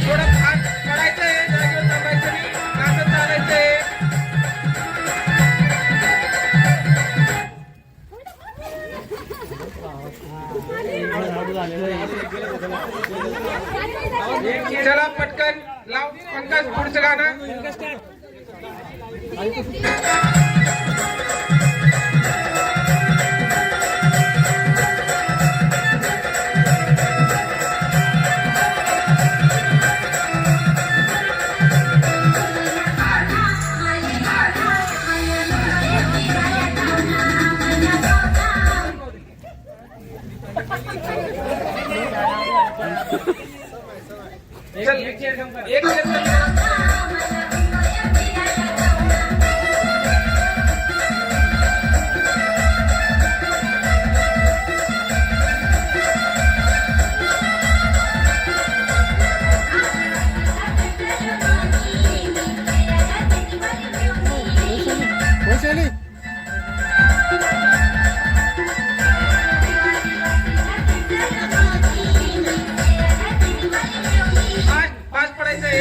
थोडं फास्ट पडायचंय, जागेवर थांबायचं नाही, नाचत चालायचंय. चला पटकन लाव पंकज पुढचं गाणं. एक फास्ट पडायचंय.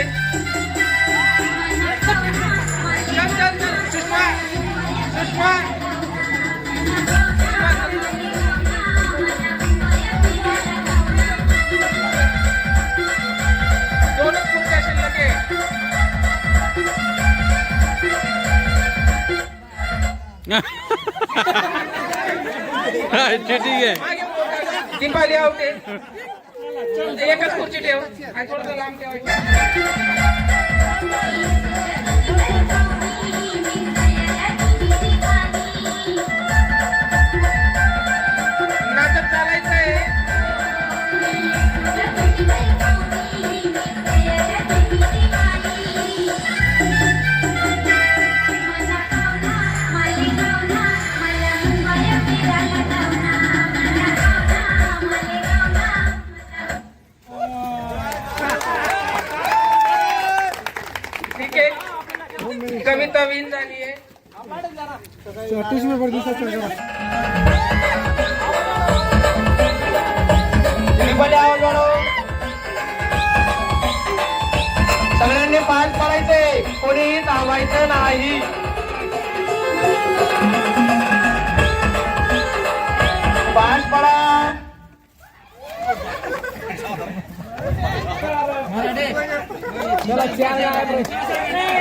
ठीक आहे. दीपाली आवते एकच खुर्ची ठेव आणि थोडं लांब ठेवायचं. नाटक चालायचंय. ठीक आहे, कविता विन झाली आहे. सगळ्यांनी पाच पडायचे, कोणीही थांबायचं नाही. पाच पडा.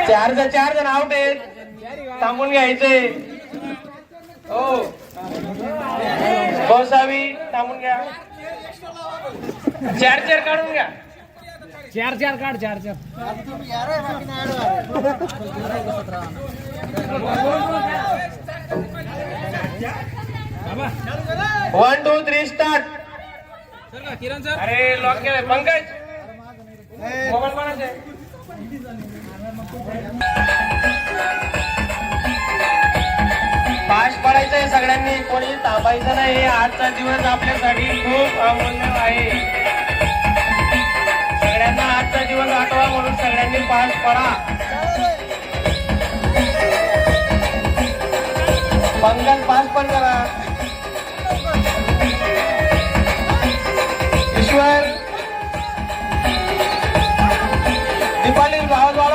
चार जण आउट आहेत, थांबून घ्यायचे. हो गोसावी थांबून घ्या. चार काढून घ्या. चार काढ. 1 2 3 स्टार्ट. किरण सर, अरे लॉक केलाय. पंकज मोबाईल कोणाचा आहे? पाच पडायचंय सगळ्यांनी, कोणी थांबायचं नाही. आजचा दिवस आपल्यासाठी खूप अमूल्य आहे. सगळ्यांना आजचा दिवस आठवा म्हणून सगळ्यांनी पाच पडा. पंकज पाच पण करा. ईश्वर, दीपाली आवाज वाढव.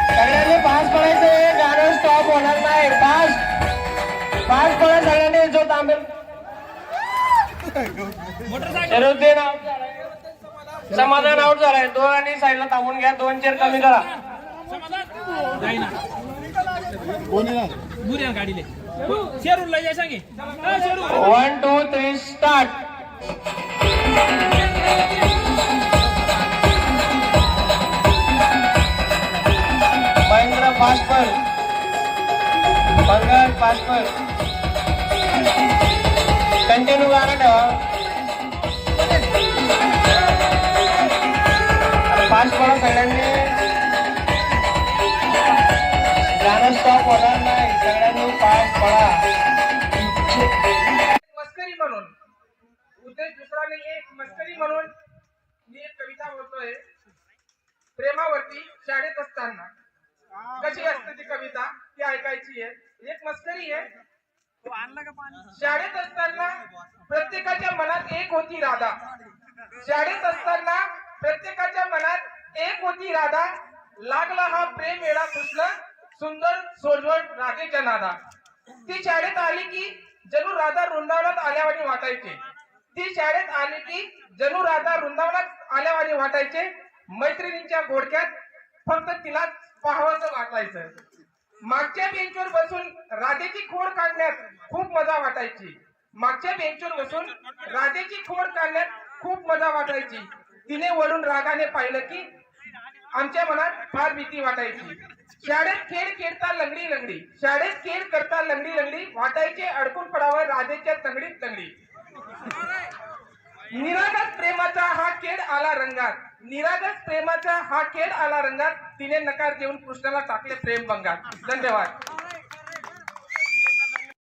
सगळ्यांनी पाच पडायचे, गाणं स्टॉप होणार नाही. पाच पडा सगळ्यांनी. जो थांबेल. शरदुद्दीन आउट झालाय, समाधान आउट झालाय. दोघांनी साईडला थांबून घ्या. 2 चेअर कमी करा. गाडीले शेरून लय जाय सांगे. 1 2 3 स्टार्ट. महेंद्र फास्ट पर. पंकज फास्ट पर. कंटिन्यू गाणं ठेवा. फास्ट पडा सगळ्यांनी. गाणं स्टॉप होणार नाही. सगळ्यांनी फास्ट पडा. मस्करी म्हणून, उद्देश दुसरा नाहीये. मस्करी म्हणून मी एक कविता बोलतोय. प्रेमावरती शाळेत असताना कशी असते ती कविता, ती ऐकायची आहे. एक मस्करी आहे. शाळेत असताना प्रत्येकाच्या मनात एक होती राधा. शाळेत असताना प्रत्येकाच्या मनात एक होती राधा. लागला हा प्रेम वेळा कृष्ण, सुंदर सोजवळ राधेच्या नादा. ती शाळेत आली की जणू राधा वृंदावनात आल्यावानी वाटायचे. ती शाळेत आली की जणू राधा वृंदावनात आल्यावानी वाटायचे. मैत्रिणींच्या घोडक्यात फक्त तिला पाहावंसं वाटायचं. मागच्या बेंचवर बसून राधेची खोड काढण्यात खूप मजा वाटायची. मागच्या बेंचवर बसून राधेची खोड काढण्यात खूप मजा वाटायची. तिने वळून रागाने पाहिलं की आमच्या मनात फार भीती वाटायची. शाळेत खेळ खेळता लंगडी लंगडी, शाळेत खेळ करता लंगडी लंगडी, वाटायचे अडकून पडावं राधेच्या तंगडीत तंगडी. निरागस प्रेमाचा हा खेळ आला रंगात, निरागस प्रेमाचा हा खेळ आला रंगात. तिने नकार देऊन कृष्णाला टाकले प्रेम भंगात. धन्यवाद.